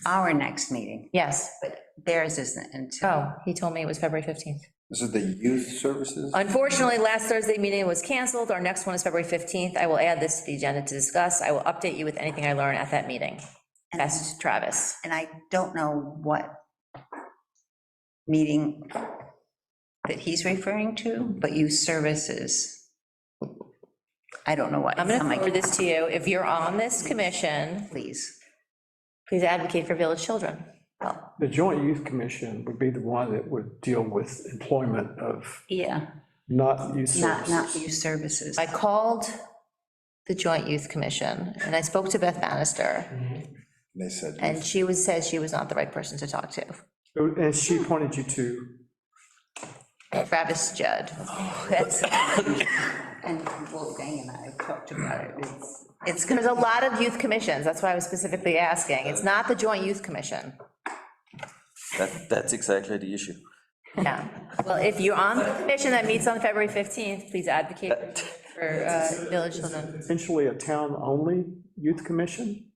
Our next meeting, Yes. but theirs isn't until. Oh, he told me it was February 15th. This is the youth services? Unfortunately, last Thursday meeting was canceled. Our next one is February 15th. I will add this to the agenda to discuss. I will update you with anything I learn at that meeting. That's Travis. And I don't know what meeting that he's referring to, but youth services. I don't know what. I'm going to forward this to you. If you're on this commission, Please. please advocate for village children. The Joint Youth Commission would be the one that would deal with employment of Yeah, not youth not services. youth services. I called the Joint Youth Commission, and I spoke to Beth Bannister, They said. and said she was not the right person to talk to. And she pointed you to, Travis Judd. That's, And Wolfgang and I talked about it. It's there's a lot of youth commissions, that's why I was specifically asking. It's not the Joint Youth Commission. That's exactly the issue. Yeah, well, if you're on the commission that meets on February 15th, please advocate for village children. essentially a town-only youth commission?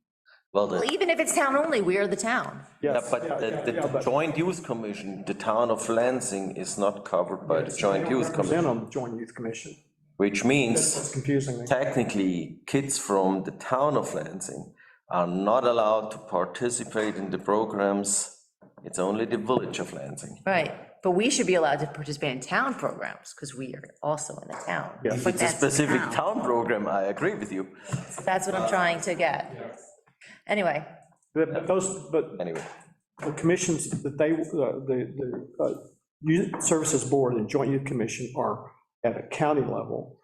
Well, Well, even if it's town-only, we are the town. yeah, Yes, but yeah, the Joint Youth Commission, the town of Lansing is not covered by the Joint Youth Represent Commission, on the Joint Youth Commission. which means That's confusing me. technically, kids from the town of Lansing are not allowed to participate in the programs. It's only the village of Lansing. Right, but we should be allowed to participate in town programs, because we are also in the town. Yeah. If it's a specific town program, I agree with you. That's what I'm trying to get. Anyway, But Anyway, the commissions that the Youth Services Board and Joint Youth Commission are at a county level.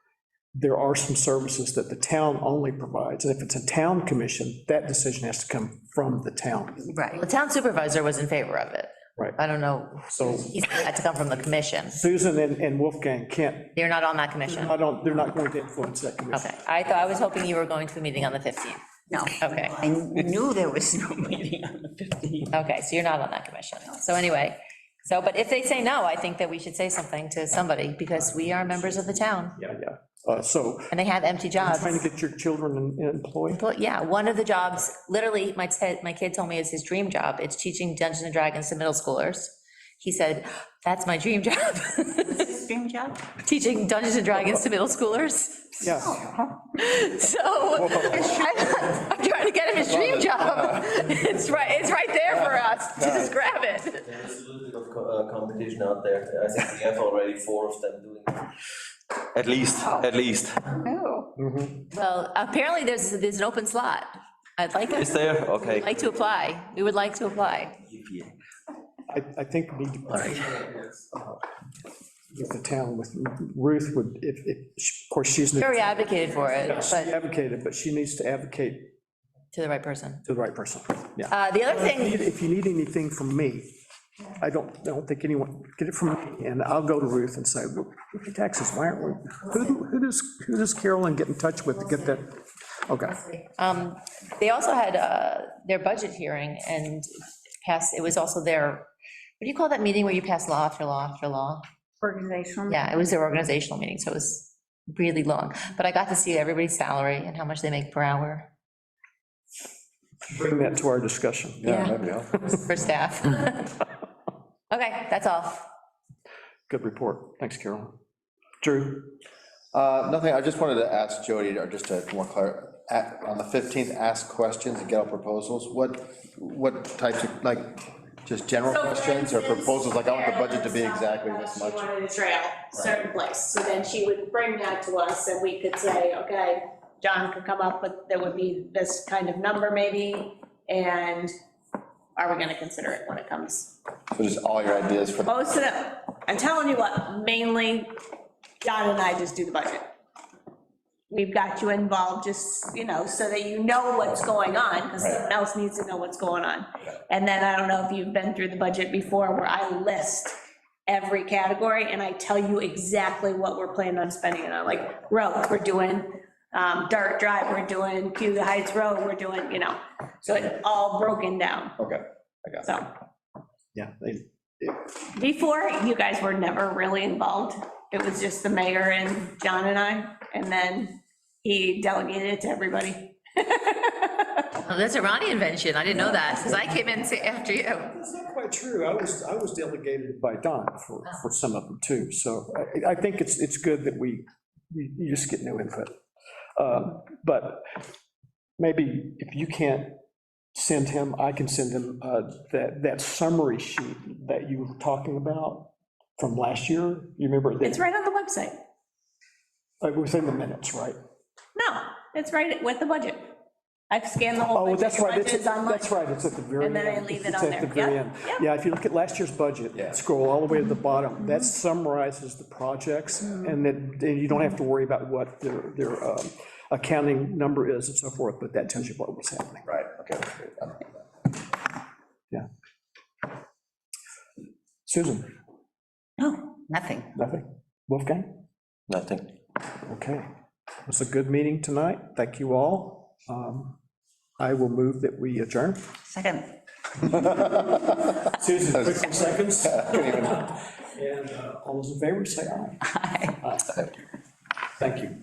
There are some services that the town only provides, and if it's a town commission, that decision has to come from the town. right. the town supervisor was in favor of it. Right. I don't know, So he had to come from the commission. Susan and Wolfgang can't, You're not on that commission? they're not going to influence that commission. Okay, I was hoping you were going to the meeting on the 15th. No. Okay. I knew there was no meeting on the 15th. Okay, so you're not on that commission. So anyway, but if they say no, I think that we should say something to somebody, because we are members of the town, Yeah. So and they have empty jobs. trying to get your children employed. But yeah, one of the jobs, literally, my kid told me is his dream job. It's teaching Dungeons and Dragons to middle schoolers. He said, that's my dream job. Dream job? Teaching Dungeons and Dragons to middle schoolers. Yeah. So I'm trying to get him his dream job. It's right there for us. Just grab it. there's a little bit of competition out there. I think we have already 4 of them doing it. At least. Oh. Well, apparently there's an open slot. I'd like Is us, there? Okay. like to apply. We would like to apply. I think we need to. With the town, with Ruth would, of course, she's. Sure, we advocated for it, She but advocated, but she needs to advocate to the right person. to the right person. Yeah. The other thing, If you need anything from me, I don't think anyone, get it from me, and I'll go to Ruth and say, "Look at taxes, why aren't we, who does Carolyn get in touch with to get that?" Okay. they also had their budget hearing and passed, it was also their, what do you call that meeting where you pass law after law after law? Organizational. Yeah, it was their organizational meeting, so it was really long. But I got to see everybody's salary and how much they make per hour Bring that to our discussion. Yeah. That'd be helpful. for staff. Okay, that's all. Good report. Thanks, Carolyn. Drew? Nothing, I just wanted to ask Jody, or just to more clear, on the 15th, ask questions and get out proposals. What types of, like, Just general So, for questions or instance, proposals, like I want the budget to be Karen exactly said this that much? She wanted a trail, certain place, so then she would bring that to us, and we could say, okay, John could come up with, there would be this kind of number maybe, and are we gonna consider it when it comes? So just all your ideas for, Most of them, I'm telling you what, mainly, John and I just do the budget. We've got you involved just, so that you know what's going on, because someone else needs to know what's going on. And then I don't know if you've been through the budget before, where I list every category, and I tell you exactly what we're planning on spending it on, like road, we're doing Dart Drive, we're doing Cuba Heights Road, we're doing, so it's all broken down, okay, I got it. so. Yeah, Before, you guys were never really involved. It was just the mayor and John and I, and then he delegated it to everybody. Oh, that's a Ronnie invention, I didn't know that, because I came in after you. That's not quite true. I was delegated by Don for some of them too. So I think it's good that you just get new input. But maybe if you can't send him, I can send him that summary sheet that you were talking about from last year. You remember? It's right on the website. It was in the minutes, right? No, it's right with the budget. I've scanned the whole Oh, budget. that's right, Budget is online. that's right, it's at the very end. And then I leave it It's on at the there. very Yep, end. yep. Yeah, if you look at last year's budget, Yeah. scroll all the way to the bottom, that summarizes the projects, and then you don't have to worry about what their accounting number is and so forth, but that tells you what was happening. Right, okay, that's great. I don't know that. Yeah. Susan, No, nothing. nothing? Wolfgang? Nothing. Okay. It was a good meeting tonight. Thank you all. I will move that we adjourn. Second. Susan, quick seconds. And all those in favor, say aye. Aye. Thank you.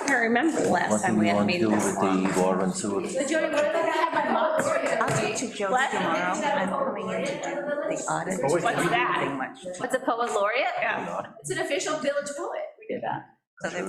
I remember the last What time do we we had a want to do meeting. with the water and sewer? Jody, what if I have my mom? I'll talk to Joe What? tomorrow. I'm coming in to do the audit. What's that? Nothing much. What's a poet laureate? Yeah. It's an official village poet. We did that. So they